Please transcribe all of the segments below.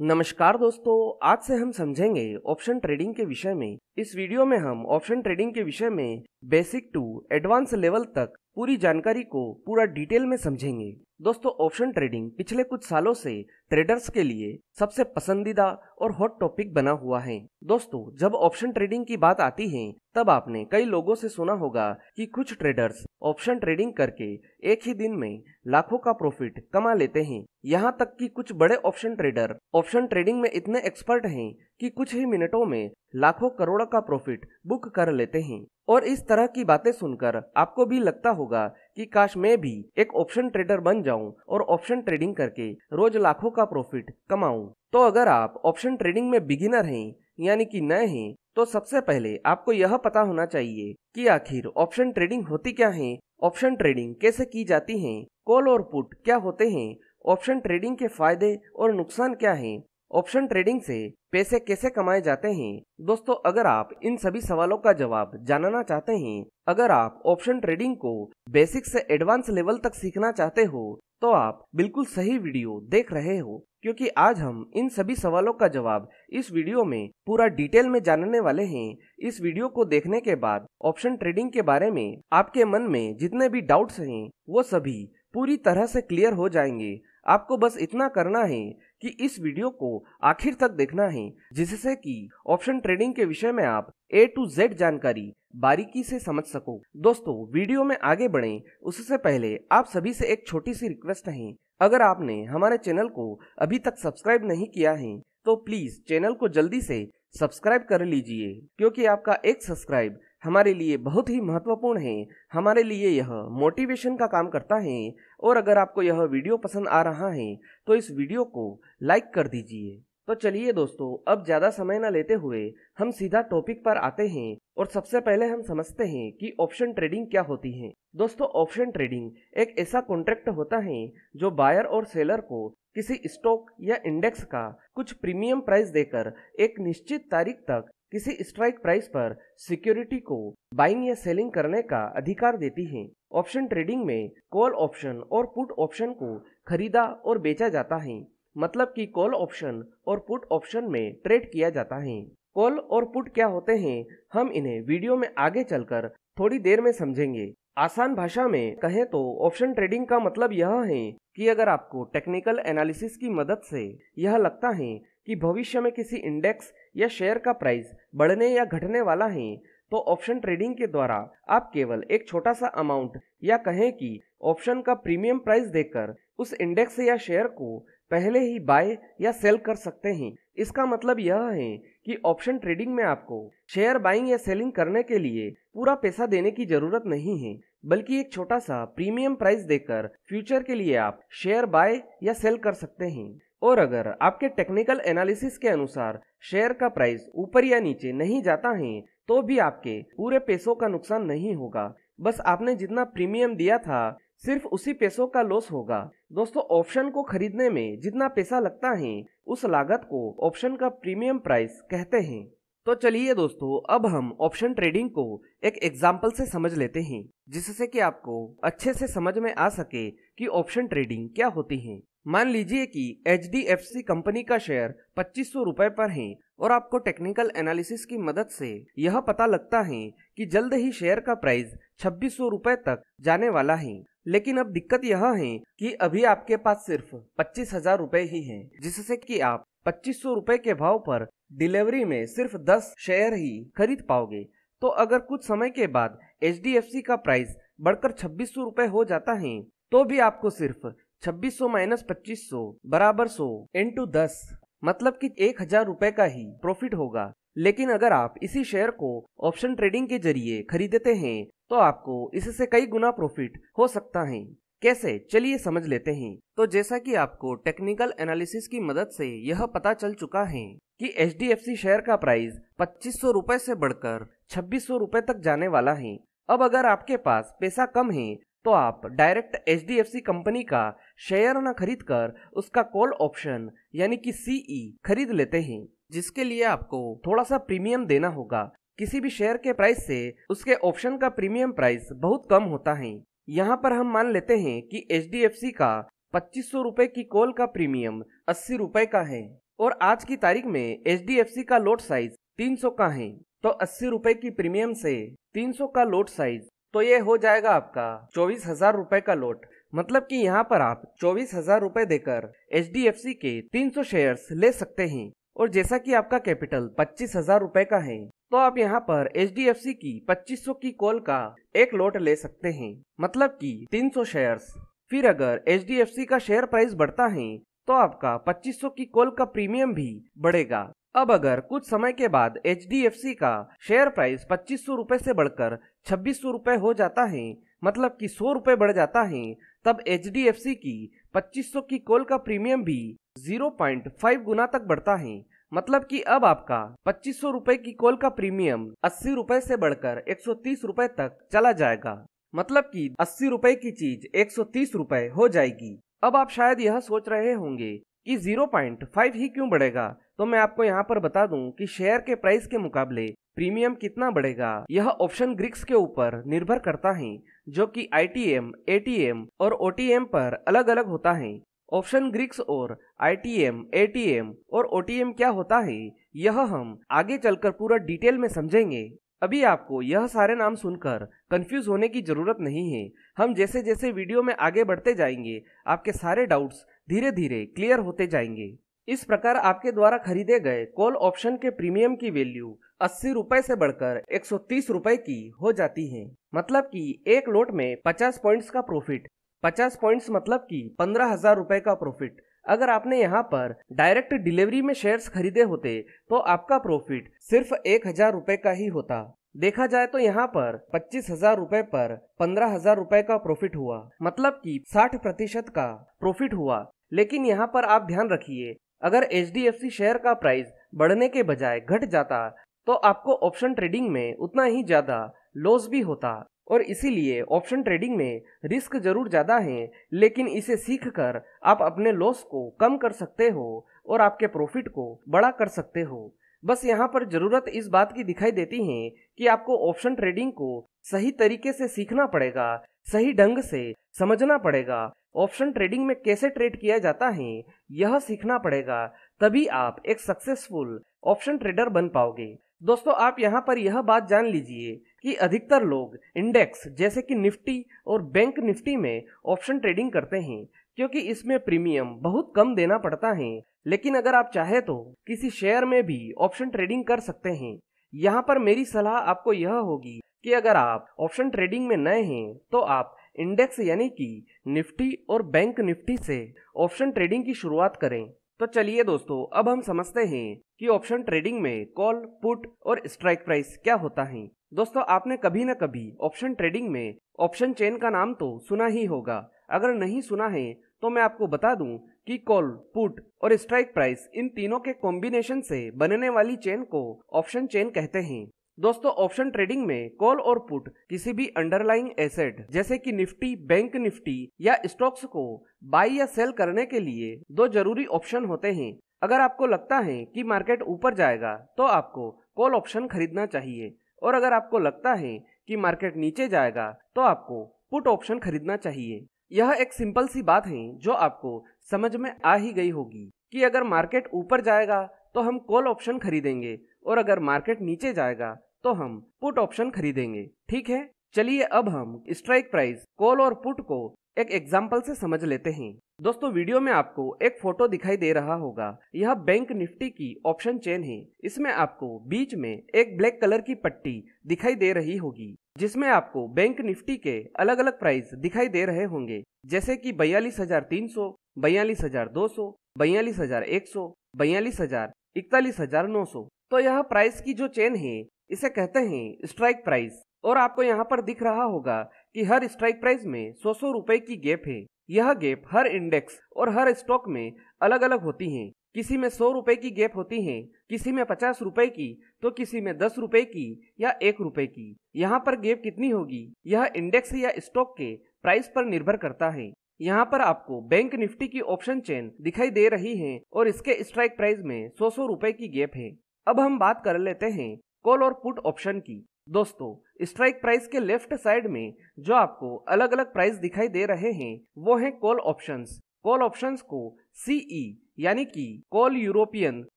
नमस्कार दोस्तों, आज से हम समझेंगे ऑप्शन ट्रेडिंग के विषय में। इस वीडियो में हम ऑप्शन ट्रेडिंग के विषय में बेसिक टू एडवांस लेवल तक पूरी जानकारी को पूरा डिटेल में समझेंगे। दोस्तों, ऑप्शन ट्रेडिंग पिछले कुछ सालों से ट्रेडर्स के लिए सबसे पसंदीदा और हॉट टॉपिक बना हुआ है। दोस्तों, जब ऑप्शन ट्रेडिंग की बात आती है तब आपने कई लोगों से सुना होगा कि कुछ ट्रेडर्स ऑप्शन ट्रेडिंग करके एक ही दिन में लाखों का प्रॉफिट कमा लेते हैं। यहाँ तक कि कुछ बड़े ऑप्शन ट्रेडर ऑप्शन ट्रेडिंग में इतने एक्सपर्ट हैं कि कुछ ही मिनटों में लाखों करोड़ों का प्रॉफिट बुक कर लेते हैं। और इस तरह की बातें सुनकर आपको भी लगता होगा कि काश मैं भी एक ऑप्शन ट्रेडर बन जाऊं और ऑप्शन ट्रेडिंग करके रोज लाखों का प्रॉफिट कमाऊं। तो अगर आप ऑप्शन ट्रेडिंग में बिगिनर हैं यानी कि नए हैं, तो सबसे पहले आपको यह पता होना चाहिए कि आखिर ऑप्शन ट्रेडिंग होती क्या है, ऑप्शन ट्रेडिंग कैसे की जाती है, कॉल और पुट क्या होते हैं, ऑप्शन ट्रेडिंग के फायदे और नुकसान क्या हैं, ऑप्शन ट्रेडिंग से पैसे कैसे कमाए जाते हैं। दोस्तों, अगर आप इन सभी सवालों का जवाब जानना चाहते हैं, अगर आप ऑप्शन ट्रेडिंग को बेसिक से एडवांस लेवल तक सीखना चाहते हो, तो आप बिल्कुल सही वीडियो देख रहे हो, क्योंकि आज हम इन सभी सवालों का जवाब इस वीडियो में पूरा डिटेल में जानने वाले हैं। इस वीडियो को देखने के बाद ऑप्शन ट्रेडिंग के बारे में आपके मन में जितने भी डाउट्स हैं वो सभी पूरी तरह से क्लियर हो जाएंगे। आपको बस इतना करना है कि इस वीडियो को आखिर तक देखना है, जिससे कि ऑप्शन ट्रेडिंग के विषय में आप A to Z जानकारी बारीकी से समझ सको। दोस्तों, वीडियो में आगे बढ़ें उससे पहले आप सभी से एक छोटी सी रिक्वेस्ट है। अगर आपने हमारे चैनल को अभी तक सब्सक्राइब नहीं किया है तो प्लीज चैनल को जल्दी से सब्सक्राइब कर लीजिए, क्योंकि आपका एक सब्सक्राइब हमारे लिए बहुत ही महत्वपूर्ण है। हमारे लिए यह मोटिवेशन का काम करता है। और अगर आपको यह वीडियो पसंद आ रहा है तो इस वीडियो को लाइक कर दीजिए। तो चलिए दोस्तों, अब ज्यादा समय न लेते हुए हम सीधा टॉपिक पर आते हैं और सबसे पहले हम समझते हैं कि ऑप्शन ट्रेडिंग क्या होती है। दोस्तों, ऑप्शन ट्रेडिंग एक ऐसा कॉन्ट्रैक्ट होता है जो बायर और सेलर को किसी स्टॉक या इंडेक्स का कुछ प्रीमियम प्राइस देकर एक निश्चित तारीख तक किसी स्ट्राइक प्राइस पर सिक्योरिटी को बाइंग या सेलिंग करने का अधिकार देती है। ऑप्शन ट्रेडिंग में कॉल ऑप्शन और पुट ऑप्शन को खरीदा और बेचा जाता है, मतलब कि कॉल ऑप्शन और पुट ऑप्शन में ट्रेड किया जाता है। कॉल और पुट क्या होते हैं, हम इन्हें वीडियो में आगे चलकर थोड़ी देर में समझेंगे। आसान भाषा में कहें तो ऑप्शन ट्रेडिंग का मतलब यह है कि अगर आपको टेक्निकल एनालिसिस की मदद से यह लगता है कि भविष्य में किसी इंडेक्स या शेयर का प्राइस बढ़ने या घटने वाला है, तो ऑप्शन ट्रेडिंग के द्वारा आप केवल एक छोटा सा अमाउंट या कहें कि ऑप्शन का प्रीमियम प्राइस देकर उस इंडेक्स या शेयर को पहले ही बाय या सेल कर सकते हैं। इसका मतलब यह है कि ऑप्शन ट्रेडिंग में आपको शेयर बाइंग या सेलिंग करने के लिए पूरा पैसा देने की जरूरत नहीं है, बल्कि एक छोटा सा प्रीमियम प्राइस देकर फ्यूचर के लिए आप शेयर बाय या सेल कर सकते हैं। और अगर आपके टेक्निकल एनालिसिस के अनुसार शेयर का प्राइस ऊपर या नीचे नहीं जाता है तो भी आपके पूरे पैसों का नुकसान नहीं होगा, बस आपने जितना प्रीमियम दिया था सिर्फ उसी पैसों का लॉस होगा। दोस्तों, ऑप्शन को खरीदने में जितना पैसा लगता है उस लागत को ऑप्शन का प्रीमियम प्राइस कहते हैं। तो चलिए दोस्तों, अब हम ऑप्शन ट्रेडिंग को एक एग्जाम्पल से समझ लेते हैं, जिससे कि आपको अच्छे से समझ में आ सके कि ऑप्शन ट्रेडिंग क्या होती है। मान लीजिए कि HDFC कंपनी का शेयर 2500 रुपए पर है और आपको टेक्निकल एनालिसिस की मदद से यह पता लगता है कि जल्द ही शेयर का प्राइस 2600 रुपए तक जाने वाला है। लेकिन अब दिक्कत यह है कि अभी आपके पास सिर्फ 25,000 रुपए ही हैं, जिससे कि आप 2500 रुपए के भाव पर डिलीवरी में सिर्फ 10 शेयर ही खरीद पाओगे। तो अगर कुछ समय के बाद HDFC का प्राइस बढ़कर 2600 रुपए हो जाता है तो भी आपको सिर्फ 2600 माइनस 2500 बराबर 100 इंटू 10 मतलब कि 1000 रुपए का ही प्रॉफिट होगा। लेकिन अगर आप इसी शेयर को ऑप्शन ट्रेडिंग के जरिए खरीदते हैं तो आपको इससे कई गुना प्रॉफिट हो सकता है। कैसे, चलिए समझ लेते हैं। तो जैसा कि आपको टेक्निकल एनालिसिस की मदद से यह पता चल चुका है कि HDFC शेयर का प्राइस 2500 रुपए से बढ़कर 2600 रुपए तक जाने वाला है। अब अगर आपके पास पैसा कम है तो आप डायरेक्ट HDFC कंपनी का शेयर न खरीद कर उसका कॉल ऑप्शन यानी कि CE खरीद लेते हैं, जिसके लिए आपको थोड़ा सा प्रीमियम देना होगा। किसी भी शेयर के प्राइस से उसके ऑप्शन का प्रीमियम प्राइस बहुत कम होता है। यहाँ पर हम मान लेते हैं कि HDFC का 2500 रुपए की कॉल का प्रीमियम 80 रुपए का है। और आज की तारीख में HDFC का लोट साइज 300 का है, तो 80 रुपए की प्रीमियम से 300 का लोट साइज, तो ये हो जाएगा आपका 24,000 रुपए का लोट। मतलब कि यहाँ पर आप 24,000 रुपए देकर HDFC के 300 शेयर्स ले सकते हैं। और जैसा कि आपका कैपिटल 25,000 रुपए का है, तो आप यहाँ पर HDFC की 2500 की कॉल का एक लोट ले सकते हैं, मतलब कि 300 शेयर्स। फिर अगर HDFC का शेयर प्राइस बढ़ता है तो आपका 2500 की कॉल का प्रीमियम भी बढ़ेगा। अब अगर कुछ समय के बाद HDFC का शेयर प्राइस 2500 रुपए से बढ़कर 2600 रुपए हो जाता है, मतलब कि 100 रुपए बढ़ जाता है, तब HDFC की 2500 की कॉल का प्रीमियम भी 0.5 गुना तक बढ़ता है। मतलब कि अब आपका 2500 रुपए की कॉल का प्रीमियम 80 रुपए से बढ़कर 130 रुपए तक चला जाएगा। मतलब कि 80 रुपए की चीज 130 रुपए हो जाएगी। अब आप शायद यह सोच रहे होंगे कि 0.5 ही क्यों बढ़ेगा, तो मैं आपको यहाँ पर बता दूं कि शेयर के प्राइस के मुकाबले प्रीमियम कितना बढ़ेगा यह ऑप्शन ग्रिक्स के ऊपर निर्भर करता है, जो कि ITM, ATM और OTM पर अलग अलग होता है। ऑप्शन ग्रिक्स और ITM, ATM और OTM क्या होता है, यह हम आगे चलकर पूरा डिटेल में समझेंगे। अभी आपको यह सारे नाम सुनकर कंफ्यूज होने की जरूरत नहीं है। हम जैसे जैसे वीडियो में आगे बढ़ते जाएंगे, आपके सारे डाउट्स धीरे धीरे क्लियर होते जाएंगे। इस प्रकार आपके द्वारा खरीदे गए कॉल ऑप्शन के प्रीमियम की वैल्यू 80 रुपए से बढ़कर 130 रुपए की हो जाती है। मतलब कि एक लोट में 50 पॉइंट्स का प्रॉफिट, 50 पॉइंट्स मतलब कि 15,000 रुपए का प्रॉफिट। अगर आपने यहाँ पर डायरेक्ट डिलीवरी में शेयर्स खरीदे होते तो आपका प्रॉफिट सिर्फ 1,000 रुपए का ही होता। देखा जाए तो यहाँ पर 25,000 रुपए पर 15,000 रुपए का प्रॉफिट हुआ, मतलब कि 60% का प्रॉफिट हुआ। लेकिन यहाँ पर आप ध्यान रखिए, अगर HDFC शेयर का प्राइस बढ़ने के बजाय घट जाता तो आपको ऑप्शन ट्रेडिंग में उतना ही ज्यादा लॉस भी होता। और इसीलिए ऑप्शन ट्रेडिंग में रिस्क जरूर ज्यादा है, लेकिन इसे सीखकर आप अपने लॉस को कम कर सकते हो और आपके प्रॉफिट को बड़ा कर सकते हो। बस यहाँ पर जरूरत इस बात की दिखाई देती है कि आपको ऑप्शन ट्रेडिंग को सही तरीके से सीखना पड़ेगा, सही ढंग से समझना पड़ेगा। ऑप्शन ट्रेडिंग में कैसे ट्रेड किया जाता है यह सीखना पड़ेगा, तभी आप एक सक्सेसफुल ऑप्शन ट्रेडर बन पाओगे। दोस्तों, आप यहाँ पर यह बात जान लीजिए कि अधिकतर लोग इंडेक्स जैसे कि निफ्टी और बैंक निफ्टी में ऑप्शन ट्रेडिंग करते हैं, क्योंकि इसमें प्रीमियम बहुत कम देना पड़ता है। लेकिन अगर आप चाहे तो किसी शेयर में भी ऑप्शन ट्रेडिंग कर सकते हैं। यहाँ पर मेरी सलाह आपको यह होगी कि अगर आप ऑप्शन ट्रेडिंग में नए हैं तो आप इंडेक्स यानी कि निफ्टी और बैंक निफ्टी से ऑप्शन ट्रेडिंग की शुरुआत करें। तो चलिए दोस्तों, अब हम समझते हैं कि ऑप्शन ट्रेडिंग में कॉल, पुट और स्ट्राइक प्राइस क्या होता है। दोस्तों, आपने कभी न कभी ऑप्शन ट्रेडिंग में ऑप्शन चेन का नाम तो सुना ही होगा। अगर नहीं सुना है तो मैं आपको बता दूं कि कॉल, पुट और स्ट्राइक प्राइस, इन तीनों के कॉम्बिनेशन से बनने वाली चेन को ऑप्शन चेन कहते हैं। दोस्तों, ऑप्शन ट्रेडिंग में कॉल और पुट किसी भी अंडरलाइंग एसेट जैसे कि निफ्टी, बैंक निफ्टी या स्टॉक्स को बाय या सेल करने के लिए दो जरूरी ऑप्शन होते हैं। अगर आपको लगता है कि मार्केट ऊपर जाएगा तो आपको कॉल ऑप्शन खरीदना चाहिए, और अगर आपको लगता है कि मार्केट नीचे जाएगा तो आपको पुट ऑप्शन खरीदना चाहिए। यह एक सिंपल सी बात है जो आपको समझ में आ ही गई होगी कि अगर मार्केट ऊपर जाएगा तो हम कॉल ऑप्शन खरीदेंगे, और अगर मार्केट नीचे जाएगा तो हम पुट ऑप्शन खरीदेंगे। ठीक है, चलिए अब हम स्ट्राइक प्राइस, कॉल और पुट को एक एग्जाम्पल से समझ लेते हैं। दोस्तों, वीडियो में आपको एक फोटो दिखाई दे रहा होगा। यह बैंक निफ्टी की ऑप्शन चेन है। इसमें आपको बीच में एक ब्लैक कलर की पट्टी दिखाई दे रही होगी, जिसमें आपको बैंक निफ्टी के अलग अलग प्राइस दिखाई दे रहे होंगे, जैसे कि 42,300, 42,200, 42,100, 42,000, 41,900। तो यह प्राइस की जो चेन है इसे कहते हैं स्ट्राइक प्राइस। और आपको यहाँ पर दिख रहा होगा कि हर स्ट्राइक प्राइस में 100 रुपए की गैप है। यह गैप हर इंडेक्स और हर स्टॉक में अलग अलग होती है। किसी में 100 रुपए की गैप होती है, किसी में 50 रुपए की, तो किसी में 10 रुपए की या 1 रुपए की। यहाँ पर गैप कितनी होगी यह इंडेक्स या स्टॉक के प्राइस पर निर्भर करता है। यहाँ पर आपको बैंक निफ्टी की ऑप्शन चेन दिखाई दे रही है और इसके स्ट्राइक प्राइस में 100 रुपए की गैप है। अब हम बात कर लेते हैं कॉल और पुट ऑप्शन की। दोस्तों, स्ट्राइक प्राइस के लेफ्ट साइड में जो आपको अलग अलग प्राइस दिखाई दे रहे हैं वो है कॉल ऑप्शंस। कॉल ऑप्शंस को CE यानी कि कॉल यूरोपियन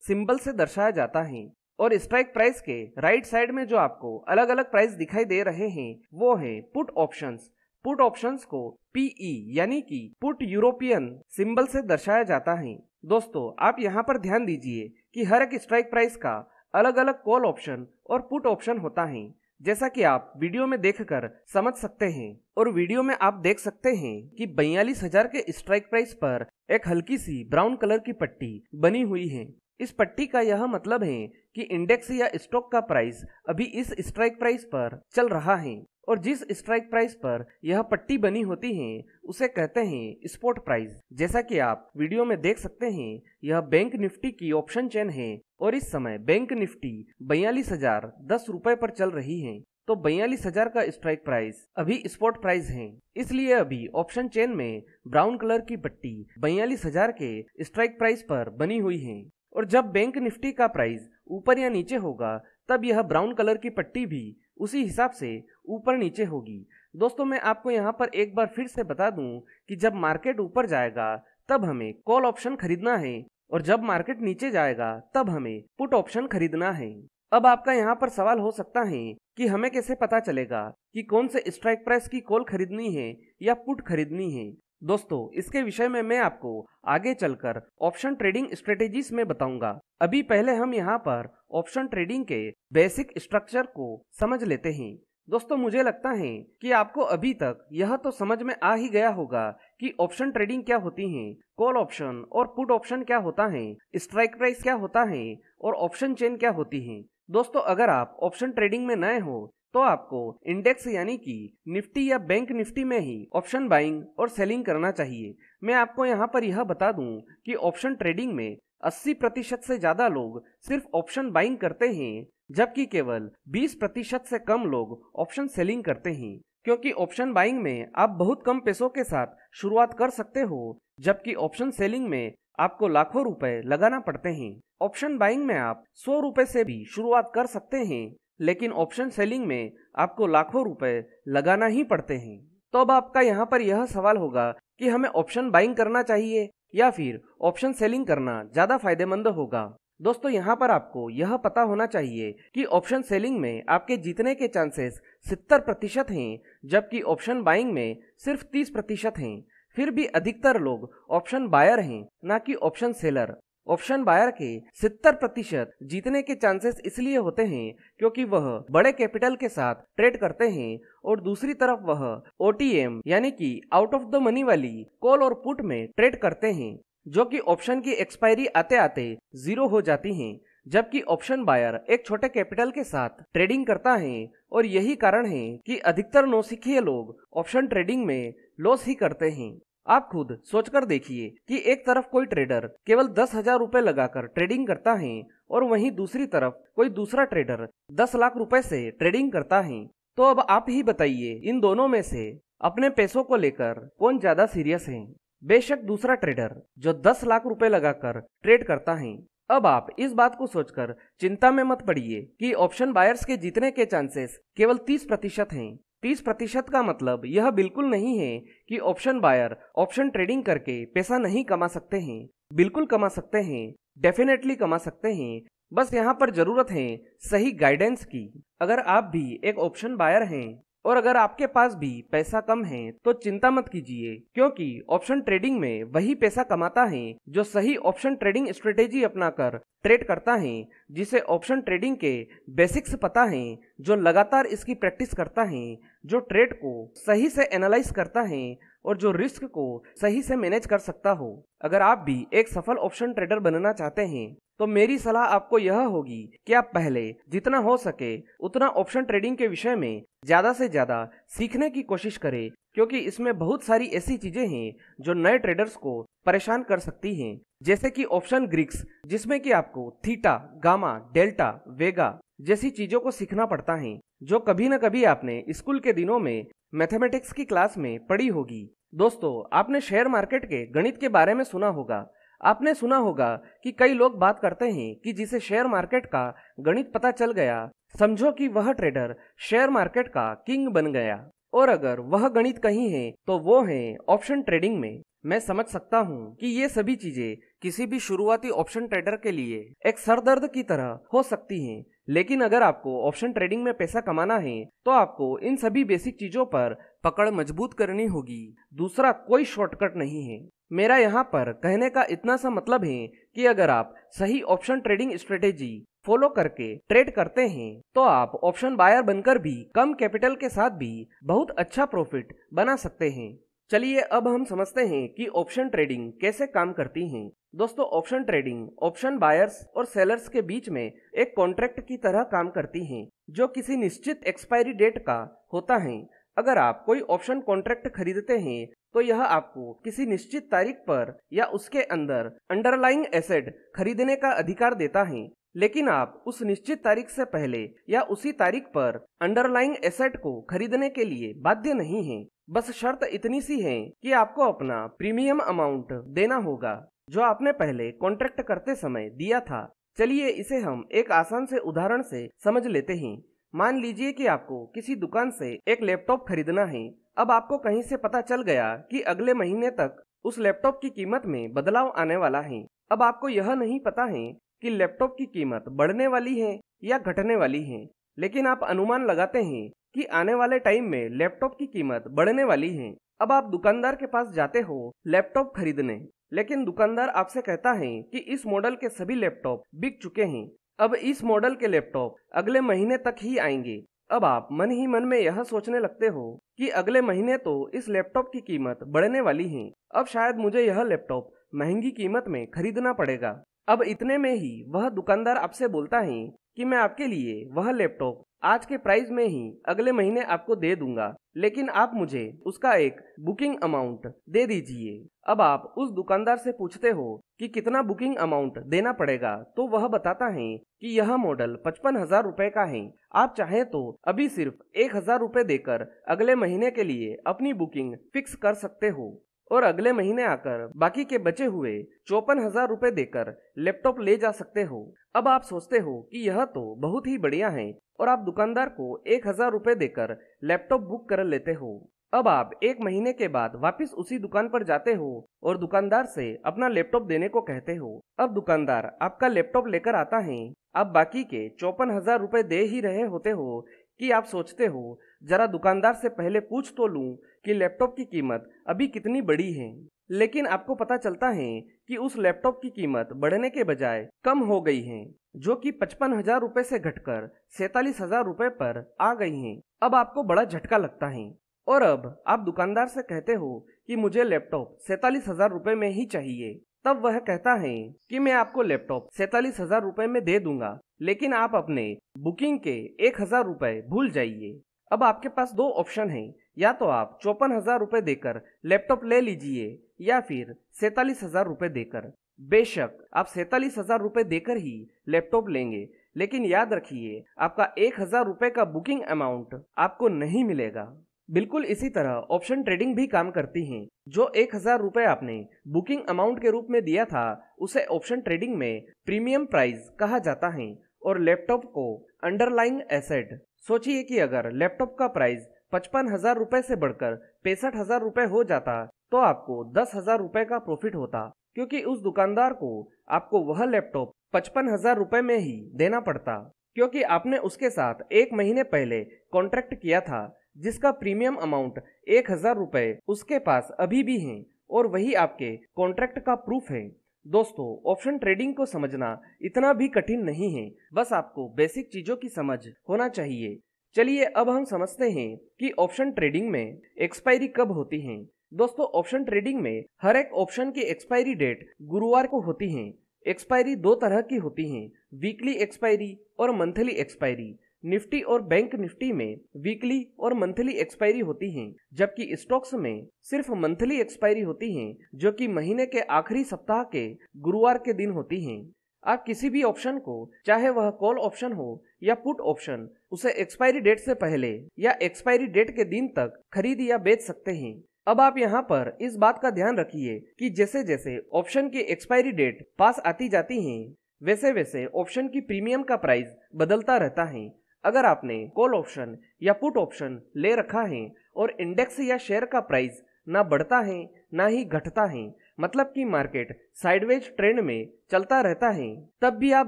सिंबल से दर्शाया जाता है। और स्ट्राइक प्राइस के राइट साइड में जो आपको अलग अलग प्राइस दिखाई दे रहे हैं वो है पुट ऑप्शंस। पुट ऑप्शंस को PE यानी कि पुट यूरोपियन सिंबल से दर्शाया जाता है। दोस्तों आप यहाँ पर ध्यान दीजिए कि हर एक स्ट्राइक प्राइस का अलग अलग कॉल ऑप्शन और पुट ऑप्शन होता है, जैसा कि आप वीडियो में देखकर समझ सकते हैं। और वीडियो में आप देख सकते हैं कि 42,000 के स्ट्राइक प्राइस पर एक हल्की सी ब्राउन कलर की पट्टी बनी हुई है। इस पट्टी का यह मतलब है कि इंडेक्स या स्टॉक का प्राइस अभी इस स्ट्राइक प्राइस पर चल रहा है, और जिस स्ट्राइक प्राइस पर यह पट्टी बनी होती है उसे कहते हैं स्पॉट प्राइस। जैसा कि आप वीडियो में देख सकते हैं यह बैंक निफ्टी की ऑप्शन चेन है और इस समय बैंक निफ्टी 42,010 रुपए पर चल रही है। तो 42,000 का स्ट्राइक प्राइस अभी स्पॉट प्राइस है, इसलिए अभी ऑप्शन चेन में ब्राउन कलर की पट्टी 42,000 के स्ट्राइक प्राइस पर बनी हुई है। और जब बैंक निफ्टी का प्राइस ऊपर या नीचे होगा तब यह ब्राउन कलर की पट्टी भी उसी हिसाब से ऊपर नीचे होगी। दोस्तों मैं आपको यहाँ पर एक बार फिर से बता दूं कि जब मार्केट ऊपर जाएगा तब हमें कॉल ऑप्शन खरीदना है और जब मार्केट नीचे जाएगा तब हमें पुट ऑप्शन खरीदना है। अब आपका यहाँ पर सवाल हो सकता है कि हमें कैसे पता चलेगा कि कौन से स्ट्राइक प्राइस की कॉल खरीदनी है या पुट खरीदनी है। दोस्तों इसके विषय में मैं आपको आगे चलकर ऑप्शन ट्रेडिंग स्ट्रेटेजीज में बताऊंगा। अभी पहले हम यहाँ पर ऑप्शन ट्रेडिंग के बेसिक स्ट्रक्चर को समझ लेते हैं। दोस्तों मुझे लगता है कि आपको अभी तक यह तो समझ में आ ही गया होगा कि ऑप्शन ट्रेडिंग क्या होती है, कॉल ऑप्शन और पुट ऑप्शन क्या होता है, स्ट्राइक प्राइस क्या होता है और ऑप्शन चेन क्या होती है। दोस्तों अगर आप ऑप्शन ट्रेडिंग में नए हो तो आपको इंडेक्स यानी कि निफ्टी या बैंक निफ्टी में ही ऑप्शन बाइंग और सेलिंग करना चाहिए। मैं आपको यहाँ पर यह बता दूं कि ऑप्शन ट्रेडिंग में 80% से ज्यादा लोग सिर्फ ऑप्शन बाइंग करते हैं, जबकि केवल 20% से कम लोग ऑप्शन सेलिंग करते हैं। क्योंकि ऑप्शन बाइंग में आप बहुत कम पैसों के साथ शुरुआत कर सकते हो, जबकि ऑप्शन सेलिंग में आपको लाखों रुपए लगाना पड़ते हैं। ऑप्शन बाइंग में आप 100 रुपए से भी शुरुआत कर सकते हैं, लेकिन ऑप्शन सेलिंग में आपको लाखों रुपए लगाना ही पड़ते हैं। तो अब आपका यहाँ पर यह सवाल होगा कि हमें ऑप्शन बाइंग करना चाहिए या फिर ऑप्शन सेलिंग करना ज्यादा फायदेमंद होगा। दोस्तों यहाँ पर आपको यह पता होना चाहिए कि ऑप्शन सेलिंग में आपके जीतने के चांसेस 70% हैं, जबकि ऑप्शन बाइंग में सिर्फ 30% हैं। फिर भी अधिकतर लोग ऑप्शन बायर हैं, ना कि ऑप्शन सेलर। ऑप्शन बायर के 70% जीतने के चांसेस इसलिए होते हैं क्योंकि वह बड़े कैपिटल के साथ ट्रेड करते हैं और दूसरी तरफ वह OTM यानी कि आउट ऑफ द मनी वाली कॉल और पुट में ट्रेड करते हैं, जो कि ऑप्शन की एक्सपायरी आते आते 0 हो जाती हैं। जबकि ऑप्शन बायर एक छोटे कैपिटल के साथ ट्रेडिंग करता है और यही कारण है कि अधिकतर नौसिखिए लोग ऑप्शन ट्रेडिंग में लॉस ही करते हैं। आप खुद सोचकर देखिए कि एक तरफ कोई ट्रेडर केवल 10,000 रुपए लगाकर ट्रेडिंग करता है और वहीं दूसरी तरफ कोई दूसरा ट्रेडर 10 लाख रुपए से ट्रेडिंग करता है। तो अब आप ही बताइए इन दोनों में से अपने पैसों को लेकर कौन ज्यादा सीरियस है। बेशक दूसरा ट्रेडर जो 10 लाख रुपए लगाकर ट्रेड करता है। अब आप इस बात को सोचकर चिंता में मत पड़िए कि ऑप्शन बायर्स के जीतने के चांसेस केवल 30% हैं। 30% का मतलब यह बिल्कुल नहीं है कि ऑप्शन बायर ऑप्शन ट्रेडिंग करके पैसा नहीं कमा सकते हैं। बिल्कुल कमा सकते हैं, डेफिनेटली कमा सकते हैं। बस यहाँ पर जरूरत है सही गाइडेंस की। अगर आप भी एक ऑप्शन बायर हैं और अगर आपके पास भी पैसा कम है तो चिंता मत कीजिए, क्योंकि ऑप्शन ट्रेडिंग में वही पैसा कमाता है जो सही ऑप्शन ट्रेडिंग स्ट्रेटेजी अपनाकर ट्रेड करता है, जिसे ऑप्शन ट्रेडिंग के बेसिक्स पता है, जो लगातार इसकी प्रैक्टिस करता है, जो ट्रेड को सही से एनालाइज करता है और जो रिस्क को सही से मैनेज कर सकता हो। अगर आप भी एक सफल ऑप्शन ट्रेडर बनना चाहते हैं तो मेरी सलाह आपको यह होगी कि आप पहले जितना हो सके उतना ऑप्शन ट्रेडिंग के विषय में ज्यादा से ज्यादा सीखने की कोशिश करें, क्योंकि इसमें बहुत सारी ऐसी चीजें हैं जो नए ट्रेडर्स को परेशान कर सकती हैं, जैसे कि ऑप्शन ग्रीक्स, जिसमें कि आपको थीटा, गामा, डेल्टा, वेगा जैसी चीजों को सीखना पड़ता है, जो कभी न कभी आपने स्कूल के दिनों में मैथमेटिक्स की क्लास में पढ़ी होगी। दोस्तों आपने शेयर मार्केट के गणित के बारे में सुना होगा। आपने सुना होगा कि कई लोग बात करते हैं कि जिसे शेयर मार्केट का गणित पता चल गया, समझो कि वह ट्रेडर शेयर मार्केट का किंग बन गया। और अगर वह गणित कहीं है तो वो है ऑप्शन ट्रेडिंग में। मैं समझ सकता हूँ कि ये सभी चीजें किसी भी शुरुआती ऑप्शन ट्रेडर के लिए एक सरदर्द की तरह हो सकती हैं, लेकिन अगर आपको ऑप्शन ट्रेडिंग में पैसा कमाना है तो आपको इन सभी बेसिक चीजों पर पकड़ मजबूत करनी होगी। दूसरा कोई शॉर्टकट नहीं है। मेरा यहाँ पर कहने का इतना सा मतलब है कि अगर आप सही ऑप्शन ट्रेडिंग स्ट्रेटेजी फॉलो करके ट्रेड करते हैं तो आप ऑप्शन बायर बनकर भी कम कैपिटल के साथ भी बहुत अच्छा प्रॉफिट बना सकते हैं। चलिए अब हम समझते हैं कि ऑप्शन ट्रेडिंग कैसे काम करती है। दोस्तों, ऑप्शन ट्रेडिंग ऑप्शन बायर्स और सेलर्स के बीच में एक कॉन्ट्रैक्ट की तरह काम करती है जो किसी निश्चित एक्सपायरी डेट का होता है। अगर आप कोई ऑप्शन कॉन्ट्रैक्ट खरीदते हैं तो यह आपको किसी निश्चित तारीख पर या उसके अंदर अंडरलाइंग एसेट खरीदने का अधिकार देता है, लेकिन आप उस निश्चित तारीख से पहले या उसी तारीख पर अंडरलाइंग एसेट को खरीदने के लिए बाध्य नहीं हैं। बस शर्त इतनी सी है कि आपको अपना प्रीमियम अमाउंट देना होगा जो आपने पहले कॉन्ट्रैक्ट करते समय दिया था। चलिए इसे हम एक आसान से उदाहरण से समझ लेते हैं। मान लीजिए कि आपको किसी दुकान से एक लैपटॉप खरीदना है। अब आपको कहीं से पता चल गया कि अगले महीने तक उस लैपटॉप की कीमत में बदलाव आने वाला है। अब आपको यह नहीं पता है कि लैपटॉप की कीमत बढ़ने वाली है या घटने वाली है, लेकिन आप अनुमान लगाते हैं कि आने वाले टाइम में लैपटॉप की कीमत बढ़ने वाली है। अब आप दुकानदार के पास जाते हो लैपटॉप खरीदने, लेकिन दुकानदार आपसे कहता है कि इस मॉडल के सभी लैपटॉप बिक चुके हैं, अब इस मॉडल के लैपटॉप अगले महीने तक ही आएंगे। अब आप मन ही मन में यह सोचने लगते हो कि अगले महीने तो इस लैपटॉप की कीमत बढ़ने वाली है, अब शायद मुझे यह लैपटॉप महंगी कीमत में खरीदना पड़ेगा। अब इतने में ही वह दुकानदार आपसे बोलता है कि मैं आपके लिए वह लैपटॉप आज के प्राइस में ही अगले महीने आपको दे दूंगा, लेकिन आप मुझे उसका एक बुकिंग अमाउंट दे दीजिए। अब आप उस दुकानदार से पूछते हो कि कितना बुकिंग अमाउंट देना पड़ेगा, तो वह बताता है कि यह मॉडल 55,000 रुपए का है। आप चाहें तो अभी सिर्फ 1,000 रुपए देकर अगले महीने के लिए अपनी बुकिंग फिक्स कर सकते हो और अगले महीने आकर बाकी के बचे हुए 54,000 रुपए देकर लैपटॉप ले जा सकते हो। अब आप सोचते हो कि यह तो बहुत ही बढ़िया है और आप दुकानदार को 1,000 रुपए देकर लैपटॉप बुक कर लेते हो। अब आप एक महीने के बाद वापस उसी दुकान पर जाते हो और दुकानदार से अपना लैपटॉप देने को कहते हो। अब दुकानदार आपका लैपटॉप लेकर आता है। आप बाकी के 54,000 रुपए दे ही रहे होते हो कि आप सोचते हो जरा दुकानदार से पहले पूछ तो लूं कि लैपटॉप की कीमत अभी कितनी बढ़ी है, लेकिन आपको पता चलता है कि उस लैपटॉप की कीमत बढ़ने के बजाय कम हो गई है, जो कि 55,000 रुपए से घटकर 47,000 रुपए पर आ गई है। अब आपको बड़ा झटका लगता है और अब आप दुकानदार से कहते हो कि मुझे लैपटॉप 47,000 रुपए में ही चाहिए। तब वह कहता है कि मैं आपको लैपटॉप 47,000 रुपए में दे दूंगा, लेकिन आप अपने बुकिंग के 1,000 रुपए भूल जाइए। अब आपके पास दो ऑप्शन हैं, या तो आप 54,000 रुपए देकर लैपटॉप ले लीजिए या फिर 47,000 रुपए देकर। बेशक आप 47,000 रुपए देकर ही लैपटॉप लेंगे, लेकिन याद रखिए आपका 1,000 रुपए का बुकिंग अमाउंट आपको नहीं मिलेगा। बिल्कुल इसी तरह ऑप्शन ट्रेडिंग भी काम करती है। जो 1,000 रुपए आपने बुकिंग अमाउंट के रूप में दिया था उसे ऑप्शन ट्रेडिंग में प्रीमियम प्राइस कहा जाता है और लैपटॉप को अंडरलाइंग एसेट। सोचिए कि अगर लैपटॉप का प्राइस 55,000 रुपए से बढ़कर 65,000 रुपए हो जाता तो आपको 10,000 रुपए का प्रॉफिट होता, क्योंकि उस दुकानदार को आपको वह लैपटॉप 55,000 रुपए में ही देना पड़ता, क्योंकि आपने उसके साथ एक महीने पहले कॉन्ट्रैक्ट किया था जिसका प्रीमियम अमाउंट 1,000 रुपए उसके पास अभी भी है और वही आपके कॉन्ट्रैक्ट का प्रूफ है। दोस्तों, ऑप्शन ट्रेडिंग को समझना इतना भी कठिन नहीं है, बस आपको बेसिक चीजों की समझ होना चाहिए। चलिए अब हम समझते हैं कि ऑप्शन ट्रेडिंग में एक्सपायरी कब होती है। दोस्तों, ऑप्शन ट्रेडिंग में हर एक ऑप्शन की एक्सपायरी डेट गुरुवार को होती है। एक्सपायरी दो तरह की होती है, वीकली एक्सपायरी और मंथली एक्सपायरी। निफ्टी और बैंक निफ्टी में वीकली और मंथली एक्सपायरी होती हैं, जबकि स्टॉक्स में सिर्फ मंथली एक्सपायरी होती हैं, जो कि महीने के आखिरी सप्ताह के गुरुवार के दिन होती हैं। आप किसी भी ऑप्शन को, चाहे वह कॉल ऑप्शन हो या पुट ऑप्शन, उसे एक्सपायरी डेट से पहले या एक्सपायरी डेट के दिन तक खरीद या बेच सकते हैं। अब आप यहाँ पर इस बात का ध्यान रखिए कि जैसे जैसे ऑप्शन की एक्सपायरी डेट पास आती जाती है, वैसे वैसे ऑप्शन की प्रीमियम का प्राइस बदलता रहता है। अगर आपने कॉल ऑप्शन या पुट ऑप्शन ले रखा है और इंडेक्स या शेयर का प्राइस ना बढ़ता है ना ही घटता है, मतलब कि मार्केट साइडवेज ट्रेंड में चलता रहता है, तब भी आप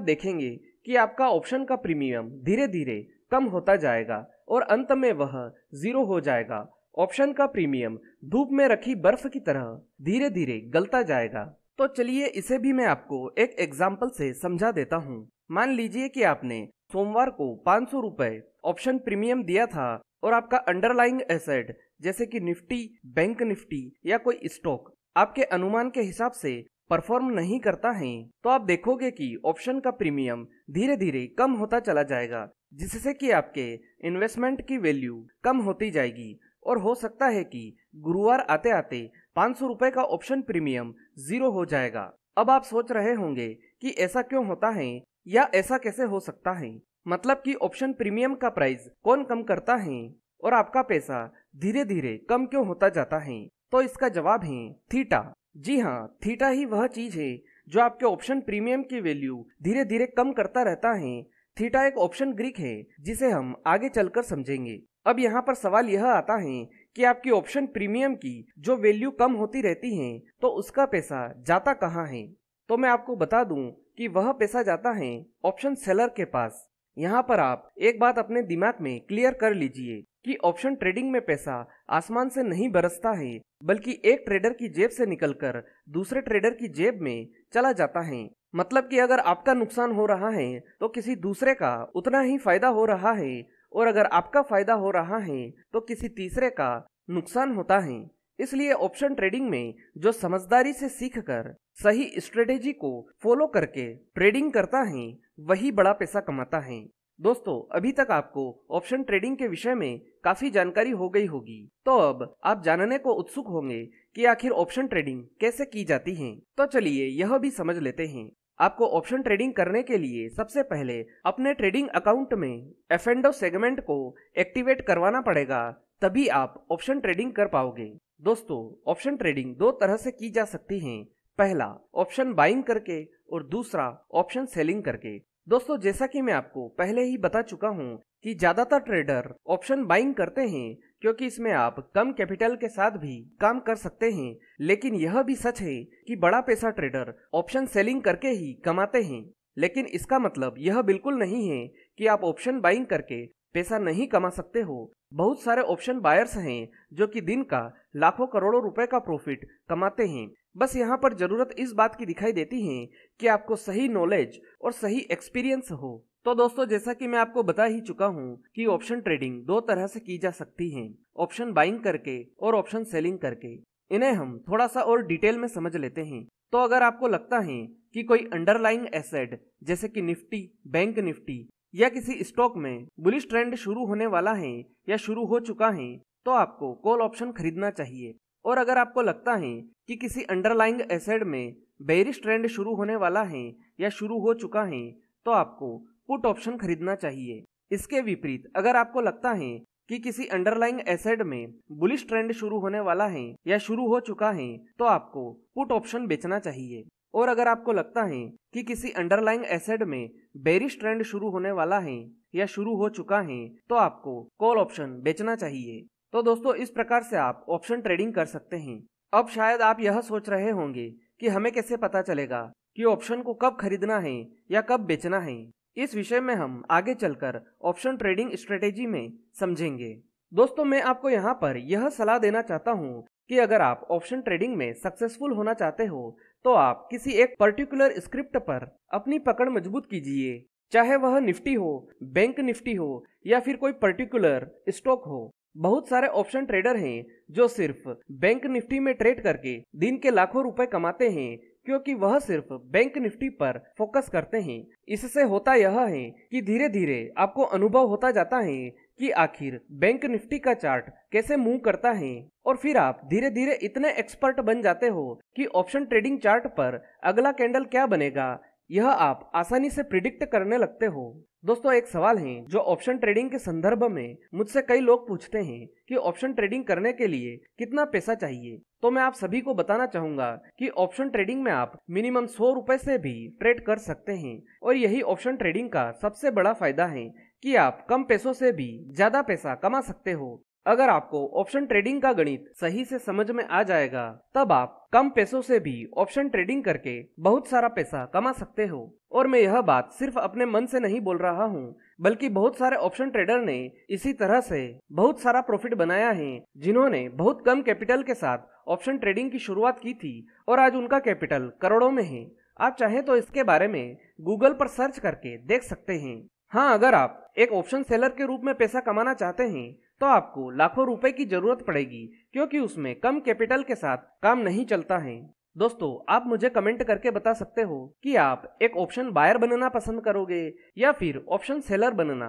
देखेंगे कि आपका ऑप्शन का प्रीमियम धीरे धीरे कम होता जाएगा और अंत में वह जीरो हो जाएगा। ऑप्शन का प्रीमियम धूप में रखी बर्फ की तरह धीरे धीरे गलता जाएगा। तो चलिए इसे भी मैं आपको एक एग्जाम्पल से समझा देता हूँ। मान लीजिए कि आपने सोमवार को 500 रुपए ऑप्शन प्रीमियम दिया था और आपका अंडरलाइंग एसेट जैसे कि निफ्टी, बैंक निफ्टी या कोई स्टॉक आपके अनुमान के हिसाब से परफॉर्म नहीं करता है, तो आप देखोगे कि ऑप्शन का प्रीमियम धीरे धीरे कम होता चला जाएगा, जिससे कि आपके इन्वेस्टमेंट की वैल्यू कम होती जाएगी और हो सकता है कि गुरुवार आते आते 500 रुपए का ऑप्शन प्रीमियम जीरो हो जाएगा। अब आप सोच रहे होंगे कि ऐसा क्यों होता है या ऐसा कैसे हो सकता है, मतलब कि ऑप्शन प्रीमियम का प्राइस कौन कम करता है और आपका पैसा धीरे धीरे कम क्यों होता जाता है। तो इसका जवाब है थीटा। जी हाँ, थीटा ही वह चीज है जो आपके ऑप्शन प्रीमियम की वैल्यू धीरे धीरे कम करता रहता है। थीटा एक ऑप्शन ग्रीक है जिसे हम आगे चलकर समझेंगे। अब यहाँ पर सवाल यह आता है कि आपकी ऑप्शन प्रीमियम की जो वैल्यू कम होती रहती है तो उसका पैसा जाता कहाँ है। तो मैं आपको बता दूं कि वह पैसा जाता है ऑप्शन सेलर के पास। यहाँ पर आप एक बात अपने दिमाग में क्लियर कर लीजिए कि ऑप्शन ट्रेडिंग में पैसा आसमान से नहीं बरसता है, बल्कि एक ट्रेडर की जेब से निकलकर दूसरे ट्रेडर की जेब में चला जाता है। मतलब कि अगर आपका नुकसान हो रहा है तो किसी दूसरे का उतना ही फायदा हो रहा है, और अगर आपका फायदा हो रहा है तो किसी तीसरे का नुकसान होता है। इसलिए ऑप्शन ट्रेडिंग में जो समझदारी से सीखकर सही स्ट्रेटेजी को फॉलो करके ट्रेडिंग करता है वही बड़ा पैसा कमाता है। दोस्तों, अभी तक आपको ऑप्शन ट्रेडिंग के विषय में काफी जानकारी हो गई होगी, तो अब आप जानने को उत्सुक होंगे कि आखिर ऑप्शन ट्रेडिंग कैसे की जाती है। तो चलिए यह भी समझ लेते हैं। आपको ऑप्शन ट्रेडिंग करने के लिए सबसे पहले अपने ट्रेडिंग अकाउंट में F&O सेगमेंट को एक्टिवेट करवाना पड़ेगा, तभी आप ऑप्शन ट्रेडिंग कर पाओगे। दोस्तों, ऑप्शन ट्रेडिंग दो तरह से की जा सकती है। पहला ऑप्शन बाइंग करके और दूसरा ऑप्शन सेलिंग करके। दोस्तों, जैसा कि मैं आपको पहले ही बता चुका हूं कि ज्यादातर ट्रेडर ऑप्शन बाइंग करते हैं क्योंकि इसमें आप कम कैपिटल के साथ भी काम कर सकते हैं, लेकिन यह भी सच है कि बड़ा पैसा ट्रेडर ऑप्शन सेलिंग करके ही कमाते हैं। लेकिन इसका मतलब यह बिल्कुल नहीं है कि आप ऑप्शन बाइंग करके पैसा नहीं कमा सकते हो। बहुत सारे ऑप्शन बायर्स हैं जो कि दिन का लाखों करोड़ों रुपए का प्रॉफिट कमाते हैं। बस यहाँ पर जरूरत इस बात की दिखाई देती है कि आपको सही नॉलेज और सही एक्सपीरियंस हो। तो दोस्तों, जैसा कि मैं आपको बता ही चुका हूँ कि ऑप्शन ट्रेडिंग दो तरह से की जा सकती है, ऑप्शन बाइंग करके और ऑप्शन सेलिंग करके। इन्हें हम थोड़ा सा और डिटेल में समझ लेते हैं। तो अगर आपको लगता है कि कोई अंडरलाइंग एसेट जैसे कि निफ्टी, बैंक निफ्टी या किसी स्टॉक में बुलिश ट्रेंड शुरू होने वाला है या शुरू हो चुका है, तो आपको कॉल ऑप्शन खरीदना चाहिए। और अगर आपको लगता है कि किसी अंडरलाइंग एसेट में बेरिश ट्रेंड शुरू होने वाला है या शुरू हो चुका है, तो आपको पुट ऑप्शन खरीदना चाहिए। इसके विपरीत अगर आपको लगता है कि किसी अंडरलाइंग एसेट में बुलिश ट्रेंड शुरू होने वाला है या शुरू हो चुका है, तो आपको पुट ऑप्शन बेचना चाहिए। और अगर आपको लगता है कि किसी अंडरलाइंग एसेट में बेरिश ट्रेंड शुरू होने वाला है या शुरू हो चुका है, तो आपको कॉल ऑप्शन बेचना चाहिए। तो दोस्तों, इस प्रकार से आप ऑप्शन ट्रेडिंग कर सकते हैं। अब शायद आप यह सोच रहे होंगे कि हमें कैसे पता चलेगा कि ऑप्शन को कब खरीदना है या कब बेचना है। इस विषय में हम आगे चलकर ऑप्शन ट्रेडिंग स्ट्रेटेजी में समझेंगे। दोस्तों, मैं आपको यहाँ पर यह सलाह देना चाहता हूँ कि अगर आप ऑप्शन ट्रेडिंग में सक्सेसफुल होना चाहते हो तो आप किसी एक पर्टिकुलर स्क्रिप्ट पर अपनी पकड़ मजबूत कीजिए, चाहे वह निफ्टी हो, बैंक निफ्टी हो या फिर कोई पर्टिकुलर स्टॉक हो। बहुत सारे ऑप्शन ट्रेडर हैं जो सिर्फ बैंक निफ्टी में ट्रेड करके दिन के लाखों रुपए कमाते हैं, क्योंकि वह सिर्फ बैंक निफ्टी पर फोकस करते हैं। इससे होता यह है कि धीरे धीरे आपको अनुभव होता जाता है कि आखिर बैंक निफ्टी का चार्ट कैसे मूव करता है, और फिर आप धीरे धीरे इतने एक्सपर्ट बन जाते हो कि ऑप्शन ट्रेडिंग चार्ट पर अगला कैंडल क्या बनेगा यह आप आसानी से प्रिडिक्ट करने लगते हो। दोस्तों, एक सवाल है जो ऑप्शन ट्रेडिंग के संदर्भ में मुझसे कई लोग पूछते हैं कि ऑप्शन ट्रेडिंग करने के लिए कितना पैसा चाहिए। तो मैं आप सभी को बताना चाहूंगा कि ऑप्शन ट्रेडिंग में आप मिनिमम 100 रुपए से भी ट्रेड कर सकते हैं, और यही ऑप्शन ट्रेडिंग का सबसे बड़ा फायदा है कि आप कम पैसों से भी ज्यादा पैसा कमा सकते हो। अगर आपको ऑप्शन ट्रेडिंग का गणित सही से समझ में आ जाएगा तब आप कम पैसों से भी ऑप्शन ट्रेडिंग करके बहुत सारा पैसा कमा सकते हो। और मैं यह बात सिर्फ अपने मन से नहीं बोल रहा हूँ, बल्कि बहुत सारे ऑप्शन ट्रेडर ने इसी तरह से बहुत सारा प्रॉफिट बनाया है, जिन्होंने बहुत कम कैपिटल के साथ ऑप्शन ट्रेडिंग की शुरुआत की थी और आज उनका कैपिटल करोड़ों में है। आप चाहें तो इसके बारे में गूगल पर सर्च करके देख सकते हैं। हाँ, अगर आप एक ऑप्शन सेलर के रूप में पैसा कमाना चाहते हैं तो आपको लाखों रुपए की जरूरत पड़ेगी, क्योंकि उसमें कम कैपिटल के साथ काम नहीं चलता है। दोस्तों, आप मुझे कमेंट करके बता सकते हो कि आप एक ऑप्शन बायर बनना पसंद करोगे या फिर ऑप्शन सेलर बनना।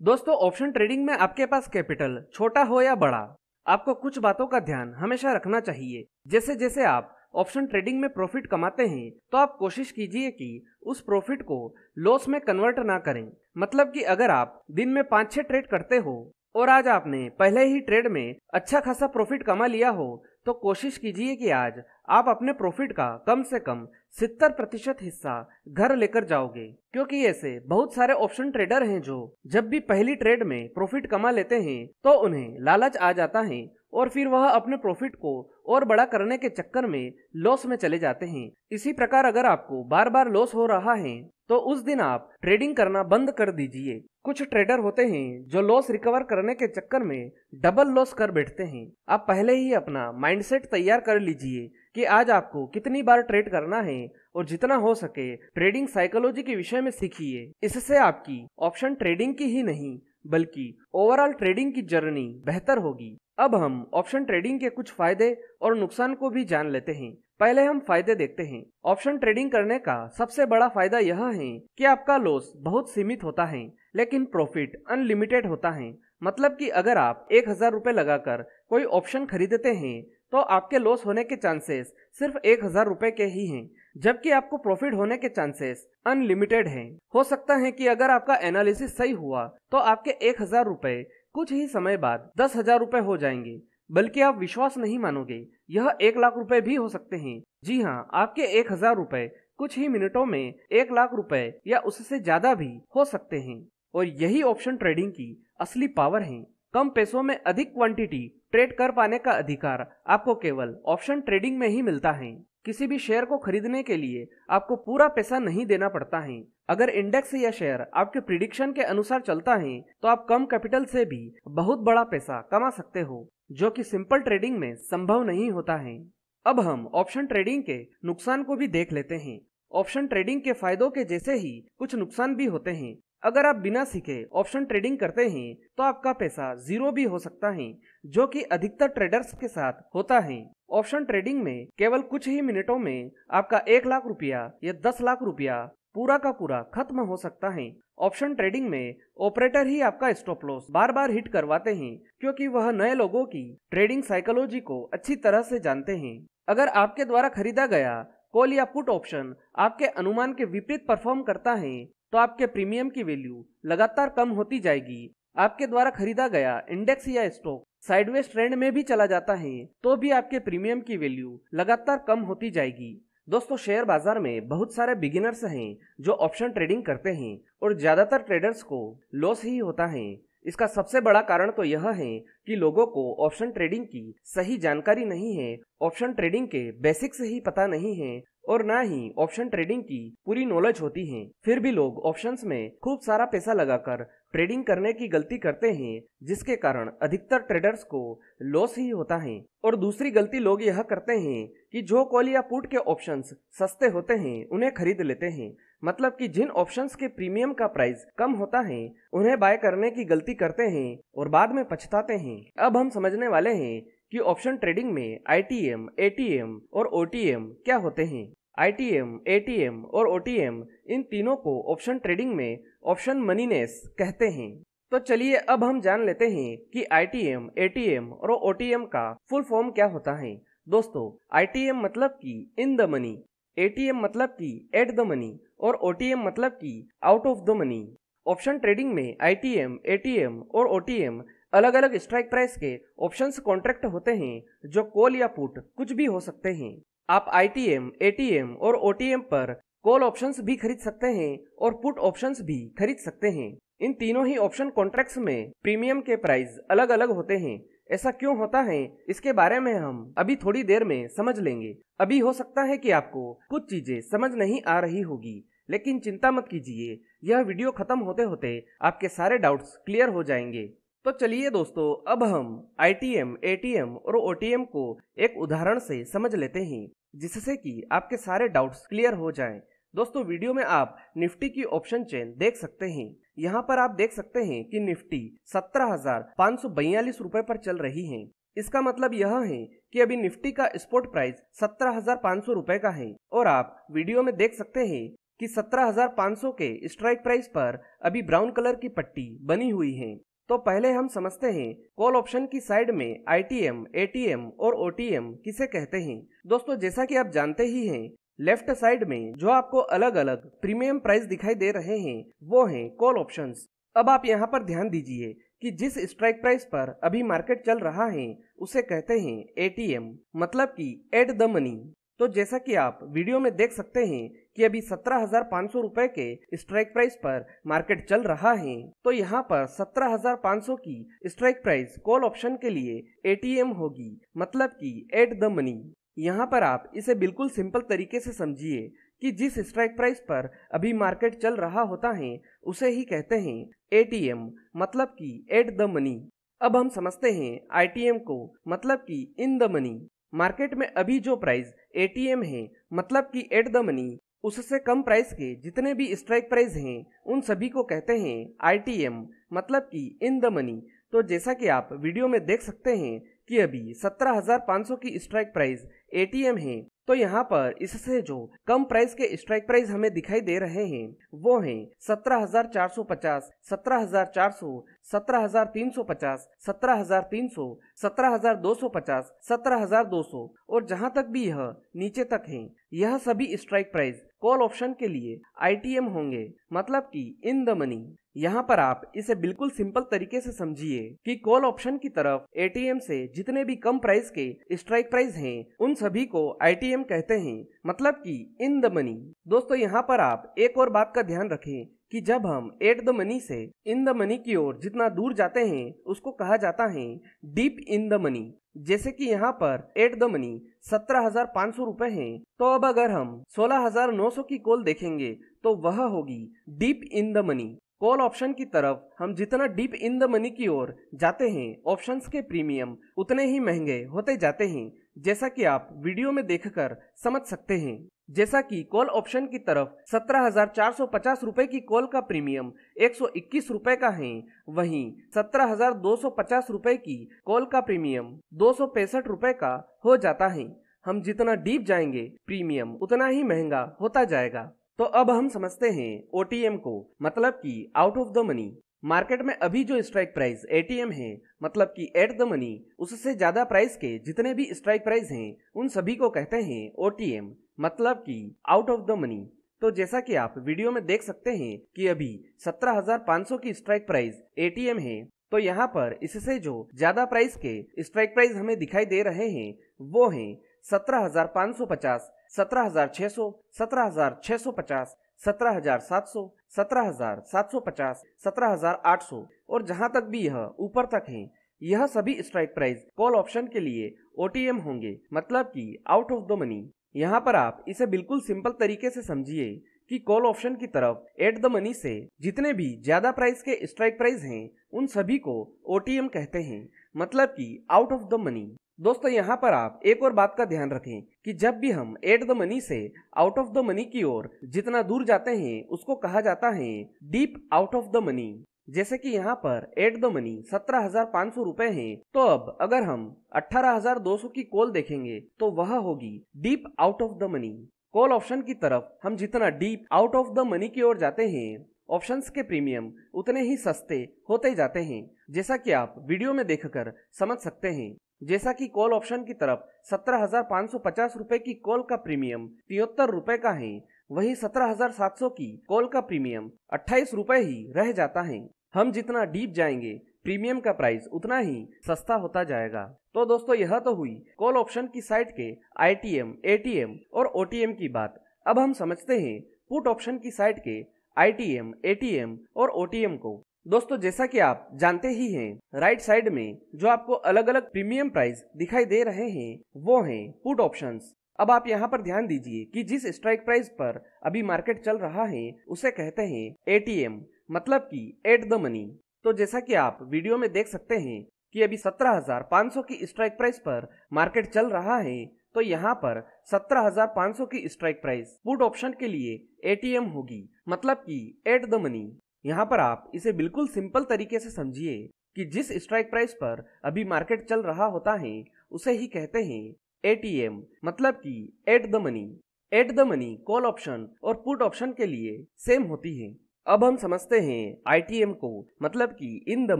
दोस्तों, ऑप्शन ट्रेडिंग में आपके पास कैपिटल छोटा हो या बड़ा, आपको कुछ बातों का ध्यान हमेशा रखना चाहिए। जैसे जैसे आप ऑप्शन ट्रेडिंग में प्रॉफिट कमाते हैं तो आप कोशिश कीजिए कि उस प्रॉफिट को लॉस में कन्वर्ट ना करें। मतलब कि अगर आप दिन में 5-6 ट्रेड करते हो और आज आपने पहले ही ट्रेड में अच्छा खासा प्रॉफिट कमा लिया हो, तो कोशिश कीजिए कि आज आप अपने प्रॉफिट का कम से कम 70% हिस्सा घर लेकर जाओगे, क्योंकि ऐसे बहुत सारे ऑप्शन ट्रेडर हैं जो जब भी पहली ट्रेड में प्रॉफिट कमा लेते हैं तो उन्हें लालच आ जाता है और फिर वह अपने प्रॉफिट को और बड़ा करने के चक्कर में लॉस में चले जाते हैं। इसी प्रकार अगर आपको बार बार लॉस हो रहा है तो उस दिन आप ट्रेडिंग करना बंद कर दीजिए। कुछ ट्रेडर होते हैं जो लॉस रिकवर करने के चक्कर में डबल लॉस कर बैठते हैं। आप पहले ही अपना माइंडसेट तैयार कर लीजिए कि आज आपको कितनी बार ट्रेड करना है और जितना हो सके ट्रेडिंग साइकोलॉजी के विषय में सीखिए। इससे आपकी ऑप्शन ट्रेडिंग की ही नहीं बल्कि ओवरऑल ट्रेडिंग की जर्नी बेहतर होगी। अब हम ऑप्शन ट्रेडिंग के कुछ फायदे और नुकसान को भी जान लेते हैं। पहले हम फायदे देखते हैं। ऑप्शन ट्रेडिंग करने का सबसे बड़ा फायदा यह है कि आपका लॉस बहुत सीमित होता है लेकिन प्रॉफिट अनलिमिटेड होता है। मतलब कि अगर आप 1000 रुपए लगाकर कोई ऑप्शन खरीदते हैं तो आपके लॉस होने के चांसेस सिर्फ 1000 रुपए के ही हैं, जबकि आपको प्रॉफिट होने के चांसेस अनलिमिटेड हैं। हो सकता है कि अगर आपका एनालिसिस सही हुआ तो आपके 1000 रुपए कुछ ही समय बाद 10,000 रुपए हो जाएंगे, बल्कि आप विश्वास नहीं मानोगे, यह 1 लाख रुपए भी हो सकते हैं। जी हाँ, आपके 1000 रुपए कुछ ही मिनटों में 1 लाख रुपए या उससे ज्यादा भी हो सकते हैं। और यही ऑप्शन ट्रेडिंग की असली पावर है। कम पैसों में अधिक क्वांटिटी ट्रेड कर पाने का अधिकार आपको केवल ऑप्शन ट्रेडिंग में ही मिलता है। किसी भी शेयर को खरीदने के लिए आपको पूरा पैसा नहीं देना पड़ता है। अगर इंडेक्स या शेयर आपके प्रिडिक्शन के अनुसार चलता है तो आप कम कैपिटल से भी बहुत बड़ा पैसा कमा सकते हो, जो कि सिंपल ट्रेडिंग में संभव नहीं होता है। अब हम ऑप्शन ट्रेडिंग के नुकसान को भी देख लेते हैं। ऑप्शन ट्रेडिंग के फायदों के जैसे ही कुछ नुकसान भी होते हैं। अगर आप बिना सीखे ऑप्शन ट्रेडिंग करते हैं तो आपका पैसा जीरो भी हो सकता है, जो कि अधिकतर ट्रेडर्स के साथ होता है। ऑप्शन ट्रेडिंग में केवल कुछ ही मिनटों में आपका 1 लाख रुपया या 10 लाख रुपया पूरा का पूरा खत्म हो सकता है। ऑप्शन ट्रेडिंग में ऑपरेटर ही आपका स्टॉप लॉस बार बार हिट करवाते हैं, क्योंकि वह नए लोगों की ट्रेडिंग साइकोलॉजी को अच्छी तरह से जानते हैं। अगर आपके द्वारा खरीदा गया कॉल या पुट ऑप्शन आपके अनुमान के विपरीत परफॉर्म करता है तो आपके प्रीमियम की वैल्यू लगातार कम होती जाएगी। आपके द्वारा खरीदा गया इंडेक्स या स्टॉक साइडवेज ट्रेंड में भी चला जाता है तो भी आपके प्रीमियम की वैल्यू लगातार कम होती जाएगी। दोस्तों, शेयर बाजार में बहुत सारे बिगिनर्स हैं जो ऑप्शन ट्रेडिंग करते हैं और ज्यादातर ट्रेडर्स को लॉस ही होता है। इसका सबसे बड़ा कारण तो यह है कि लोगों को ऑप्शन ट्रेडिंग की सही जानकारी नहीं है, ऑप्शन ट्रेडिंग के बेसिक्स ही पता नहीं है और ना ही ऑप्शन ट्रेडिंग की पूरी नॉलेज होती है। फिर भी लोग ऑप्शंस में खूब सारा पैसा लगाकर ट्रेडिंग करने की गलती करते हैं, जिसके कारण अधिकतर ट्रेडर्स को लॉस ही होता है। और दूसरी गलती लोग यह करते हैं कि जो कॉल या पुट के ऑप्शंस सस्ते होते हैं उन्हें खरीद लेते हैं। मतलब कि जिन ऑप्शंस के प्रीमियम का प्राइस कम होता है उन्हें बाय करने की गलती करते हैं और बाद में पछताते हैं। अब हम समझने वाले हैं कि ऑप्शन ट्रेडिंग में आईटीएम, एटीएम और ओटीएम क्या होते हैं। आईटीएम, एटीएम और ओटीएम इन तीनों को ऑप्शन ट्रेडिंग में ऑप्शन मनीनेस कहते हैं। तो चलिए अब हम जान लेते हैं कि आईटीएम, एटीएम और ओटीएम का फुल फॉर्म क्या होता है। दोस्तों, आईटीएम मतलब कि इन द मनी, एटीएम मतलब कि एट द मनी और ओटीएम मतलब कि out of the money. Option trading में आईटीएम, एटीएम और ओटीएम अलग अलग स्ट्राइक प्राइस के ऑप्शंस कॉन्ट्रैक्ट होते हैं जो कॉल या पुट कुछ भी हो सकते हैं। आप आईटीएम, एटीएम और ओटीएम पर कॉल ऑप्शंस भी खरीद सकते हैं और पुट ऑप्शंस भी खरीद सकते हैं। इन तीनों ही ऑप्शन कॉन्ट्रैक्ट्स में प्रीमियम के प्राइस अलग अलग होते हैं। ऐसा क्यों होता है इसके बारे में हम अभी थोड़ी देर में समझ लेंगे। अभी हो सकता है कि आपको कुछ चीजें समझ नहीं आ रही होगी, लेकिन चिंता मत कीजिए, यह वीडियो खत्म होते होते आपके सारे डाउट्स क्लियर हो जाएंगे। तो चलिए दोस्तों, अब हम ITM, ATM और OTM को एक उदाहरण से समझ लेते हैं, जिससे कि आपके सारे डाउट्स क्लियर हो जाएं। दोस्तों, वीडियो में आप निफ्टी की ऑप्शन चेन देख सकते हैं। यहाँ पर आप देख सकते हैं कि निफ्टी 17,542 रुपए पर चल रही है। इसका मतलब यह है कि अभी निफ्टी का स्पॉट प्राइस 17,500 रुपए का है और आप वीडियो में देख सकते हैं कि 17,500 के स्ट्राइक प्राइस पर अभी ब्राउन कलर की पट्टी बनी हुई है। तो पहले हम समझते हैं कॉल ऑप्शन की साइड में ITM, ATM और OTM किसे कहते हैं। दोस्तों, जैसा कि आप जानते ही हैं, लेफ्ट साइड में जो आपको अलग अलग प्रीमियम प्राइस दिखाई दे रहे हैं वो हैं कॉल ऑप्शंस। अब आप यहाँ पर ध्यान दीजिए कि जिस स्ट्राइक प्राइस पर अभी मार्केट चल रहा है उसे कहते हैं ATM, मतलब कि एट द मनी। तो जैसा कि आप वीडियो में देख सकते हैं कि अभी 17,500 रुपए के स्ट्राइक प्राइस पर मार्केट चल रहा है, तो यहाँ पर 17,500 की स्ट्राइक प्राइस कॉल ऑप्शन के लिए ATM होगी, मतलब कि एट द मनी। यहाँ पर आप इसे बिल्कुल सिंपल तरीके से समझिए कि जिस स्ट्राइक प्राइस पर अभी मार्केट चल रहा होता है उसे ही कहते हैं ATM, मतलब कि एट द मनी। अब हम समझते हैं ITM को, मतलब कि इन द मनी। मार्केट में अभी जो प्राइस ATM है, मतलब कि एट द मनी, उससे कम प्राइस के जितने भी स्ट्राइक प्राइस हैं उन सभी को कहते हैं ITM, मतलब कि इन द मनी। तो जैसा कि आप वीडियो में देख सकते हैं कि अभी 17,500 की स्ट्राइक प्राइस ATM है, तो यहाँ पर इससे जो कम प्राइस के स्ट्राइक प्राइस हमें दिखाई दे रहे हैं वो हैं 17,450, 17,400, 17,350, 17,300, 17,250, 17,200 और जहाँ तक भी यह नीचे तक हैं, यह सभी स्ट्राइक प्राइस कॉल ऑप्शन के लिए ITM होंगे, मतलब कि इन द मनी। यहाँ पर आप इसे बिल्कुल सिंपल तरीके से समझिए कि कॉल ऑप्शन की तरफ ATM से जितने भी कम प्राइस के स्ट्राइक प्राइस हैं उन सभी को ITM कहते हैं, मतलब कि इन द मनी। दोस्तों, यहाँ पर आप एक और बात का ध्यान रखें कि जब हम एट द मनी से इन द मनी की ओर जितना दूर जाते हैं उसको कहा जाता है डीप इन द मनी। जैसे कि यहाँ पर एट द मनी 17,500 रुपए हैं, तो अब अगर हम 16,900 की कॉल देखेंगे तो वह होगी deep in the money. Call option की तरफ हम जितना डीप इन द मनी की ओर जाते हैं, ऑप्शंस के प्रीमियम उतने ही महंगे होते जाते हैं, जैसा कि आप वीडियो में देखकर समझ सकते हैं। जैसा कि कॉल ऑप्शन की तरफ 17,450 रुपए की कॉल का प्रीमियम 121 रुपए का है, वहीं 17,250 रुपए की कॉल का प्रीमियम 265 रुपए का हो जाता है। हम जितना डीप जाएंगे प्रीमियम उतना ही महंगा होता जाएगा। तो अब हम समझते हैं OTM को, मतलब कि out of the money. Market में अभी जो स्ट्राइक प्राइस ATM है, मतलब कि एट द मनी, उससे ज्यादा प्राइस के जितने भी स्ट्राइक प्राइस हैं उन सभी को कहते हैं OTM, मतलब कि आउट ऑफ द मनी। तो जैसा कि आप वीडियो में देख सकते हैं कि अभी 17,500 की स्ट्राइक प्राइस ATM है, तो यहाँ पर इससे जो ज्यादा प्राइस के स्ट्राइक प्राइस हमें दिखाई दे रहे हैं वो हैं 17,550, 17,600, 17,650, 17,700, 17,750, 17,800 और जहां तक भी यह ऊपर तक है, यह सभी स्ट्राइक प्राइस कॉल ऑप्शन के लिए OTM होंगे, मतलब कि आउट ऑफ द मनी। यहाँ पर आप इसे बिल्कुल सिंपल तरीके से समझिए कि कॉल ऑप्शन की तरफ एट द मनी से जितने भी ज्यादा प्राइस के स्ट्राइक प्राइस हैं उन सभी को OTM कहते हैं, मतलब कि आउट ऑफ द मनी। दोस्तों, यहाँ पर आप एक और बात का ध्यान रखें कि जब भी हम एट द मनी से आउट ऑफ द मनी की ओर जितना दूर जाते हैं उसको कहा जाता है deep out of the money. जैसे कि यहाँ पर एट द मनी 17,500 रुपए है, तो अब अगर हम 18,200 की कॉल देखेंगे तो वह होगी deep out of the money. Call option की तरफ हम जितना deep out of the money की ओर जाते हैं, ऑप्शंस के प्रीमियम उतने ही सस्ते होते जाते हैं, जैसा कि आप वीडियो में देखकर समझ सकते हैं। जैसा कि कॉल ऑप्शन की तरफ 17,550 रुपए की कॉल का प्रीमियम 73 रुपए का है, वहीं 17,700 की कॉल का प्रीमियम 28 रुपए ही रह जाता है। हम जितना डीप जाएंगे प्रीमियम का प्राइस उतना ही सस्ता होता जाएगा। तो दोस्तों, यह तो हुई कॉल ऑप्शन की साइड के ITM, ATM और OTM की बात। अब हम समझते हैं पुट ऑप्शन की साइड के ITM, ATM और OTM को। दोस्तों जैसा कि आप जानते ही हैं, राइट साइड में जो आपको अलग अलग प्रीमियम प्राइस दिखाई दे रहे हैं वो हैं पुट ऑप्शंस। अब आप यहाँ पर ध्यान दीजिए कि जिस स्ट्राइक प्राइस पर अभी मार्केट चल रहा है उसे कहते हैं एटीएम, मतलब कि एट द मनी। तो जैसा कि आप वीडियो में देख सकते हैं कि अभी 17,500 की स्ट्राइक प्राइस पर मार्केट चल रहा है, तो यहाँ पर 17,500 की स्ट्राइक प्राइस पुट ऑप्शन के लिए एटीएम होगी, मतलब कि एट द मनी। यहाँ पर आप इसे बिल्कुल सिंपल तरीके से समझिए कि जिस स्ट्राइक प्राइस पर अभी मार्केट चल रहा होता है उसे ही कहते हैं एटीएम, मतलब कि eight the money. Eight the money call option और पुट ऑप्शन के लिए सेम होती है। अब हम समझते हैं आईटीएम को, मतलब कि इन द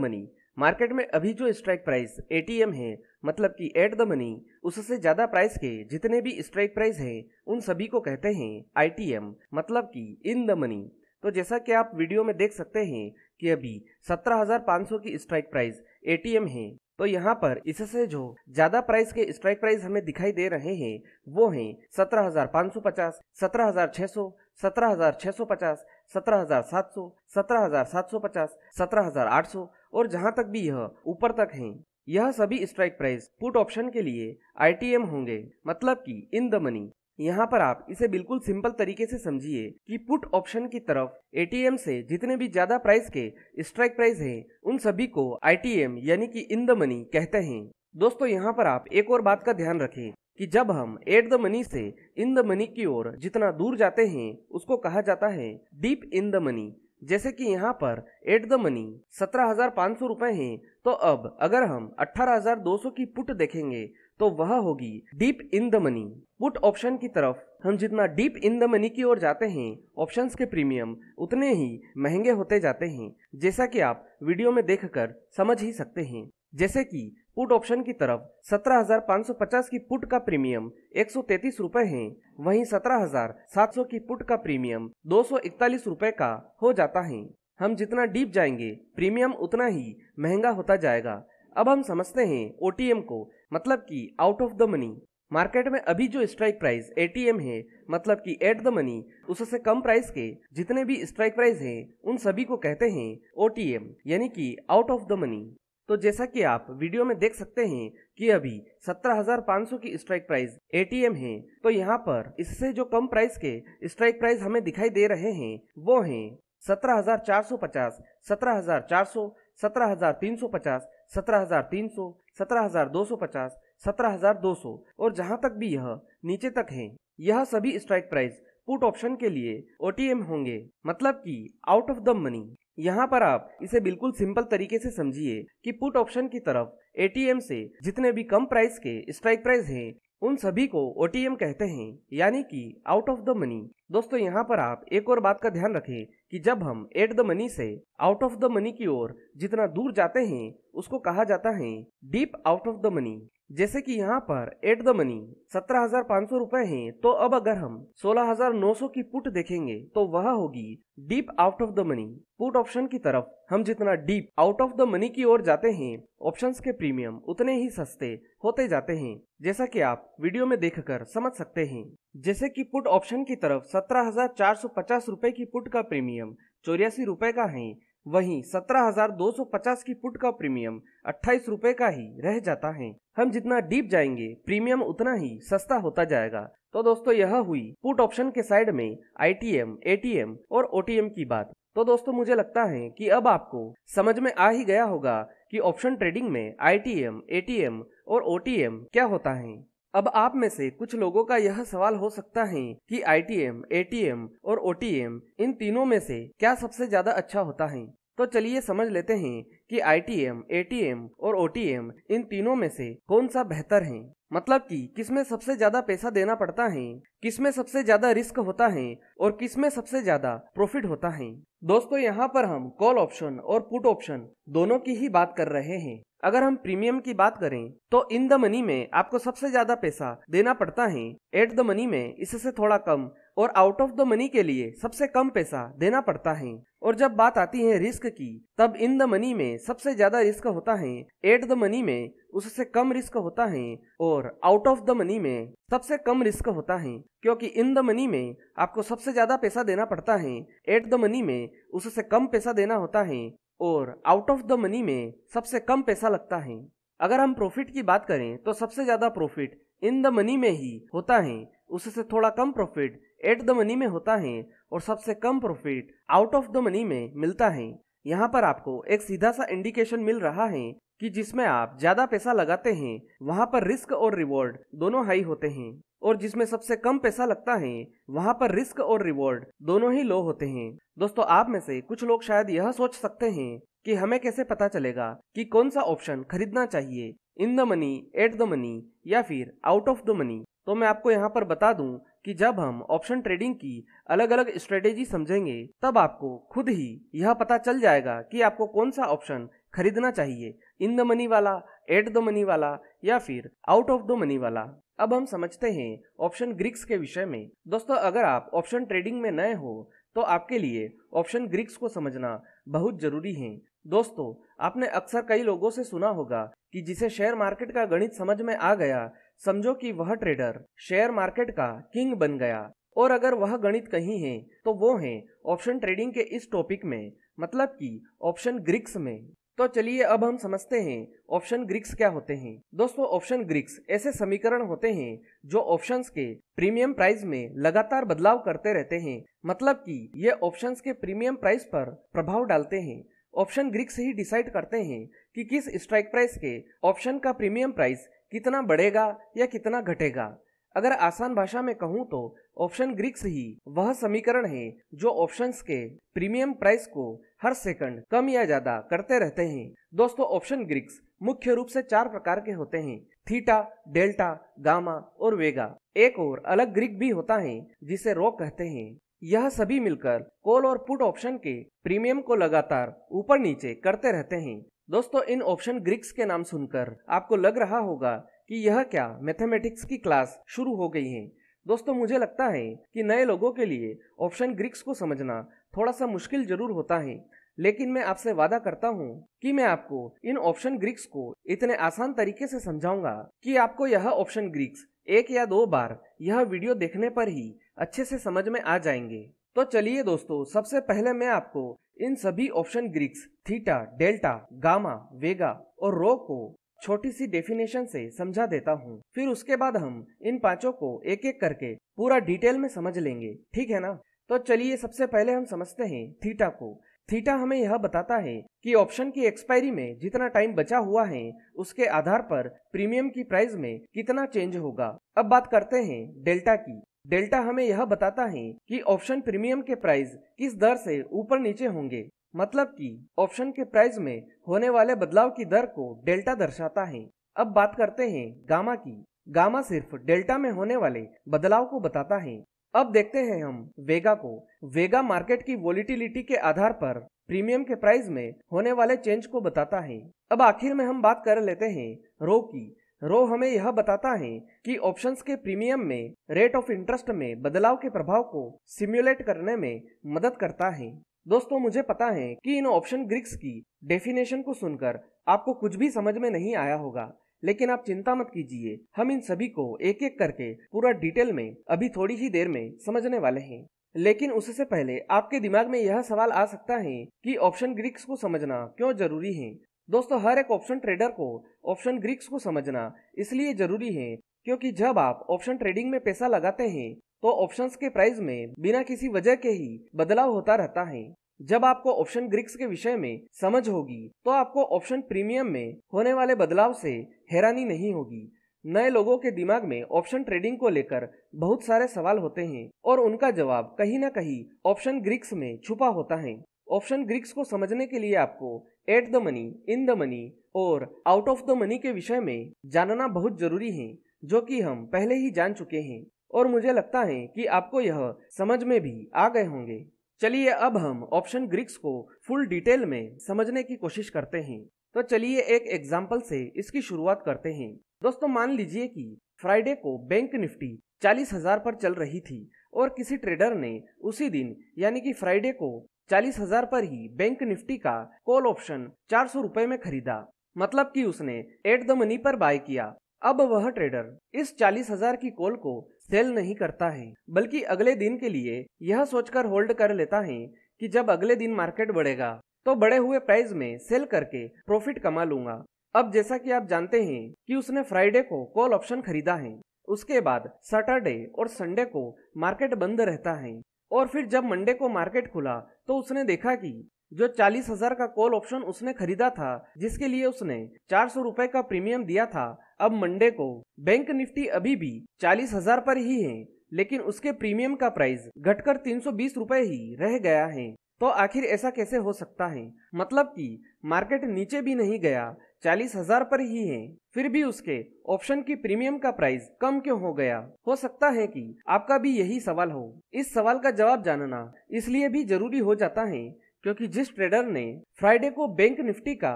मनी। मार्केट में अभी जो स्ट्राइक प्राइस एटीएम है, मतलब कि एट द मनी, उससे ज्यादा प्राइस के जितने भी स्ट्राइक प्राइस हैं उन सभी को कहते हैं आईटीएम, मतलब कि इन द मनी। तो जैसा कि आप वीडियो में देख सकते हैं कि अभी 17,500 की स्ट्राइक प्राइस एटीएम है, तो यहाँ पर इससे जो ज्यादा प्राइस के स्ट्राइक प्राइस हमें दिखाई दे रहे हैं वो हैं 17,550, 17,600, 17,650, 17,700, 17,750, 17,800 और जहां तक भी यह ऊपर तक हैं, यह सभी स्ट्राइक प्राइस पुट ऑप्शन के लिए आईटीएम होंगे, मतलब कि इन द मनी। यहाँ पर आप इसे बिल्कुल सिंपल तरीके से समझिए कि पुट ऑप्शन की तरफ एटीएम से जितने भी ज्यादा प्राइस के स्ट्राइक प्राइस हैं उन सभी को आईटीएम यानी कि इन द मनी कहते हैं। दोस्तों यहाँ पर आप एक और बात का ध्यान रखें कि जब हम एट द मनी से इन द मनी की ओर जितना दूर जाते हैं उसको कहा जाता है डीप इन द मनी। जैसे कि यहाँ पर एट द मनी 17,500 रुपए हैं, तो अब अगर हम 18,200 की पुट देखेंगे तो वह होगी deep in the money. Put option की तरफ हम जितना डीप इन द मनी की ओर जाते हैं ऑप्शंस के प्रीमियम उतने ही महंगे होते जाते हैं, जैसा कि आप वीडियो में देखकर समझ ही सकते हैं। जैसे कि पुट ऑप्शन की तरफ 17,550 की पुट का प्रीमियम 133 रुपए है, वहीं 17,700 की पुट का प्रीमियम 241 रुपए का हो जाता है। हम जितना डीप जाएंगे प्रीमियम उतना ही महंगा होता जाएगा। अब हम समझते हैं ओटीएम को, मतलब कि out of the money. Market में अभी जो स्ट्राइक प्राइस एटीएम है, मतलब कि एट द मनी, उससे कम प्राइस के जितने भी स्ट्राइक प्राइस हैं उन सभी को कहते हैं ओटीएम, यानी कि आउट ऑफ द मनी। तो जैसा कि आप वीडियो में देख सकते हैं कि अभी 17,500 की स्ट्राइक प्राइस एटीएम है, तो यहाँ पर इससे जो कम प्राइस के स्ट्राइक प्राइस हमें दिखाई दे रहे हैं वो हैं 17,450, 17,400, 17,350, 17,300, 17,250, 17,200 और जहां तक भी यह नीचे तक है, यह सभी स्ट्राइक प्राइस पुट ऑप्शन के लिए ओटीएम होंगे, मतलब कि आउट ऑफ द मनी। यहाँ पर आप इसे बिल्कुल सिंपल तरीके से समझिए कि पुट ऑप्शन की तरफ एटीएम से जितने भी कम प्राइस के स्ट्राइक प्राइस हैं उन सभी को ओटीएम कहते हैं, यानी कि आउट ऑफ द मनी। दोस्तों यहाँ पर आप एक और बात का ध्यान रखें कि जब हम एट द मनी से आउट ऑफ द मनी की ओर जितना दूर जाते हैं उसको कहा जाता है deep out of the money. जैसे कि यहाँ पर एट द मनी 17,500 रुपए हैं, तो अब अगर हम 16,900 की पुट देखेंगे तो वह होगी deep out of the money. Put option की तरफ हम जितना deep out of the money की ओर जाते हैं ऑप्शंस के प्रीमियम उतने ही सस्ते होते जाते हैं, जैसा कि आप वीडियो में देखकर समझ सकते हैं। जैसे कि पुट ऑप्शन की तरफ 17,450 रुपए की पुट का प्रीमियम 84 रुपए का है, वहीं 17,250 की पुट का प्रीमियम 28 रुपए का ही रह जाता है। हम जितना डीप जाएंगे प्रीमियम उतना ही सस्ता होता जाएगा। तो दोस्तों यह हुई पुट ऑप्शन के साइड में आईटीएम, एटीएम और ओटीएम की बात। तो दोस्तों मुझे लगता है कि अब आपको समझ में आ ही गया होगा कि ऑप्शन ट्रेडिंग में आईटीएम, एटीएम और ओटीएम क्या होता है। अब आप में से कुछ लोगों का यह सवाल हो सकता है कि आईटीएम, एटीएम और ओटीएम इन तीनों में से क्या सबसे ज्यादा अच्छा होता है। तो चलिए समझ लेते हैं कि आईटीएम, एटीएम और ओटीएम इन तीनों में से कौन सा बेहतर है, मतलब कि किसमें सबसे ज्यादा पैसा देना पड़ता है, किसमें सबसे ज्यादा रिस्क होता है और किसमें सबसे ज्यादा प्रॉफिट होता है। दोस्तों यहाँ पर हम कॉल ऑप्शन और पुट ऑप्शन दोनों की ही बात कर रहे हैं। अगर हम प्रीमियम की बात करें तो इन द मनी में आपको सबसे ज्यादा पैसा देना पड़ता है, एट द मनी में इससे थोड़ा कम और आउट ऑफ द मनी के लिए सबसे कम पैसा देना पड़ता है। और जब बात आती है रिस्क की, तब इन द मनी में सबसे ज्यादा रिस्क होता है, एट द मनी में उससे कम रिस्क होता है और आउट ऑफ द मनी में सबसे कम रिस्क होता है। क्योंकि इन द मनी में आपको सबसे ज्यादा पैसा देना पड़ता है, एट द मनी में उससे कम पैसा देना होता है। और आउट ऑफ द मनी में सबसे कम पैसा लगता है। अगर हम प्रॉफिट की बात करें तो सबसे ज्यादा प्रॉफिट इन द मनी में ही होता है, उससे थोड़ा कम प्रॉफिट एट द मनी में होता है और सबसे कम profit out of the money में मिलता है। यहाँ पर आपको एक सीधा सा इंडिकेशन मिल रहा है कि जिसमें आप ज्यादा पैसा लगाते हैं वहां पर रिस्क और रिवॉर्ड दोनों हाई होते हैं, और जिसमें सबसे कम पैसा लगता है वहां पर रिस्क और रिवॉर्ड दोनों ही लो होते हैं। दोस्तों, आप में से कुछ लोग शायद यह सोच सकते हैं कि हमें कैसे पता चलेगा कि कौन सा ऑप्शन खरीदना चाहिए, in the money, eight the money या फिर आउट ऑफ द मनी। तो मैं आपको यहाँ पर बता दूं कि जब हम ऑप्शन ट्रेडिंग की अलग अलग स्ट्रेटेजी समझेंगे तब आपको खुद ही यह पता चल जाएगा कि आपको कौन सा ऑप्शन खरीदना चाहिए, इन द मनी वाला, एट द मनी वाला या फिर आउट ऑफ द मनी वाला। अब हम समझते हैं ऑप्शन ग्रीक्स के विषय में। दोस्तों, अगर आप ऑप्शन ट्रेडिंग में नए हो तो आपके लिए ऑप्शन ग्रीक्स को समझना बहुत जरूरी है। दोस्तों, आपने अक्सर कई लोगों से सुना होगा कि जिसे शेयर मार्केट का गणित समझ में आ गया, समझो कि वह ट्रेडर शेयर मार्केट का किंग बन गया। और अगर वह गणित कहीं है तो वो है ऑप्शन ट्रेडिंग के इस टॉपिक में, मतलब कि ऑप्शन ग्रीक्स में। तो चलिए अब हम समझते हैं ऑप्शन ग्रीक्स क्या होते हैं। दोस्तों, ऑप्शन ग्रीक्स ऐसे समीकरण होते हैं जो ऑप्शंस के प्रीमियम प्राइस में लगातार बदलाव करते रहते हैं, मतलब कि ये ऑप्शंस के प्रीमियम प्राइस पर प्रभाव डालते हैं। ऑप्शन ग्रीक्स ही डिसाइड करते हैं कि किस स्ट्राइक प्राइस के ऑप्शन का प्रीमियम प्राइस कितना बढ़ेगा या कितना घटेगा। अगर आसान भाषा में कहूं तो ऑप्शन ग्रीक्स ही वह समीकरण है जो ऑप्शंस के प्रीमियम प्राइस को हर सेकंड कम या ज्यादा करते रहते हैं। दोस्तों, ऑप्शन ग्रीक्स मुख्य रूप से 4 प्रकार के होते हैं: थीटा, डेल्टा, गामा और वेगा। एक और अलग ग्रीक भी होता है जिसे रो कहते हैं। यह सभी मिलकर कॉल और पुट ऑप्शन के प्रीमियम को लगातार ऊपर नीचे करते रहते हैं। दोस्तों, इन ऑप्शन ग्रीक्स के नाम सुनकर आपको लग रहा होगा कि यह क्या मैथमेटिक्स की क्लास शुरू हो गई है। दोस्तों, मुझे लगता है कि नए लोगों के लिए ऑप्शन ग्रीक्स को समझना थोड़ा सा मुश्किल जरूर होता है, लेकिन मैं आपसे वादा करता हूँ कि मैं आपको इन ऑप्शन ग्रीक्स को इतने आसान तरीके से समझाऊंगा कि आपको यह ऑप्शन ग्रीक्स 1 या 2 बार यह वीडियो देखने पर ही अच्छे से समझ में आ जाएंगे। तो चलिए दोस्तों, सबसे पहले मैं आपको इन सभी option Greeks theta, delta, gamma, vega और रो को छोटी सी डेफिनेशन से समझा देता हूँ। फिर उसके बाद हम इन पांचों को एक एक करके पूरा डिटेल में समझ लेंगे, ठीक है ना। तो चलिए सबसे पहले हम समझते हैं थीटा को। थीटा हमें यह बताता है कि ऑप्शन की एक्सपायरी में जितना टाइम बचा हुआ है उसके आधार पर प्रीमियम की प्राइस में कितना चेंज होगा। अब बात करते हैं डेल्टा की। डेल्टा हमें यह बताता है कि ऑप्शन प्रीमियम के प्राइस किस दर से ऊपर नीचे होंगे, मतलब कि ऑप्शन के प्राइस में होने वाले बदलाव की दर को डेल्टा दर्शाता है। अब बात करते हैं गामा की। गामा सिर्फ डेल्टा में होने वाले बदलाव को बताता है। अब देखते हैं हम वेगा को। वेगा मार्केट की वोलेटिलिटी के आधार पर प्रीमियम के प्राइस में होने वाले चेंज को बताता है। अब आखिर में हम बात कर लेते हैं रो की। रो हमें यह बताता है कि ऑप्शंस के प्रीमियम में रेट ऑफ इंटरेस्ट में बदलाव के प्रभाव को सिम्युलेट करने में मदद करता है। दोस्तों, मुझे पता है कि इन ऑप्शन ग्रीक्स की डेफिनेशन को सुनकर आपको कुछ भी समझ में नहीं आया होगा, लेकिन आप चिंता मत कीजिए, हम इन सभी को एक एक करके पूरा डिटेल में अभी थोड़ी ही देर में समझने वाले हैं। लेकिन उससे पहले आपके दिमाग में यह सवाल आ सकता है कि ऑप्शन ग्रीक्स को समझना क्यों जरूरी है। दोस्तों, हर एक ऑप्शन ट्रेडर को ऑप्शन ग्रीक्स को समझना इसलिए जरूरी है क्योंकि जब आप ऑप्शन ट्रेडिंग में पैसा लगाते हैं तो ऑप्शंस के प्राइस में बिना किसी वजह के ही बदलाव होता रहता है। जब आपको ऑप्शन ग्रीक्स के विषय में समझ होगी तो आपको ऑप्शन प्रीमियम में होने वाले बदलाव से हैरानी नहीं होगी। नए लोगों के दिमाग में ऑप्शन ट्रेडिंग को लेकर बहुत सारे सवाल होते हैं और उनका जवाब कहीं ना कहीं ऑप्शन ग्रीक्स में छुपा होता है। ऑप्शन ग्रीक्स को समझने के लिए आपको eight the money, in the money और आउट ऑफ द मनी के विषय में जानना बहुत जरूरी है, जो कि हम पहले ही जान चुके हैं और मुझे लगता है कि आपको यह समझ में भी आ गए होंगे। चलिए अब हम ऑप्शन ग्रीक्स को फुल डिटेल में समझने की कोशिश करते हैं। तो चलिए एक एग्जाम्पल से इसकी शुरुआत करते हैं। दोस्तों, मान लीजिए कि फ्राइडे को बैंक निफ्टी 40,000 पर चल रही थी और किसी ट्रेडर ने उसी दिन यानी कि फ्राइडे को 40,000 पर ही बैंक निफ्टी का कॉल ऑप्शन 400 रुपए में खरीदा, मतलब कि उसने एट द मनी पर बाय किया। अब वह ट्रेडर इस 40,000 की कॉल को सेल नहीं करता है, बल्कि अगले दिन के लिए यह सोचकर होल्ड कर लेता है कि जब अगले दिन मार्केट बढ़ेगा तो बढ़े हुए प्राइस में सेल करके प्रॉफिट कमा लूंगा। अब जैसा कि आप जानते हैं कि उसने फ्राइडे को कॉल ऑप्शन खरीदा है, उसके बाद सैटरडे और संडे को मार्केट बंद रहता है, और फिर जब मंडे को मार्केट खुला तो उसने देखा कि जो 40,000 का कॉल ऑप्शन उसने खरीदा था, जिसके लिए उसने 400 रुपए का प्रीमियम दिया था, अब मंडे को बैंक निफ्टी अभी भी 40,000 पर ही है, लेकिन उसके प्रीमियम का प्राइस घटकर 320 रुपए ही रह गया है। तो आखिर ऐसा कैसे हो सकता है? मतलब कि मार्केट नीचे भी नहीं गया, 40,000 पर ही है, फिर भी उसके ऑप्शन की प्रीमियम का प्राइस कम क्यों हो गया? हो सकता है कि आपका भी यही सवाल हो। इस सवाल का जवाब जानना इसलिए भी जरूरी हो जाता है क्योंकि जिस ट्रेडर ने फ्राइडे को बैंक निफ्टी का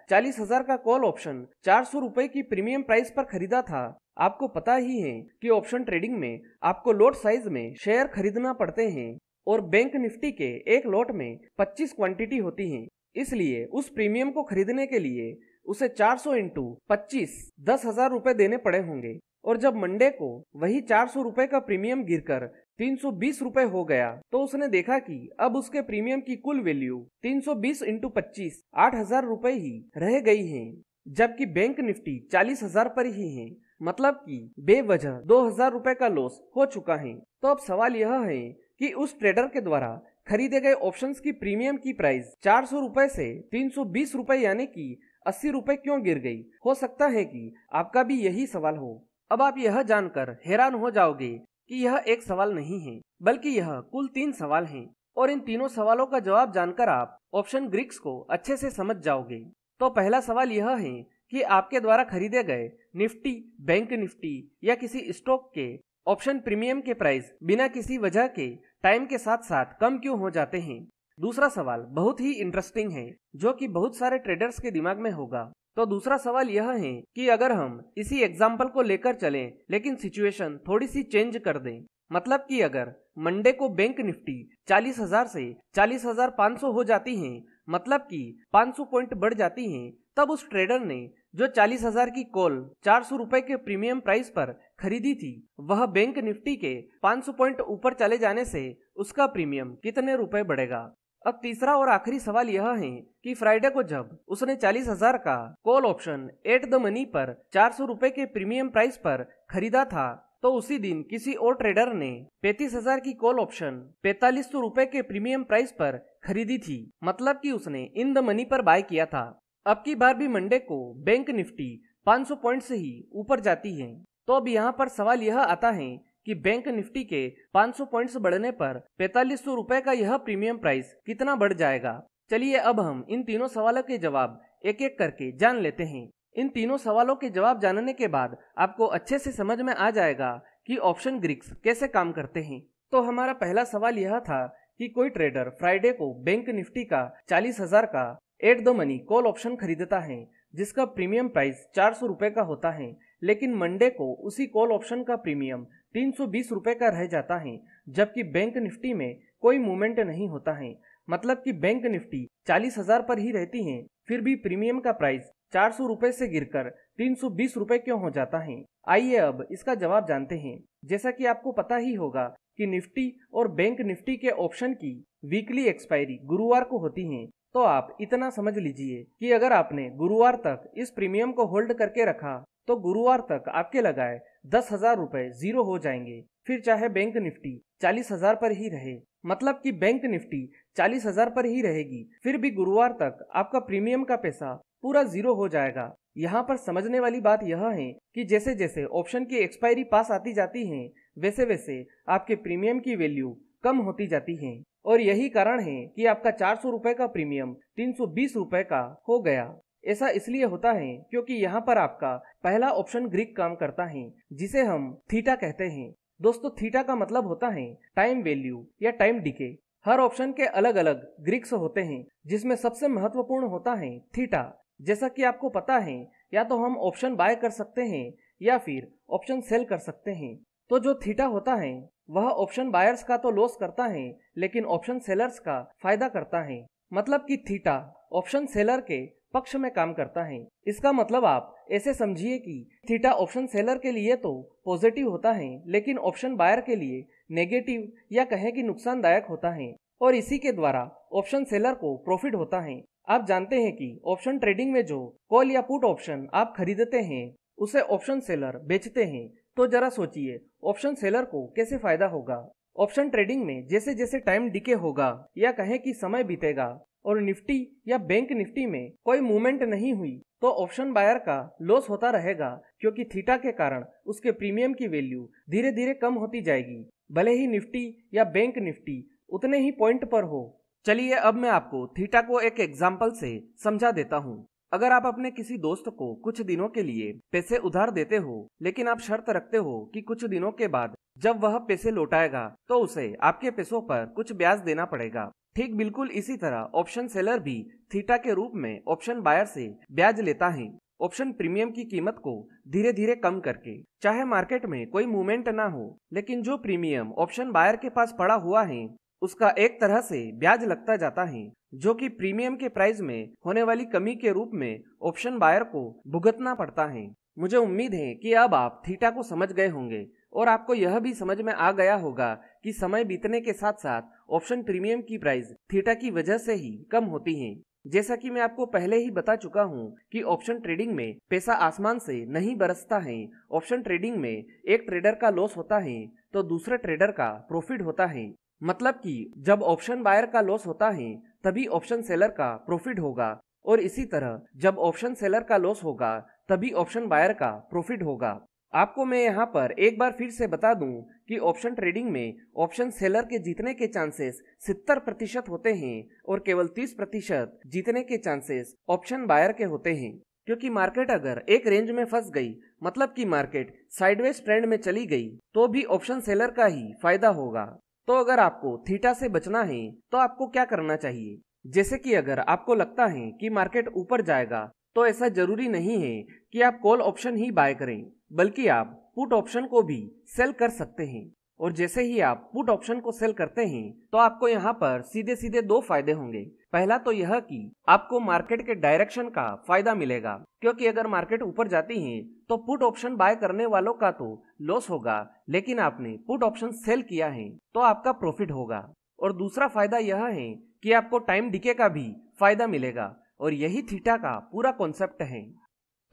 40,000 का कॉल ऑप्शन 400 रुपए की प्रीमियम प्राइस पर खरीदा था, आपको पता ही है कि ऑप्शन ट्रेडिंग में आपको लॉट साइज में शेयर खरीदना पड़ते हैं और बैंक निफ्टी के एक लॉट में 25 क्वांटिटी होती है, इसलिए उस प्रीमियम को खरीदने के लिए उसे 400 इंटू 25 10,000 रुपए देने पड़े होंगे। और जब मंडे को वही 400 रुपए का प्रीमियम गिरकर 320 रुपए हो गया तो उसने देखा कि अब उसके प्रीमियम की कुल वैल्यू 320 इंटू 25 8,000 रुपए ही रह गई है, जबकि बैंक निफ्टी 40,000 पर ही है। मतलब कि बेवजह 2,000 रुपए का लॉस हो चुका है। तो अब सवाल यह है कि उस ट्रेडर के द्वारा खरीदे गए ऑप्शंस की प्रीमियम की प्राइस 400 रुपए से 320 रुपए यानी कि 80 रुपए क्यों गिर गई? हो सकता है कि आपका भी यही सवाल हो। अब आप यह जानकर हैरान हो जाओगे कि यह एक सवाल नहीं है, बल्कि यह कुल 3 सवाल हैं, और इन तीनों सवालों का जवाब जानकर आप ऑप्शन ग्रीक्स को अच्छे से समझ जाओगे। तो पहला सवाल यह है कि आपके द्वारा खरीदे गए निफ्टी, बैंक निफ्टी या किसी स्टॉक के ऑप्शन प्रीमियम के प्राइस बिना किसी वजह के टाइम के साथ साथ कम क्यों हो जाते हैं। दूसरा सवाल बहुत ही इंटरेस्टिंग है, जो कि बहुत सारे ट्रेडर्स के दिमाग में होगा। तो दूसरा सवाल यह है कि अगर हम इसी एग्जाम्पल को लेकर चलें, लेकिन सिचुएशन थोड़ी सी चेंज कर दें, मतलब कि अगर मंडे को बैंक निफ्टी 40,000 से 40,500 हो जाती है, मतलब कि 500 पॉइंट बढ़ जाती हैं, तब उस ट्रेडर ने जो 40,000 की कॉल 400 रुपए के प्रीमियम प्राइस पर खरीदी थी, वह बैंक निफ्टी के 500 पॉइंट ऊपर चले जाने से उसका प्रीमियम कितने रुपए बढ़ेगा। अब तीसरा और आखिरी सवाल यह है कि फ्राइडे को जब उसने 40,000 का call option eight the money पर 400 रुपए के प्रीमियम प्राइस पर खरीदा था, तो उसी दिन किसी और ट्रेडर ने 35,000 की कॉल ऑप्शन 4500 रुपए के प्रीमियम प्राइस पर खरीदी थी, मतलब कि उसने इन द मनी पर बाय किया था। अब की बार भी मंडे को बैंक निफ्टी 500 पॉइंट से ही ऊपर जाती है। तो अब यहाँ पर सवाल यह आता है कि बैंक निफ्टी के 500 पॉइंट्स बढ़ने पर 4500 रुपए का यह प्रीमियम प्राइस कितना बढ़ जाएगा। चलिए अब हम इन तीनों सवालों के जवाब एक एक करके जान लेते हैं। इन तीनों सवालों के जवाब जानने के बाद आपको अच्छे से समझ में आ जाएगा कि ऑप्शन ग्रीक्स कैसे काम करते हैं। तो हमारा पहला सवाल यह था कि कोई ट्रेडर फ्राइडे को बैंक निफ्टी का 40,000 का eight the money call option खरीदता है, जिसका प्रीमियम प्राइस 400 रुपए का होता है, लेकिन मंडे को उसी कॉल ऑप्शन का प्रीमियम 320 रुपए का रह जाता है, जबकि बैंक निफ्टी में कोई मूवमेंट नहीं होता है। मतलब कि बैंक निफ्टी 40,000 पर ही रहती है, फिर भी प्रीमियम का प्राइस 400 रुपए से गिरकर 320 रुपए क्यों हो जाता है। आइए अब इसका जवाब जानते हैं। जैसा कि आपको पता ही होगा कि निफ्टी और बैंक निफ्टी के ऑप्शन की वीकली एक्सपायरी गुरुवार को होती है। तो आप इतना समझ लीजिए कि अगर आपने गुरुवार तक इस प्रीमियम को होल्ड करके रखा तो गुरुवार तक आपके लगाए 10,000 रुपए जीरो हो जाएंगे, फिर चाहे बैंक निफ्टी 40,000 पर ही रहे। मतलब कि बैंक निफ्टी 40,000 पर ही रहेगी, फिर भी गुरुवार तक आपका प्रीमियम का पैसा पूरा जीरो हो जाएगा। यहाँ पर समझने वाली बात यह है कि जैसे जैसे ऑप्शन की एक्सपायरी पास आती जाती है, वैसे वैसे आपके प्रीमियम की वैल्यू कम होती जाती है, और यही कारण है कि आपका 400 रुपए का प्रीमियम 320 रुपए का हो गया। ऐसा इसलिए होता है क्योंकि यहाँ पर आपका पहला ऑप्शन ग्रीक काम करता है, जिसे हम थीटा कहते हैं। दोस्तों, थीटा का मतलब होता है टाइम वैल्यू या टाइम डिके। हर ऑप्शन के अलग अलग ग्रीक्स होते हैं, जिसमें सबसे महत्वपूर्ण होता है थीटा। जैसा कि आपको पता है, या तो हम ऑप्शन बाय कर सकते हैं या फिर ऑप्शन सेल कर सकते हैं। तो जो थीटा होता है वह ऑप्शन बायर्स का तो लॉस करता है, लेकिन ऑप्शन सेलर्स का फायदा करता है। मतलब कि थीटा ऑप्शन सेलर के पक्ष में काम करता है। इसका मतलब आप ऐसे समझिए कि थीटा ऑप्शन सेलर के लिए तो पॉजिटिव होता है, लेकिन ऑप्शन बायर के लिए नेगेटिव या कहें कि नुकसानदायक होता है, और इसी के द्वारा ऑप्शन सेलर को प्रॉफिट होता है। आप जानते हैं कि ऑप्शन ट्रेडिंग में जो कॉल या पुट ऑप्शन आप खरीदते हैं उसे ऑप्शन सेलर बेचते हैं। तो जरा सोचिए ऑप्शन सेलर को कैसे फायदा होगा। ऑप्शन ट्रेडिंग में जैसे जैसे टाइम डिके होगा या कहें कि समय बीतेगा और निफ्टी या बैंक निफ्टी में कोई मूवमेंट नहीं हुई तो ऑप्शन बायर का लॉस होता रहेगा, क्योंकि थीटा के कारण उसके प्रीमियम की वैल्यू धीरे धीरे कम होती जाएगी, भले ही निफ्टी या बैंक निफ्टी उतने ही पॉइंट पर हो। चलिए अब मैं आपको थीटा को एक एग्जाम्पल से समझा देता हूँ। अगर आप अपने किसी दोस्त को कुछ दिनों के लिए पैसे उधार देते हो, लेकिन आप शर्त रखते हो कि कुछ दिनों के बाद जब वह पैसे लौटाएगा तो उसे आपके पैसों पर कुछ ब्याज देना पड़ेगा। ठीक बिल्कुल इसी तरह ऑप्शन सेलर भी थीटा के रूप में ऑप्शन बायर से ब्याज लेता है, ऑप्शन प्रीमियम की कीमत को धीरे धीरे कम करके। चाहे मार्केट में कोई मूवमेंट ना हो, लेकिन जो प्रीमियम ऑप्शन बायर के पास पड़ा हुआ है उसका एक तरह से ब्याज लगता जाता है, जो कि प्रीमियम के प्राइस में होने वाली कमी के रूप में ऑप्शन बायर को भुगतना पड़ता है। मुझे उम्मीद है कि अब आप थीटा को समझ गए होंगे और आपको यह भी समझ में आ गया होगा कि समय बीतने के साथ साथ ऑप्शन प्रीमियम की प्राइस थीटा की वजह से ही कम होती है। जैसा कि मैं आपको पहले ही बता चुका हूं कि ऑप्शन ट्रेडिंग में पैसा आसमान से नहीं बरसता है। ऑप्शन ट्रेडिंग में एक ट्रेडर का लॉस होता है तो दूसरे ट्रेडर का प्रॉफिट होता है। मतलब कि जब ऑप्शन बायर का लॉस होता है तभी ऑप्शन सेलर का प्रॉफिट होगा, और इसी तरह जब ऑप्शन सेलर का लॉस होगा तभी ऑप्शन बायर का प्रॉफिट होगा। आपको मैं यहाँ पर एक बार फिर से बता दूं कि ऑप्शन ट्रेडिंग में ऑप्शन सेलर के जीतने के चांसेस 70% होते हैं और केवल 30% जीतने के चांसेस ऑप्शन बायर के होते हैं। क्योंकि मार्केट अगर एक रेंज में फंस गई, मतलब कि मार्केट साइडवेज ट्रेंड में चली गई, तो भी ऑप्शन सेलर का ही फायदा होगा। तो अगर आपको थीटा से बचना है तो आपको क्या करना चाहिए। जैसे कि अगर आपको लगता है कि मार्केट ऊपर जाएगा तो ऐसा जरूरी नहीं है कि आप कॉल ऑप्शन ही बाय करें, बल्कि आप पुट ऑप्शन को भी सेल कर सकते हैं। और जैसे ही आप पुट ऑप्शन को सेल करते हैं तो आपको यहाँ पर सीधे सीधे दो फायदे होंगे। पहला तो यह कि आपको मार्केट के डायरेक्शन का फायदा मिलेगा, क्योंकि अगर मार्केट ऊपर जाती है तो पुट ऑप्शन बाय करने वालों का तो लॉस होगा, लेकिन आपने पुट ऑप्शन सेल किया है तो आपका प्रॉफिट होगा। और दूसरा फायदा यह है कि आपको टाइम डिके का भी फायदा मिलेगा, और यही थीटा का पूरा कॉन्सेप्ट है।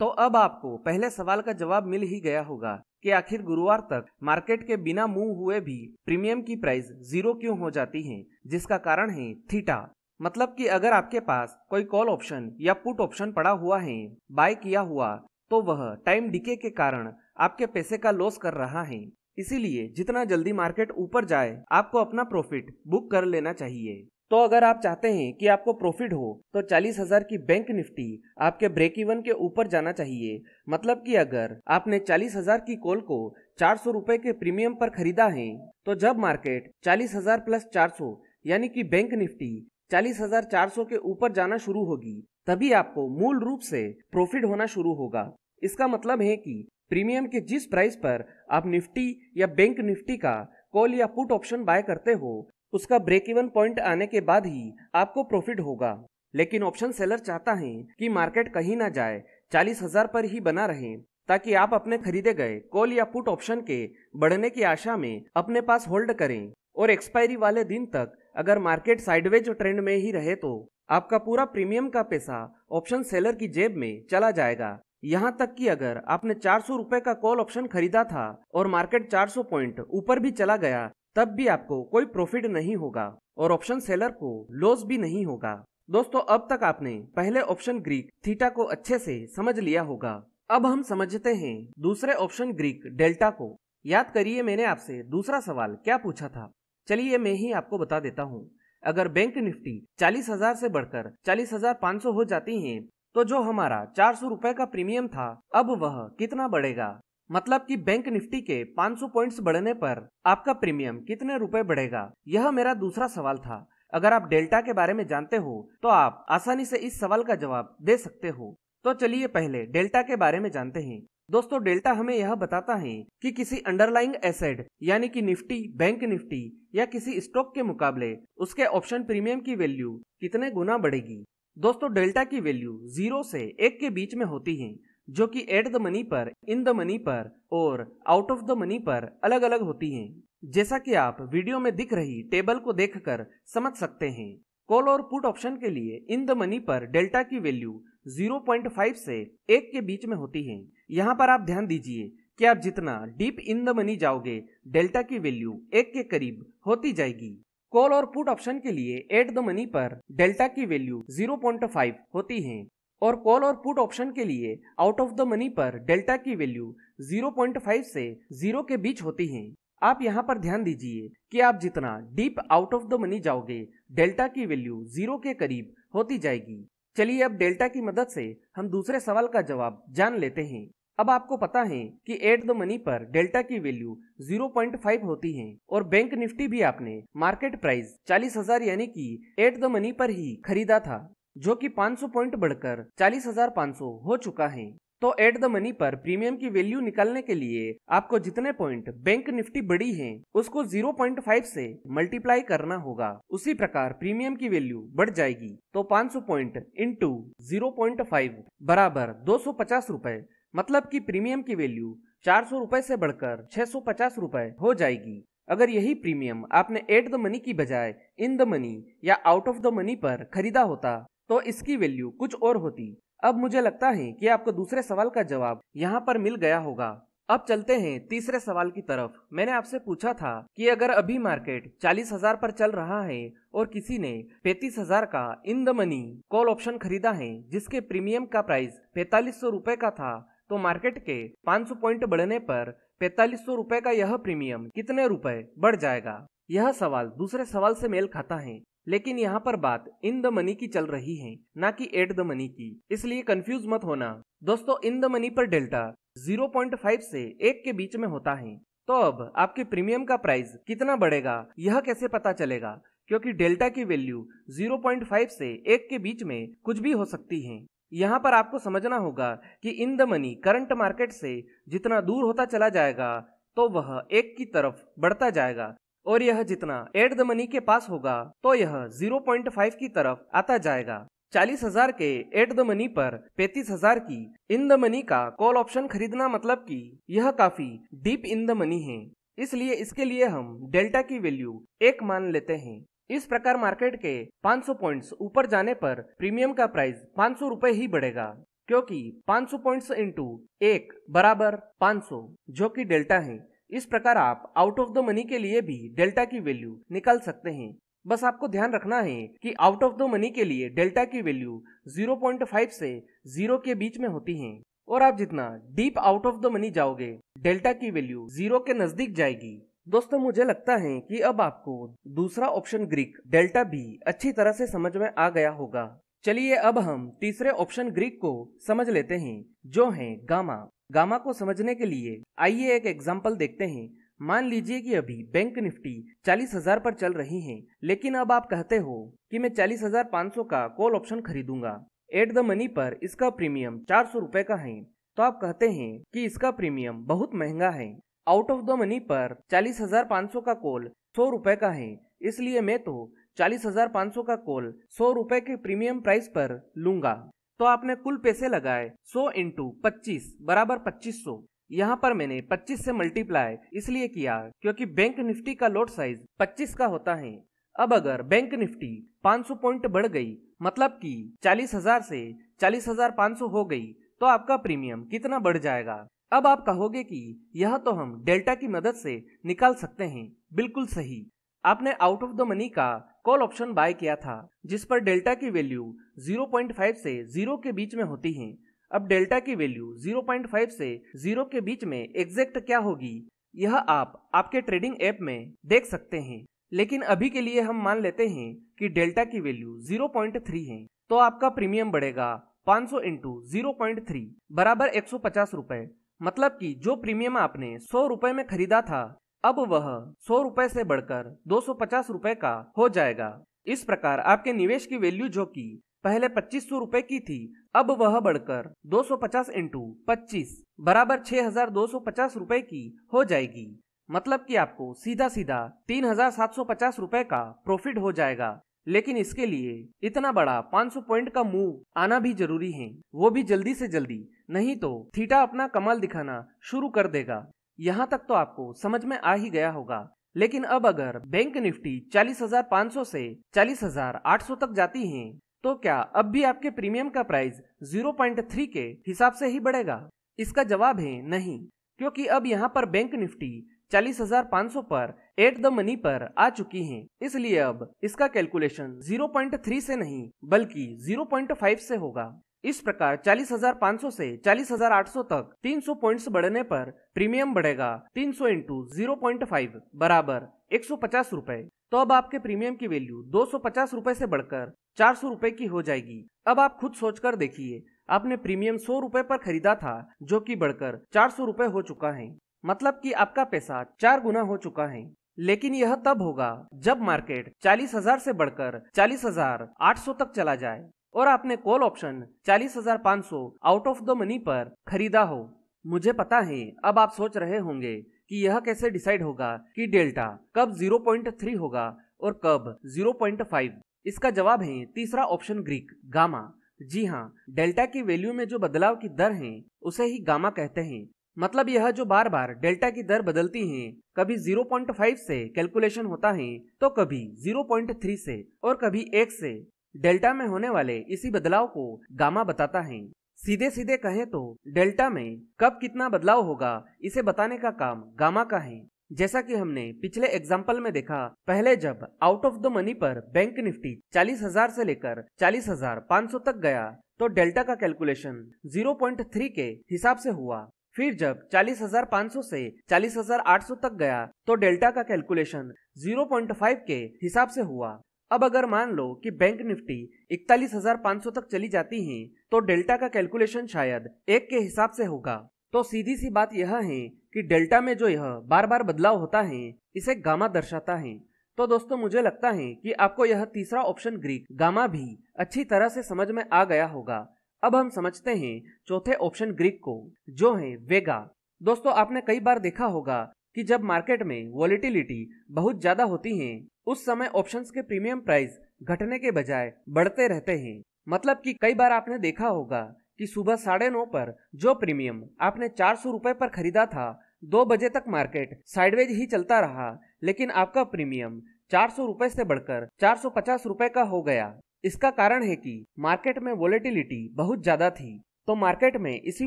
तो अब आपको पहले सवाल का जवाब मिल ही गया होगा कि आखिर गुरुवार तक मार्केट के बिना मूव हुए भी प्रीमियम की प्राइस 0 क्यों हो जाती है, जिसका कारण है थीटा। मतलब कि अगर आपके पास कोई कॉल ऑप्शन या पुट ऑप्शन पड़ा हुआ है बाय किया हुआ, तो वह टाइम डिके के कारण आपके पैसे का लॉस कर रहा है। इसीलिए जितना जल्दी मार्केट ऊपर जाए आपको अपना प्रॉफिट बुक कर लेना चाहिए। तो अगर आप चाहते हैं कि आपको प्रॉफिट हो तो 40,000 की बैंक निफ्टी आपके ब्रेक इवन के ऊपर जाना चाहिए। मतलब कि अगर आपने 40,000 की कॉल को 400 रुपए के प्रीमियम पर खरीदा है, तो जब मार्केट 40,000 प्लस 400 यानी कि बैंक निफ्टी 40,400 के ऊपर जाना शुरू होगी, तभी आपको मूल रूप से प्रॉफिट होना शुरू होगा। इसका मतलब है कि प्रीमियम के जिस प्राइस पर आप निफ्टी या बैंक निफ्टी का कॉल या पुट ऑप्शन बाय करते हो, उसका ब्रेक इवन पॉइंट आने के बाद ही आपको प्रॉफिट होगा। लेकिन ऑप्शन सेलर चाहता है कि मार्केट कहीं ना जाए, 40,000 पर ही बना रहे, ताकि आप अपने खरीदे गए कॉल या पुट ऑप्शन के बढ़ने की आशा में अपने पास होल्ड करें, और एक्सपायरी वाले दिन तक अगर मार्केट साइडवेज ट्रेंड में ही रहे तो आपका पूरा प्रीमियम का पैसा ऑप्शन सेलर की जेब में चला जाएगा। यहाँ तक कि अगर आपने 400 रुपए का कॉल ऑप्शन खरीदा था और मार्केट 400 पॉइंट ऊपर भी चला गया, तब भी आपको कोई प्रॉफिट नहीं होगा और ऑप्शन सेलर को लॉस भी नहीं होगा। दोस्तों, अब तक आपने पहले ऑप्शन ग्रीक थीटा को अच्छे से समझ लिया होगा। अब हम समझते हैं दूसरे ऑप्शन ग्रीक डेल्टा को। याद करिए मैंने आपसे दूसरा सवाल क्या पूछा था। चलिए मैं ही आपको बता देता हूँ। अगर बैंक निफ्टी 40,000 से बढ़कर 40,500 हो जाती है, तो जो हमारा 400 रुपए का प्रीमियम था अब वह कितना बढ़ेगा। मतलब कि बैंक निफ्टी के 500 पॉइंट्स बढ़ने पर आपका प्रीमियम कितने रुपए बढ़ेगा, यह मेरा दूसरा सवाल था। अगर आप डेल्टा के बारे में जानते हो तो आप आसानी से इस सवाल का जवाब दे सकते हो। तो चलिए पहले डेल्टा के बारे में जानते हैं। दोस्तों, डेल्टा हमें यह बताता है कि किसी अंडरलाइंग एसेट यानी कि निफ्टी, बैंक निफ्टी या किसी स्टॉक के मुकाबले उसके ऑप्शन प्रीमियम की वैल्यू कितने गुना बढ़ेगी। दोस्तों, डेल्टा की वैल्यू 0 से 1 के बीच में होती है, जो कि एट द मनी पर, इन द मनी पर और आउट ऑफ द मनी पर अलग अलग होती हैं। जैसा कि आप वीडियो में दिख रही टेबल को देखकर समझ सकते हैं। कॉल और पुट ऑप्शन के लिए इन द मनी पर डेल्टा की वैल्यू 0.5 से 1 के बीच में होती है। यहाँ पर आप ध्यान दीजिए कि आप जितना डीप इन द मनी जाओगे डेल्टा की वैल्यू 1 के करीब होती जाएगी। कॉल और पुट ऑप्शन के लिए एट द मनी पर डेल्टा की वैल्यू 0.5 होती है और कॉल और पुट ऑप्शन के लिए आउट ऑफ द मनी पर डेल्टा की वैल्यू 0.5 से 0 के बीच होती है। आप यहाँ पर ध्यान दीजिए कि आप जितना deep out of the money जाओगे डेल्टा की वैल्यू 0 के करीब होती जाएगी। चलिए अब डेल्टा की मदद से हम दूसरे सवाल का जवाब जान लेते हैं। अब आपको पता है कि एट द मनी पर डेल्टा की वैल्यू 0.5 होती है और बैंक निफ्टी भी आपने मार्केट प्राइस 40,000 यानी कि एट द मनी पर ही खरीदा था, जो कि 500 पॉइंट बढ़कर 40,500 हो चुका है। तो एट द मनी पर प्रीमियम की वैल्यू निकालने के लिए आपको जितने पॉइंट बैंक निफ्टी बढ़ी है उसको 0.5 से मल्टीप्लाई करना होगा। उसी प्रकार प्रीमियम की वैल्यू बढ़ जाएगी तो 500 पॉइंट इंटू 0.5 बराबर 250 रुपए, मतलब कि प्रीमियम की वैल्यू 400 रुपए से बढ़कर 650 रुपए हो जाएगी। अगर यही प्रीमियम आपने एट द मनी की बजाय इन द मनी या आउट ऑफ द मनी पर खरीदा होता तो इसकी वैल्यू कुछ और होती। अब मुझे लगता है कि आपको दूसरे सवाल का जवाब यहाँ पर मिल गया होगा। अब चलते हैं तीसरे सवाल की तरफ। मैंने आपसे पूछा था कि अगर अभी मार्केट 40,000 पर चल रहा है और किसी ने 35,000 का in the money call option खरीदा है जिसके प्रीमियम का प्राइस 4500 रुपए का था, तो मार्केट के 500 पॉइंट बढ़ने पर 4500 रुपए का यह प्रीमियम कितने रुपए बढ़ जाएगा। यह सवाल दूसरे सवाल से मेल खाता है, लेकिन यहाँ पर बात इन द मनी की चल रही है ना कि एट द मनी की, इसलिए कंफ्यूज मत होना। दोस्तों इन द मनी पर डेल्टा 0.5 से 1 के बीच में होता है। तो अब आपके प्रीमियम का प्राइस कितना बढ़ेगा यह कैसे पता चलेगा, क्योंकि डेल्टा की वैल्यू 0.5 से 1 के बीच में कुछ भी हो सकती है। यहाँ पर आपको समझना होगा कि in the money current market से जितना दूर होता चला जाएगा तो वह 1 की तरफ बढ़ता जाएगा और यह जितना एट द मनी के पास होगा तो यह 0.5 की तरफ आता जाएगा। 40,000 के एट द मनी पर 35,000 की इन द मनी का कॉल ऑप्शन खरीदना मतलब कि यह काफी डीप इन द मनी है, इसलिए इसके लिए हम डेल्टा की वैल्यू 1 मान लेते हैं। इस प्रकार मार्केट के 500 पॉइंट्स ऊपर जाने पर प्रीमियम का प्राइस 500 रुपए ही बढ़ेगा, क्योंकि 500 पॉइंट्स इंटू 1 बराबर 500 जो कि डेल्टा है। इस प्रकार आप आउट ऑफ द मनी के लिए भी डेल्टा की वैल्यू निकाल सकते हैं। बस आपको ध्यान रखना है कि आउट ऑफ द मनी के लिए डेल्टा की वैल्यू 0.5 से 0 के बीच में होती है और आप जितना deep out of the money जाओगे डेल्टा की वैल्यू 0 के नजदीक जाएगी। दोस्तों मुझे लगता है कि अब आपको दूसरा ऑप्शन ग्रीक डेल्टा भी अच्छी तरह से समझ में आ गया होगा। चलिए अब हम तीसरे ऑप्शन ग्रीक को समझ लेते हैं, जो है गामा। गामा को समझने के लिए आइए एक एग्जाम्पल देखते हैं। मान लीजिए कि अभी बैंक निफ्टी 40,000 पर चल रही है, लेकिन अब आप कहते हो कि मैं 40,500 का कॉल ऑप्शन खरीदूंगा। एट द मनी पर इसका प्रीमियम 400 रुपए का है, तो आप कहते हैं कि इसका प्रीमियम बहुत महंगा है। आउट ऑफ द मनी पर 40,500 का कॉल 100 रुपए का है, इसलिए मैं तो 40,500 का कॉल 100 रुपए के प्रीमियम प्राइस पर लूंगा। तो आपने कुल पैसे लगाए 100 इंटू 25 बराबर 2500। यहाँ पर मैंने 25 से मल्टीप्लाई इसलिए किया क्योंकि बैंक निफ्टी का लॉट साइज 25 का होता है। अब अगर बैंक निफ्टी 500 पॉइंट बढ़ गई, मतलब कि 40,000 से 40,500 हो गई, तो आपका प्रीमियम कितना बढ़ जाएगा। अब आप कहोगे कि यह तो हम डेल्टा की मदद से निकाल सकते हैं। बिल्कुल सही, आपने आउट ऑफ द मनी का कॉल ऑप्शन बाय किया था जिस पर डेल्टा की वैल्यू 0.5 से 0 के बीच में होती है। अब डेल्टा की वैल्यू 0.5 से 0 के बीच में एग्जैक्ट क्या होगी यह आप आपके ट्रेडिंग ऐप में देख सकते हैं, लेकिन अभी के लिए हम मान लेते हैं कि डेल्टा की वैल्यू 0.3 है। तो आपका प्रीमियम बढ़ेगा 500 इंटू 0.3 बराबर 150 रुपए, मतलब कि जो प्रीमियम आपने 100 रुपए में खरीदा था अब वह 100 रुपए से बढ़कर 250 रुपए का हो जाएगा। इस प्रकार आपके निवेश की वैल्यू जो कि पहले 2500 रुपए की थी अब वह बढ़कर 250 इंटू 25 बराबर 6,250 रुपए की हो जाएगी। मतलब कि आपको सीधा सीधा 3,750 रुपए का प्रॉफिट हो जाएगा। लेकिन इसके लिए इतना बड़ा 500 पॉइंट का मूव आना भी जरूरी है, वो भी जल्दी से जल्दी, नहीं तो थीटा अपना कमाल दिखाना शुरू कर देगा। यहाँ तक तो आपको समझ में आ ही गया होगा। लेकिन अब अगर बैंक निफ्टी 40,500 से 40,800 तक जाती है तो क्या अब भी आपके प्रीमियम का प्राइस 0.3 के हिसाब से ही बढ़ेगा? इसका जवाब है नहीं, क्योंकि अब यहाँ पर बैंक निफ्टी 40,500 पर एट द मनी पर आ चुकी है। इसलिए अब इसका कैलकुलेशन 0.3 से नहीं बल्कि 0.5 से होगा। इस प्रकार 40,500 से 40,800 तक 300 पॉइंट्स बढ़ने पर प्रीमियम बढ़ेगा 300 इंटू 0.5 बराबर 150 रुपए। तो अब आपके प्रीमियम की वैल्यू 250 रुपए से बढ़कर 400 रुपए की हो जाएगी। अब आप खुद सोचकर देखिए, आपने प्रीमियम 100 रुपए पर खरीदा था जो कि बढ़कर 400 रुपए हो चुका है, मतलब कि आपका पैसा 4 गुना हो चुका है। लेकिन यह तब होगा जब मार्केट 40,000 से बढ़कर 40,800 तक चला जाए और आपने call option 40,500 out of the money पर खरीदा हो। मुझे पता है अब आप सोच रहे होंगे कि यह कैसे डिसाइड होगा कि डेल्टा कब 0.3 होगा और कब 0.5। इसका जवाब है तीसरा ऑप्शन ग्रीक गामा। जी हाँ, डेल्टा की वैल्यू में जो बदलाव की दर है उसे ही गामा कहते हैं। मतलब यह जो बार बार डेल्टा की दर बदलती है, कभी 0.5 से कैलकुलेशन होता है तो कभी 0.3 से और कभी 1 से। डेल्टा में होने वाले इसी बदलाव को गामा बताता है। सीधे सीधे कहें तो डेल्टा में कब कितना बदलाव होगा इसे बताने का काम गामा का है। जैसा कि हमने पिछले एग्जाम्पल में देखा, पहले जब आउट ऑफ द मनी पर बैंक निफ्टी 40,000 से लेकर 40,500 तक गया तो डेल्टा का कैलकुलेशन 0.3 के हिसाब से हुआ। फिर जब 40,500 से 40,800 तक गया तो डेल्टा का कैलकुलेशन 0.5 के हिसाब से हुआ। अब अगर मान लो कि बैंक निफ्टी 41,500 तक चली जाती है तो डेल्टा का कैलकुलेशन शायद 1 के हिसाब से होगा। तो सीधी सी बात यह है कि डेल्टा में जो यह बार बार बदलाव होता है इसे गामा दर्शाता है। तो दोस्तों मुझे लगता है कि आपको यह तीसरा ऑप्शन ग्रीक गामा भी अच्छी तरह से समझ में आ गया होगा। अब हम समझते हैं चौथे ऑप्शन ग्रीक को, जो है वेगा। दोस्तों आपने कई बार देखा होगा कि जब मार्केट में वॉलेटिलिटी बहुत ज्यादा होती है उस समय ऑप्शंस के प्रीमियम प्राइस घटने के बजाय बढ़ते रहते हैं। मतलब कि कई बार आपने देखा होगा कि सुबह 9:30 पर जो प्रीमियम आपने 400 रुपए पर खरीदा था, 2 बजे तक मार्केट साइडवेज ही चलता रहा, लेकिन आपका प्रीमियम 400 रुपए से बढ़कर 450 रुपए का हो गया। इसका कारण है कि मार्केट में वॉलेटिलिटी बहुत ज्यादा थी। तो मार्केट में इसी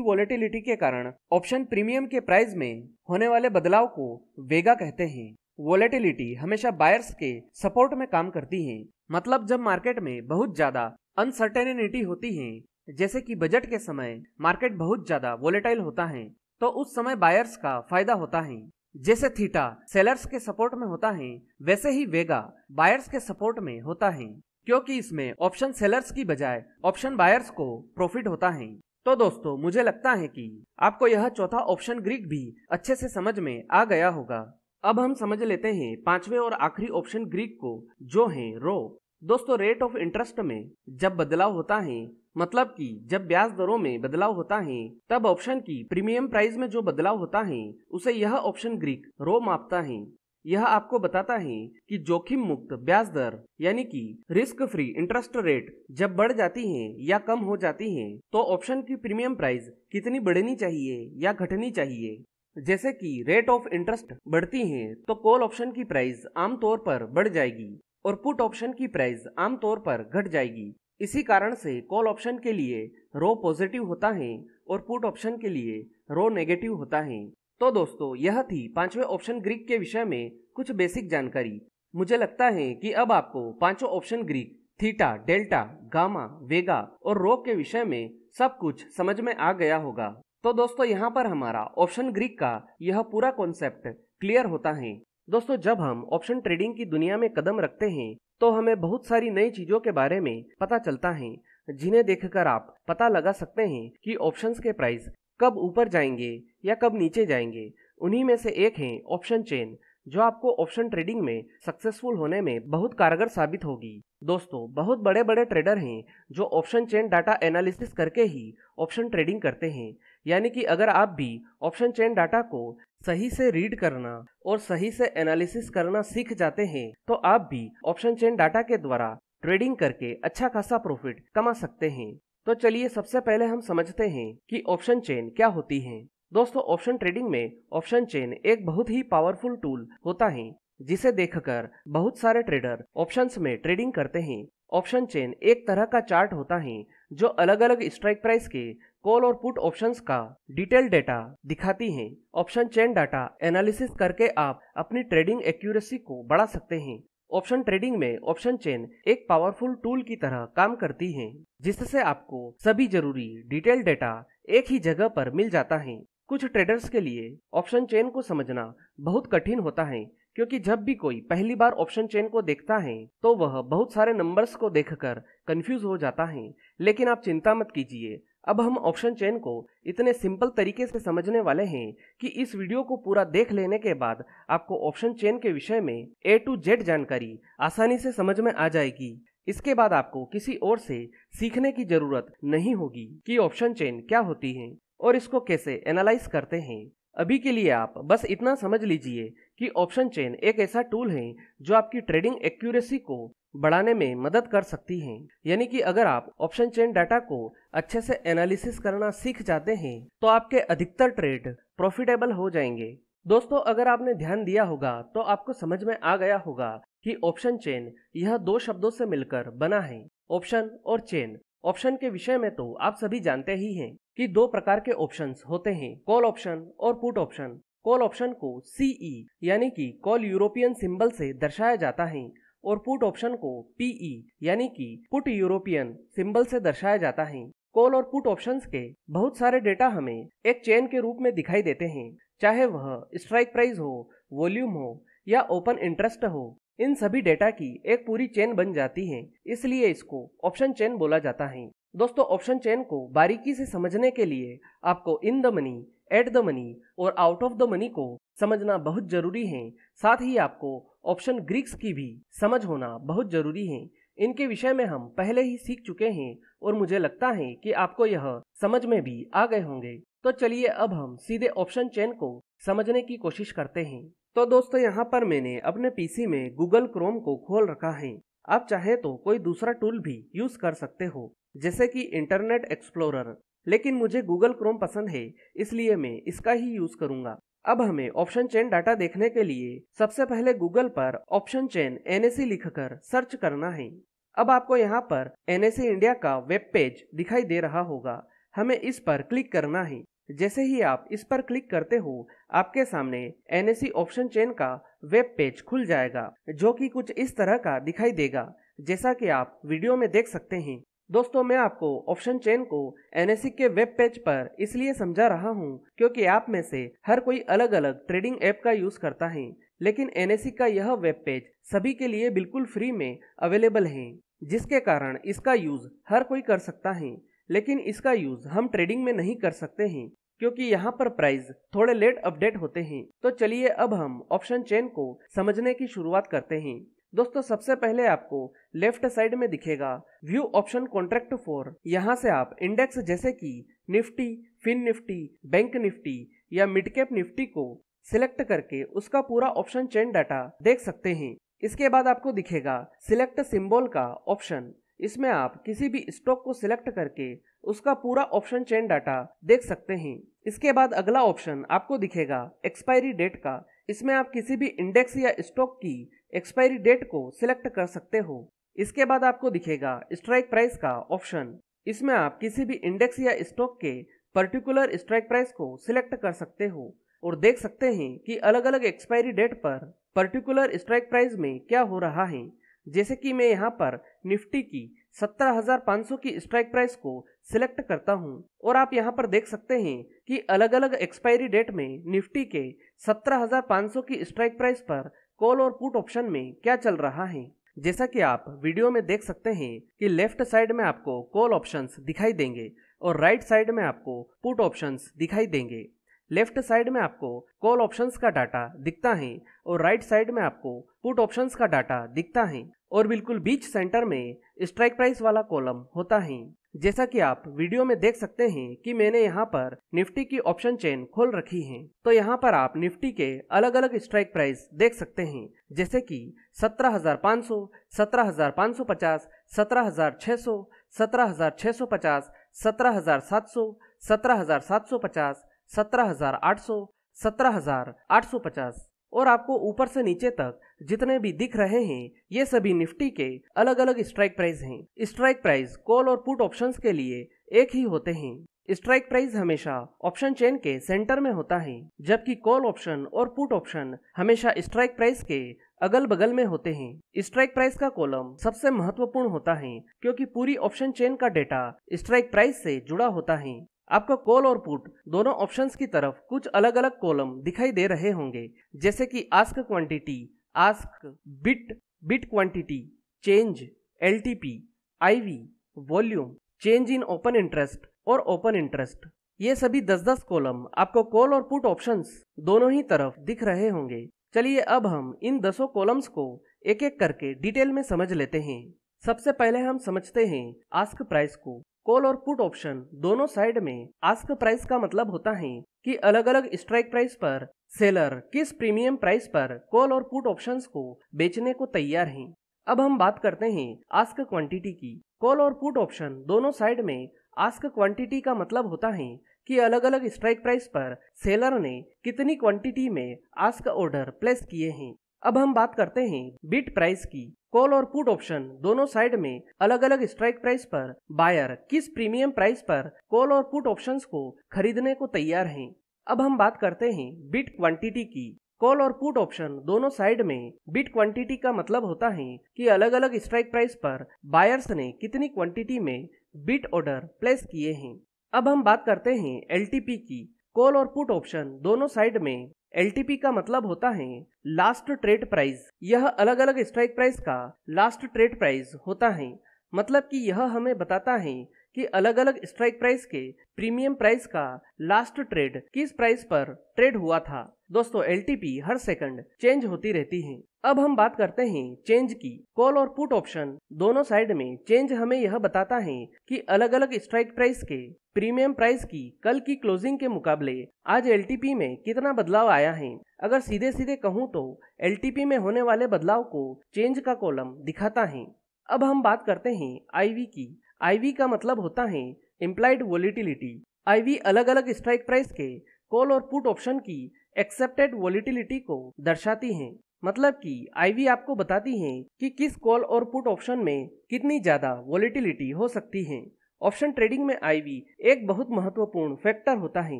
वॉलेटिलिटी के कारण ऑप्शन प्रीमियम के प्राइस में होने वाले बदलाव को वेगा कहते हैं। वॉलेटिलिटी हमेशा बायर्स के सपोर्ट में काम करती है। मतलब जब मार्केट में बहुत ज्यादा अनसर्टेनिटी होती है, जैसे कि बजट के समय मार्केट बहुत ज्यादा वॉलेटाइल होता है, तो उस समय बायर्स का फायदा होता है। जैसे थीटा सेलर्स के सपोर्ट में होता है, वैसे ही वेगा बायर्स के सपोर्ट में होता है, क्योंकि इसमें ऑप्शन सेलर्स की बजाय ऑप्शन बायर्स को प्रॉफिट होता है। तो दोस्तों मुझे लगता है कि आपको यह चौथा ऑप्शन ग्रीक भी अच्छे से समझ में आ गया होगा। अब हम समझ लेते हैं पांचवें और आखिरी ऑप्शन ग्रीक को, जो है रो। दोस्तों रेट ऑफ इंटरेस्ट में जब बदलाव होता है, मतलब कि जब ब्याज दरों में बदलाव होता है, तब ऑप्शन की प्रीमियम प्राइस में जो बदलाव होता है उसे यह ऑप्शन ग्रीक रो मापता है। यह आपको बताता है कि जोखिम मुक्त ब्याज दर यानी कि रिस्क फ्री इंटरेस्ट रेट जब बढ़ जाती है या कम हो जाती है तो ऑप्शन की प्रीमियम प्राइस कितनी बढ़नी चाहिए या घटनी चाहिए। जैसे कि रेट ऑफ इंटरेस्ट बढ़ती है तो कॉल ऑप्शन की प्राइस आमतौर पर बढ़ जाएगी और पुट ऑप्शन की प्राइस आमतौर पर घट जाएगी। इसी कारण से कॉल ऑप्शन के लिए रो पॉजिटिव होता है और पुट ऑप्शन के लिए रो नेगेटिव होता है। तो दोस्तों यह थी पांचवें ऑप्शन ग्रीक के विषय में कुछ बेसिक जानकारी। मुझे लगता है कि अब आपको पांचों option Greek theta, delta, gamma, vega और रो के विषय में सब कुछ समझ में आ गया होगा। तो दोस्तों यहाँ पर हमारा ऑप्शन ग्रीक का यह पूरा कॉन्सेप्ट क्लियर होता है। दोस्तों जब हम ऑप्शन ट्रेडिंग की दुनिया में कदम रखते हैं तो हमें बहुत सारी नई चीजों के बारे में पता चलता है, जिन्हें देखकर आप पता लगा सकते हैं कि ऑप्शंस के प्राइस कब ऊपर जाएंगे या कब नीचे जाएंगे। उन्हीं में से एक है ऑप्शन चेन, जो आपको ऑप्शन ट्रेडिंग में सक्सेसफुल होने में बहुत कारगर साबित होगी। दोस्तों बहुत बड़े बड़े ट्रेडर हैं जो ऑप्शन चेन डाटा एनालिसिस करके ही ऑप्शन ट्रेडिंग करते हैं। यानी कि अगर आप भी ऑप्शन चेन डाटा को सही से रीड करना और सही से एनालिसिस करना सीख जाते हैं तो आप भी ऑप्शन चेन डाटा के द्वारा ट्रेडिंग करके अच्छा खासा प्रॉफिट कमा सकते हैं। तो चलिए सबसे पहले हम समझते हैं कि ऑप्शन चेन क्या होती है। दोस्तों ऑप्शन ट्रेडिंग में ऑप्शन चेन एक बहुत ही पावरफुल टूल होता है। जिसे देखकर बहुत सारे ट्रेडर ऑप्शंस में ट्रेडिंग करते हैं। ऑप्शन चेन एक तरह का चार्ट होता है जो अलग अलग स्ट्राइक प्राइस के कॉल और पुट ऑप्शंस का डिटेल डेटा दिखाती हैं। ऑप्शन चेन डाटा एनालिसिस करके आप अपनी ट्रेडिंग एक्यूरेसी को बढ़ा सकते हैं। ऑप्शन ट्रेडिंग में ऑप्शन चेन एक पावरफुल टूल की तरह काम करती है, जिससे आपको सभी जरूरी डिटेल डेटा एक ही जगह पर मिल जाता है। कुछ ट्रेडर्स के लिए ऑप्शन चेन को समझना बहुत कठिन होता है, क्योंकि जब भी कोई पहली बार ऑप्शन चेन को देखता है तो वह बहुत सारे नंबर्स को देखकर कंफ्यूज हो जाता है। लेकिन आप चिंता मत कीजिए, अब हम ऑप्शन चेन को इतने सिंपल तरीके से समझने वाले हैं कि इस वीडियो को पूरा देख लेने के बाद आपको ऑप्शन चेन के विषय में A to Z जानकारी आसानी से समझ में आ जाएगी। इसके बाद आपको किसी और से सीखने की जरूरत नहीं होगी कि ऑप्शन चेन क्या होती है और इसको कैसे एनालाइज करते हैं। अभी के लिए आप बस इतना समझ लीजिए कि ऑप्शन चेन एक ऐसा टूल है जो आपकी ट्रेडिंग एक्यूरेसी को बढ़ाने में मदद कर सकती है। यानी कि अगर आप ऑप्शन चेन डाटा को अच्छे से एनालिसिस करना सीख जाते हैं तो आपके अधिकतर ट्रेड प्रॉफिटेबल हो जाएंगे। दोस्तों, अगर आपने ध्यान दिया होगा तो आपको समझ में आ गया होगा कि ऑप्शन चेन यह दो शब्दों से मिलकर बना है, ऑप्शन और चेन। ऑप्शन के विषय में तो आप सभी जानते ही हैं कि दो प्रकार के ऑप्शंस होते हैं, कॉल ऑप्शन और पुट ऑप्शन। कॉल ऑप्शन को CE यानी कि कॉल यूरोपियन सिंबल से दर्शाया जाता है और पुट ऑप्शन को PE यानी कि पुट यूरोपियन सिंबल से दर्शाया जाता है। कॉल और पुट ऑप्शंस के बहुत सारे डेटा हमें एक चेन के रूप में दिखाई देते हैं, चाहे वह स्ट्राइक प्राइस हो, वॉल्यूम हो या ओपन इंटरेस्ट हो। इन सभी डेटा की एक पूरी चेन बन जाती है, इसलिए इसको ऑप्शन चेन बोला जाता है। दोस्तों, ऑप्शन चेन को बारीकी से समझने के लिए आपको in the money, eight the money और आउट ऑफ द मनी को समझना बहुत जरूरी है। साथ ही आपको ऑप्शन ग्रीक्स की भी समझ होना बहुत जरूरी है। इनके विषय में हम पहले ही सीख चुके हैं और मुझे लगता है कि आपको यह समझ में भी आ गए होंगे। तो चलिए अब हम सीधे ऑप्शन चेन को समझने की कोशिश करते हैं। तो दोस्तों, यहाँ पर मैंने अपने पीसी में गूगल क्रोम को खोल रखा है। आप चाहे तो कोई दूसरा टूल भी यूज कर सकते हो, जैसे कि इंटरनेट एक्सप्लोरर, लेकिन मुझे गूगल क्रोम पसंद है इसलिए मैं इसका ही यूज करूंगा। अब हमें ऑप्शन चेन डाटा देखने के लिए सबसे पहले गूगल पर ऑप्शन चेन NSE लिखकर सर्च करना है। अब आपको यहाँ पर NSE इंडिया का वेब पेज दिखाई दे रहा होगा, हमें इस पर क्लिक करना है। जैसे ही आप इस पर क्लिक करते हो, आपके सामने NSE ऑप्शन चेन का वेब पेज खुल जाएगा, जो कि कुछ इस तरह का दिखाई देगा, जैसा कि आप वीडियो में देख सकते हैं। दोस्तों, मैं आपको ऑप्शन चेन को NSE के वेब पेज पर इसलिए समझा रहा हूँ क्योंकि आप में से हर कोई अलग अलग ट्रेडिंग ऐप का यूज करता है, लेकिन NSE का यह वेब पेज सभी के लिए बिल्कुल फ्री में अवेलेबल है, जिसके कारण इसका यूज हर कोई कर सकता है। लेकिन इसका यूज हम ट्रेडिंग में नहीं कर सकते हैं क्योंकि यहाँ पर प्राइस थोड़े लेट अपडेट होते हैं। तो चलिए अब हम ऑप्शन चेन को समझने की शुरुआत करते हैं। दोस्तों, सबसे पहले आपको लेफ्ट साइड में दिखेगा व्यू ऑप्शन कॉन्ट्रैक्ट फॉर। यहाँ से आप इंडेक्स जैसे कि निफ्टी, फिन निफ्टी, बैंक निफ्टी या मिड कैप निफ्टी को सिलेक्ट करके उसका पूरा ऑप्शन चेन डाटा देख सकते हैं। इसके बाद आपको दिखेगा सिलेक्ट सिंबल का ऑप्शन। इसमें आप किसी भी स्टॉक को सिलेक्ट करके उसका पूरा ऑप्शन चेन डाटा देख सकते हैं। इसके बाद अगला ऑप्शन आपको दिखेगा एक्सपायरी डेट का। इसमें आप किसी भी इंडेक्स या स्टॉक की एक्सपायरी डेट को सिलेक्ट कर सकते हो। इसके बाद आपको दिखेगा स्ट्राइक प्राइस का ऑप्शन। इसमें आप किसी भी इंडेक्स या स्टॉक के पर्टिकुलर स्ट्राइक प्राइस को सिलेक्ट कर सकते हो और देख सकते हैं कि अलग अलग एक्सपायरी डेट पर पर्टिकुलर स्ट्राइक प्राइस में क्या हो रहा है। जैसे कि मैं यहाँ पर निफ्टी की 17,500 की स्ट्राइक प्राइस को सिलेक्ट करता हूँ और आप यहाँ पर देख सकते हैं कि अलग अलग एक्सपायरी डेट में निफ्टी के 17,500 की स्ट्राइक प्राइस पर कॉल और पुट ऑप्शन में क्या चल रहा है। जैसा कि आप वीडियो में देख सकते हैं कि लेफ्ट साइड में आपको कॉल ऑप्शंस दिखाई देंगे और राइट साइड में आपको पुट ऑप्शंस दिखाई देंगे। लेफ्ट साइड में आपको कॉल ऑप्शंस का डाटा दिखता है और राइट साइड में आपको पुट ऑप्शंस का डाटा दिखता है और बिल्कुल बीच सेंटर में स्ट्राइक प्राइस वाला कॉलम होता है। जैसा कि आप वीडियो में देख सकते हैं कि मैंने यहाँ पर निफ्टी की ऑप्शन चेन खोल रखी है, तो यहाँ पर आप निफ्टी के अलग अलग स्ट्राइक प्राइस देख सकते हैं, जैसे कि 17,500, 17,550, 17,600, 17,650, 17,700, 17,750, 17,800, 17,850 और आपको ऊपर से नीचे तक जितने भी दिख रहे हैं ये सभी निफ्टी के अलग अलग स्ट्राइक प्राइस हैं। स्ट्राइक प्राइस कॉल और पुट ऑप्शंस के लिए एक ही होते हैं। स्ट्राइक प्राइस हमेशा ऑप्शन चेन के सेंटर में होता है, जबकि कॉल ऑप्शन और पुट ऑप्शन हमेशा स्ट्राइक प्राइस के अगल बगल में होते हैं। स्ट्राइक प्राइस का कॉलम सबसे महत्वपूर्ण होता है क्योंकि पूरी ऑप्शन चेन का डेटा स्ट्राइक प्राइस से जुड़ा होता है। आपको कॉल और पुट दोनों ऑप्शंस की तरफ कुछ अलग अलग कॉलम दिखाई दे रहे होंगे, जैसे कि ask quantity, ask bid, bid quantity, change, LTP, IV, volume, change in open interest और ओपन इंटरेस्ट। ये सभी 10-10 कॉलम आपको कॉल और पुट ऑप्शंस दोनों ही तरफ दिख रहे होंगे। चलिए अब हम इन 10 कॉलम्स को एक एक करके डिटेल में समझ लेते हैं। सबसे पहले हम समझते हैं आस्क प्राइस को। कॉल और पुट ऑप्शन दोनों साइड में आस्क प्राइस का मतलब होता है कि अलग अलग स्ट्राइक प्राइस पर सेलर किस प्रीमियम प्राइस पर कॉल और पुट ऑप्शंस को बेचने को तैयार हैं। अब हम बात करते हैं आस्क क्वांटिटी की। कॉल और पुट ऑप्शन दोनों साइड में आस्क क्वांटिटी का मतलब होता है कि अलग अलग स्ट्राइक प्राइस पर सेलर ने कितनी क्वांटिटी में आस्क ऑर्डर प्लेस किए हैं। अब हम बात करते हैं बिट प्राइस की। कॉल और पुट ऑप्शन दोनों साइड में अलग अलग स्ट्राइक प्राइस पर बायर किस प्रीमियम प्राइस पर कॉल और पुट ऑप्शंस को खरीदने को तैयार हैं। अब हम बात करते हैं बिट क्वांटिटी की। कॉल और पुट ऑप्शन दोनों साइड में बिट क्वांटिटी का मतलब होता है कि अलग अलग स्ट्राइक प्राइस पर बायर्स ने कितनी क्वांटिटी में बिट ऑर्डर प्लेस किए हैं। अब हम बात करते हैं एलटीपी की। कॉल और पुट ऑप्शन दोनों साइड में एलटीपी का मतलब होता है लास्ट ट्रेड प्राइस। यह अलग अलग स्ट्राइक प्राइस का लास्ट ट्रेड प्राइस होता है। मतलब कि यह हमें बताता है कि अलग अलग स्ट्राइक प्राइस के प्रीमियम प्राइस का लास्ट ट्रेड किस प्राइस पर ट्रेड हुआ था। दोस्तों एलटीपी हर सेकंड चेंज होती रहती है। अब हम बात करते हैं चेंज की। कॉल और पुट ऑप्शन दोनों साइड में चेंज हमें यह बताता है कि अलग अलग स्ट्राइक प्राइस के प्रीमियम प्राइस की कल की क्लोजिंग के मुकाबले आज एलटीपी में कितना बदलाव आया है। अगर सीधे सीधे कहूँ तो एलटीपी में होने वाले बदलाव को चेंज का कॉलम दिखाता है। अब हम बात करते हैं आईवी की। आईवी का मतलब होता है इम्प्लाइड वोलेटिलिटी। आईवी अलग अलग स्ट्राइक प्राइस के कॉल और पुट ऑप्शन की एक्सेप्टेड वोलेटिलिटी को दर्शाती है। मतलब कि आईवी आपको बताती है कि किस कॉल और पुट ऑप्शन में कितनी ज्यादा वोलेटिलिटी हो सकती है। ऑप्शन ट्रेडिंग में आईवी एक बहुत महत्वपूर्ण फैक्टर होता है।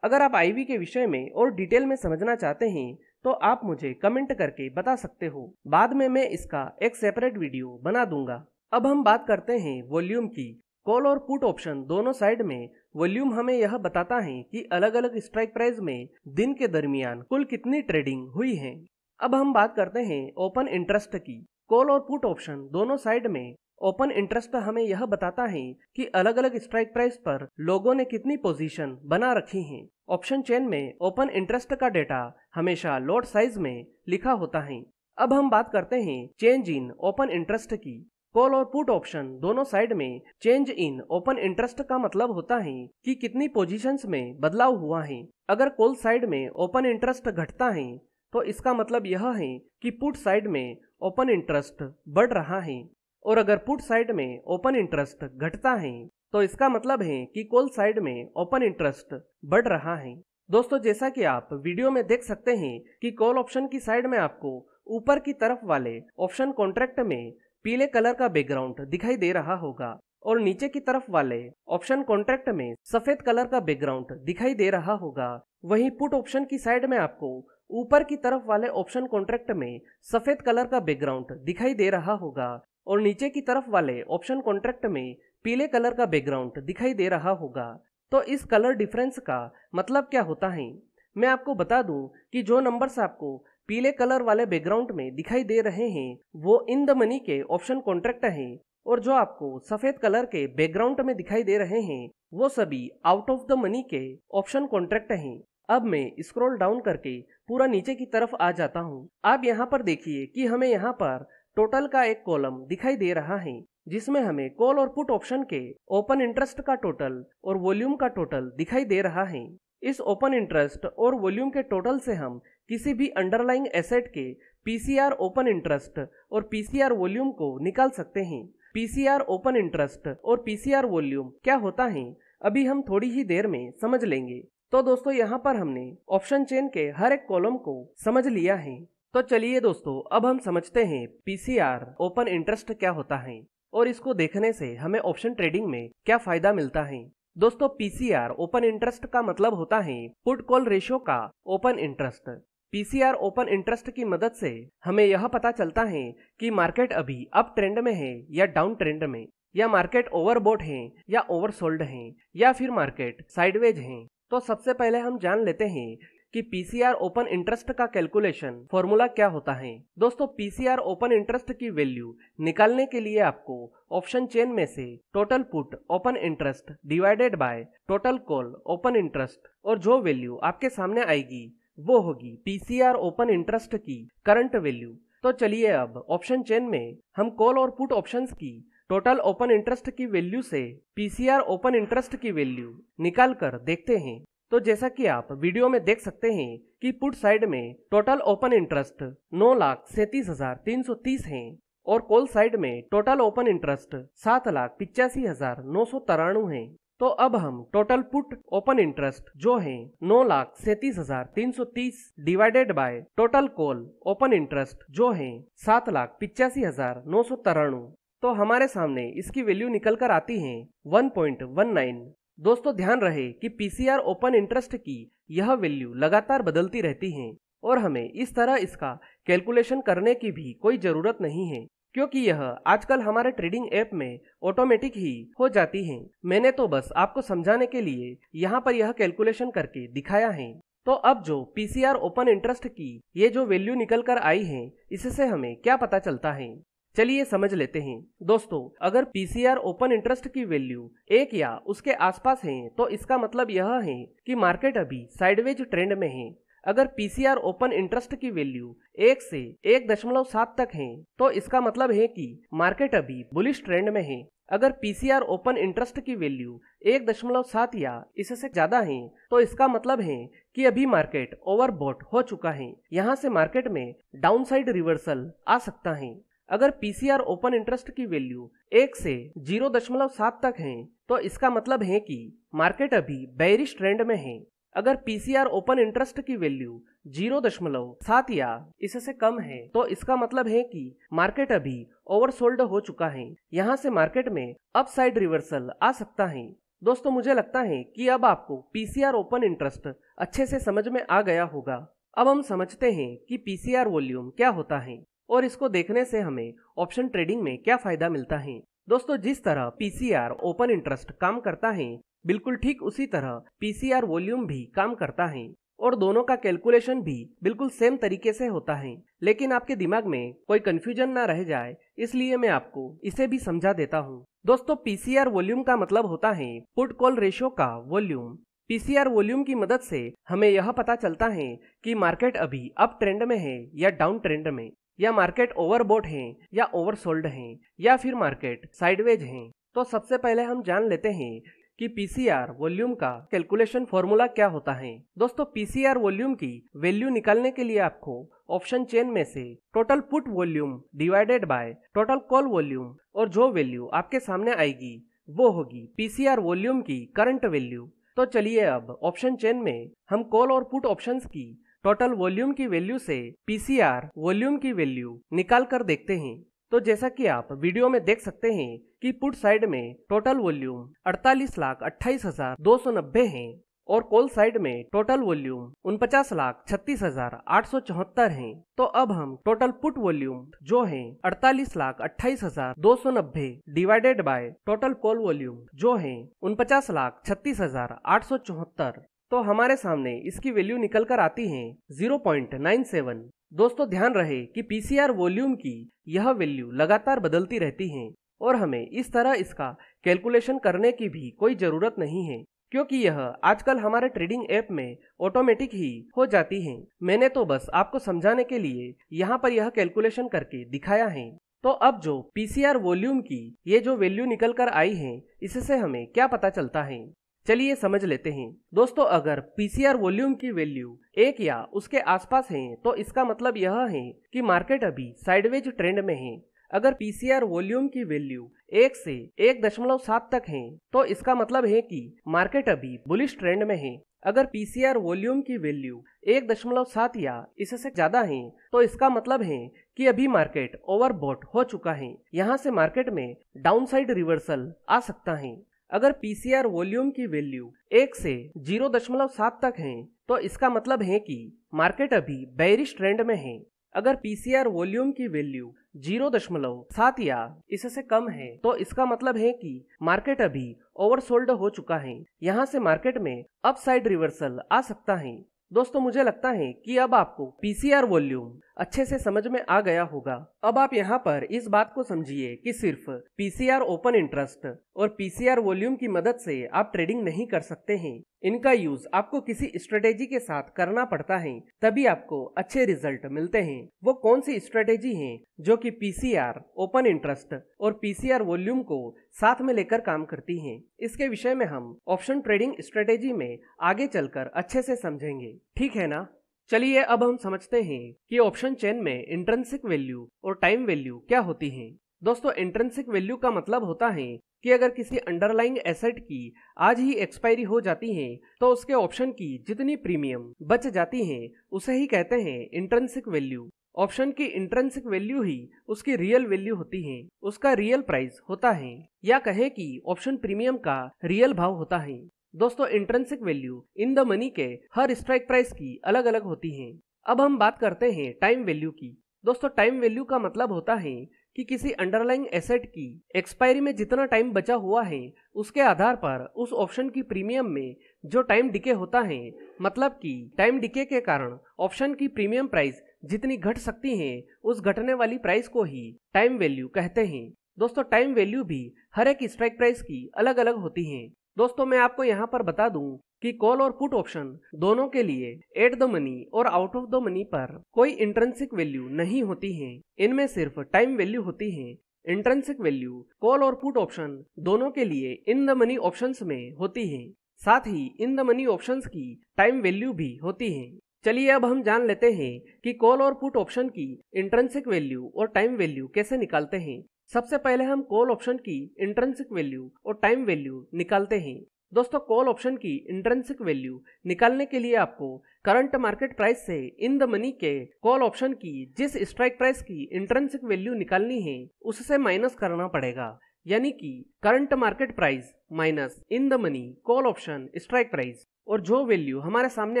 अगर आप आईवी के विषय में और डिटेल में समझना चाहते हैं तो आप मुझे कमेंट करके बता सकते हो। बाद में मैं इसका एक सेपरेट वीडियो बना दूंगा। अब हम बात करते हैं वॉल्यूम की। कॉल और पुट ऑप्शन दोनों साइड में वॉल्यूम हमें यह बताता है कि अलग अलग स्ट्राइक प्राइस में दिन के दरमियान कुल कितनी ट्रेडिंग हुई है। अब हम बात करते हैं ओपन इंटरेस्ट की। कॉल और पुट ऑप्शन दोनों साइड में ओपन इंटरेस्ट हमें यह बताता है कि अलग अलग स्ट्राइक प्राइस पर लोगों ने कितनी पोजीशन बना रखी है। ऑप्शन चेन में ओपन इंटरेस्ट का डेटा हमेशा लॉट साइज में लिखा होता है। अब हम बात करते हैं चेंज इन ओपन इंटरेस्ट की। कॉल और पुट ऑप्शन दोनों साइड में चेंज इन ओपन इंटरेस्ट का मतलब होता है कि कितनी पोजीशंस में बदलाव हुआ है। अगर कॉल साइड में ओपन इंटरेस्ट घटता है तो इसका मतलब यह है कि पुट साइड में ओपन इंटरेस्ट बढ़ रहा है, और अगर पुट साइड में ओपन इंटरेस्ट घटता है तो इसका मतलब है कि कॉल साइड में ओपन इंटरेस्ट बढ़ रहा है। दोस्तों जैसा कि आप वीडियो में देख सकते हैं कि कॉल ऑप्शन की साइड में आपको ऊपर की तरफ वाले ऑप्शन कॉन्ट्रैक्ट में पीले कलर का बैकग्राउंड दिखाई दे रहा होगा और नीचे की तरफ वाले ऑप्शन कॉन्ट्रैक्ट में सफेद कलर का बैकग्राउंड दिखाई दे रहा होगा। वहीं पुट ऑप्शन की साइड में आपको ऊपर की तरफ वाले ऑप्शन कॉन्ट्रैक्ट में सफेद कलर का बैकग्राउंड दिखाई दे रहा होगा और नीचे की तरफ वाले ऑप्शन कॉन्ट्रैक्ट में पीले कलर का बैकग्राउंड दिखाई दे रहा होगा। तो इस कलर डिफरेंस का मतलब क्या होता है, मैं आपको बता दूं कि जो नंबर्स आपको पीले कलर वाले बैकग्राउंड में दिखाई दे रहे हैं वो इन द मनी के ऑप्शन कॉन्ट्रैक्ट हैं, और जो आपको सफेद कलर के बैकग्राउंड में दिखाई दे रहे हैं वो सभी आउट ऑफ द मनी के ऑप्शन कॉन्ट्रैक्ट हैं। अब मैं स्क्रॉल डाउन करके पूरा नीचे की तरफ आ जाता हूँ। आप यहाँ पर देखिए कि हमें यहाँ पर टोटल का एक कॉलम दिखाई दे रहा है जिसमें हमें कॉल और पुट ऑप्शन के ओपन इंटरेस्ट का टोटल और वॉल्यूम का टोटल दिखाई दे रहा है। इस ओपन इंटरेस्ट और वॉल्यूम के टोटल से हम किसी भी अंडरलाइंग एसेट के पीसीआर ओपन इंटरेस्ट और पीसीआर वॉल्यूम को निकाल सकते हैं। पीसीआर ओपन इंटरेस्ट और पीसीआर वॉल्यूम क्या होता है अभी हम थोड़ी ही देर में समझ लेंगे। तो दोस्तों यहाँ पर हमने ऑप्शन चेन के हर एक कॉलम को समझ लिया है। तो चलिए दोस्तों, अब हम समझते हैं पीसीआर ओपन इंटरेस्ट क्या होता है और इसको देखने से हमें ऑप्शन ट्रेडिंग में क्या फायदा मिलता है। दोस्तों, पीसीआर ओपन इंटरेस्ट का मतलब होता है पुट कॉल रेशियो का open interest. PCR open interest की मदद से हमें यह पता चलता है कि मार्केट अभी अप ट्रेंड में है या डाउन ट्रेंड में, या मार्केट ओवरबॉट है या ओवरसोल्ड है, या फिर मार्केट साइडवेज है। तो सबसे पहले हम जान लेते हैं कि पीसीआर ओपन इंटरेस्ट का कैलकुलेशन फॉर्मूला क्या होता है। दोस्तों, पीसीआर ओपन इंटरेस्ट की वैल्यू निकालने के लिए आपको ऑप्शन चेन में से total put open interest divided by total call open interest, और जो वैल्यू आपके सामने आएगी वो होगी पीसीआर ओपन इंटरेस्ट की करंट वैल्यू। तो चलिए अब ऑप्शन चेन में हम कॉल और पुट ऑप्शंस की टोटल ओपन इंटरेस्ट की वैल्यू से पीसीआर ओपन इंटरेस्ट की वैल्यू निकाल कर देखते हैं। तो जैसा कि आप वीडियो में देख सकते हैं कि पुट साइड में टोटल ओपन इंटरेस्ट 9,37,330 है और कॉल साइड में टोटल ओपन इंटरेस्ट 7,85,993 है। तो अब हम टोटल पुट ओपन इंटरेस्ट जो है 9,37,330 divided by total call open interest जो है 7,85,993, तो हमारे सामने इसकी वैल्यू निकल कर आती है 1.19। दोस्तों, ध्यान रहे कि पीसीआर ओपन इंटरेस्ट की यह वैल्यू लगातार बदलती रहती है और हमें इस तरह इसका कैलकुलेशन करने की भी कोई जरूरत नहीं है, क्योंकि यह आजकल हमारे ट्रेडिंग ऐप में ऑटोमेटिक ही हो जाती है। मैंने तो बस आपको समझाने के लिए यहाँ पर यह कैलकुलेशन करके दिखाया है। तो अब जो पीसीआर ओपन इंटरेस्ट की ये जो वैल्यू निकल कर आई है, इससे हमें क्या पता चलता है, चलिए समझ लेते हैं। दोस्तों, अगर पीसीआर ओपन इंटरेस्ट की वैल्यू 1 या उसके आसपास है तो इसका मतलब यह है कि मार्केट अभी साइडवेज ट्रेंड में है। अगर पीसीआर ओपन इंटरेस्ट की वैल्यू 1 से 1.7 तक है तो इसका मतलब है कि मार्केट अभी बुलिश ट्रेंड में है। अगर पीसीआर ओपन इंटरेस्ट की वैल्यू 1.7 या इससे ज्यादा है तो इसका मतलब है कि अभी मार्केट ओवरबॉट हो चुका है, यहाँ से मार्केट में डाउनसाइड रिवर्सल आ सकता है। अगर पीसीआर ओपन इंटरेस्ट की वैल्यू 1 से 0.7 तक है तो इसका मतलब है कि मार्केट अभी बेयरिश ट्रेंड में है। अगर पीसीआर ओपन इंटरेस्ट की वैल्यू 0.7 या इससे कम है तो इसका मतलब है कि मार्केट अभी ओवरसोल्ड हो चुका है, यहाँ से मार्केट में अपसाइड रिवर्सल आ सकता है। दोस्तों, मुझे लगता है कि अब आपको पीसीआर ओपन इंटरेस्ट अच्छे से समझ में आ गया होगा। अब हम समझते हैं कि पीसीआर वॉल्यूम क्या होता है और इसको देखने से हमें ऑप्शन ट्रेडिंग में क्या फायदा मिलता है। दोस्तों, जिस तरह पीसीआर ओपन इंटरेस्ट काम करता है बिल्कुल ठीक उसी तरह पीसीआर वॉल्यूम भी काम करता है और दोनों का कैलकुलेशन भी बिल्कुल सेम तरीके से होता है। लेकिन आपके दिमाग में कोई कंफ्यूजन ना रह जाए इसलिए मैं आपको इसे भी समझा देता हूँ। दोस्तों, पीसीआर वॉल्यूम का मतलब होता है पुट कॉल रेशियो का वॉल्यूम। पीसीआर वॉल्यूम की मदद से हमें यह पता चलता है कि मार्केट अभी अप ट्रेंड में है या डाउन ट्रेंड में, या मार्केट ओवरबॉट है या ओवरसोल्ड है, या फिर मार्केट साइडवेज है। तो सबसे पहले हम जान लेते हैं कि पीसीआर वॉल्यूम का कैलकुलेशन फॉर्मूला क्या होता है। दोस्तों, पीसीआर वॉल्यूम की वैल्यू निकालने के लिए आपको ऑप्शन चेन में से total put volume divided by total call volume, और जो वैल्यू आपके सामने आएगी वो होगी पीसीआर वॉल्यूम की करंट वैल्यू। तो चलिए अब ऑप्शन चेन में हम कॉल और पुट ऑप्शंस की टोटल वॉल्यूम की वैल्यू से पीसीआर वॉल्यूम की वैल्यू निकाल कर देखते हैं। तो जैसा कि आप वीडियो में देख सकते हैं कि पुट साइड में टोटल वॉल्यूम 48,28,290 है और कॉल साइड में टोटल वॉल्यूम 49,36,874 है। तो अब हम टोटल पुट वॉल्यूम जो है 48,28,290 divided by total call volume जो है 49,36,874, तो हमारे सामने इसकी वैल्यू निकल कर आती है 0.97। दोस्तों, ध्यान रहे कि पीसीआर वॉल्यूम की यह वैल्यू लगातार बदलती रहती है और हमें इस तरह इसका कैलकुलेशन करने की भी कोई जरूरत नहीं है, क्योंकि यह आजकल हमारे ट्रेडिंग ऐप में ऑटोमेटिक ही हो जाती है। मैंने तो बस आपको समझाने के लिए यहाँ पर यह कैलकुलेशन करके दिखाया है। तो अब जो पीसीआर वॉल्यूम की ये जो वैल्यू निकल कर आई है इससे हमें क्या पता चलता है, चलिए समझ लेते हैं। दोस्तों, अगर पीसीआर वॉल्यूम की वैल्यू 1 या उसके आसपास है तो इसका मतलब यह है कि मार्केट अभी साइडवेज ट्रेंड में है। अगर पीसीआर वॉल्यूम की वैल्यू 1 से 1.7 तक है तो इसका मतलब है कि मार्केट अभी बुलिश ट्रेंड में है। अगर पीसीआर वॉल्यूम की वैल्यू 1.7 या इससे ज्यादा है तो इसका मतलब है कि अभी मार्केट ओवरबॉट हो चुका है। यहाँ से मार्केट में डाउनसाइड रिवर्सल आ सकता है। अगर पीसीआर वॉल्यूम की वैल्यू 1 से 0.7 तक है तो इसका मतलब है कि मार्केट अभी बेयरिश ट्रेंड में है। अगर पीसीआर वॉल्यूम की वैल्यू 0.7 या इससे कम है तो इसका मतलब है कि मार्केट अभी ओवरसोल्ड हो चुका है। यहाँ से मार्केट में अपसाइड रिवर्सल आ सकता है। दोस्तों मुझे लगता है कि अब आपको पीसीआर वॉल्यूम अच्छे से समझ में आ गया होगा। अब आप यहाँ पर इस बात को समझिए कि सिर्फ पीसीआर ओपन इंटरेस्ट और पीसीआर वॉल्यूम की मदद से आप ट्रेडिंग नहीं कर सकते हैं। इनका यूज आपको किसी स्ट्रेटेजी के साथ करना पड़ता है, तभी आपको अच्छे रिजल्ट मिलते हैं। वो कौन सी स्ट्रेटेजी है जो कि पीसीआर ओपन इंटरेस्ट और पीसीआर वॉल्यूम को साथ में लेकर काम करती हैं, इसके विषय में हम ऑप्शन ट्रेडिंग स्ट्रेटेजी में आगे चलकर अच्छे से समझेंगे। ठीक है ना? चलिए अब हम समझते हैं कि ऑप्शन चेन में इंट्रिंसिक वैल्यू और टाइम वैल्यू क्या होती है। दोस्तों इंट्रिंसिक वैल्यू का मतलब होता है कि अगर किसी अंडरलाइंग एसेट की आज ही एक्सपायरी हो जाती है तो उसके ऑप्शन की जितनी प्रीमियम बच जाती है उसे ही कहते हैं इंट्रिंसिक वैल्यू। ऑप्शन की इंट्रिंसिक वैल्यू ही उसकी रियल वैल्यू होती है, उसका रियल प्राइस होता है, या कहें कि ऑप्शन प्रीमियम का रियल भाव होता है। दोस्तों intrinsic value in the money के हर स्ट्राइक प्राइस की अलग अलग होती है। अब हम बात करते हैं टाइम वैल्यू की। दोस्तों टाइम वैल्यू का मतलब होता है कि किसी अंडरलाइंग एसेट की एक्सपायरी में जितना टाइम बचा हुआ है उसके आधार पर उस ऑप्शन की प्रीमियम में जो टाइम डिके होता है, मतलब कि टाइम डिके के कारण ऑप्शन की प्रीमियम प्राइस जितनी घट सकती है उस घटने वाली प्राइस को ही टाइम वैल्यू कहते हैं। दोस्तों टाइम वैल्यू भी हर एक स्ट्राइक प्राइस की अलग अलग होती है। दोस्तों मैं आपको यहाँ पर बता दूं कि कॉल और पुट ऑप्शन दोनों के लिए एट द मनी और आउट ऑफ द मनी पर कोई इंट्रिंसिक वैल्यू नहीं होती है, इनमें सिर्फ टाइम वैल्यू होती है। इंट्रिंसिक वैल्यू कॉल और पुट ऑप्शन दोनों के लिए इन द मनी ऑप्शंस में होती है, साथ ही इन द मनी ऑप्शंस की टाइम वैल्यू भी होती है। चलिए अब हम जान लेते हैं कि कॉल और पुट ऑप्शन की इंट्रिंसिक वैल्यू और टाइम वैल्यू कैसे निकालते हैं। सबसे पहले हम कॉल ऑप्शन की इंट्रिंसिक वैल्यू और टाइम वैल्यू निकालते हैं। दोस्तों कॉल ऑप्शन की इंट्रिंसिक वैल्यू निकालने के लिए आपको करंट मार्केट प्राइस से इन द मनी के कॉल ऑप्शन की जिस स्ट्राइक प्राइस की इंट्रिंसिक वैल्यू निकालनी है उससे माइनस करना पड़ेगा, यानी कि current market price minus in the money call option strike price, और जो वैल्यू हमारे सामने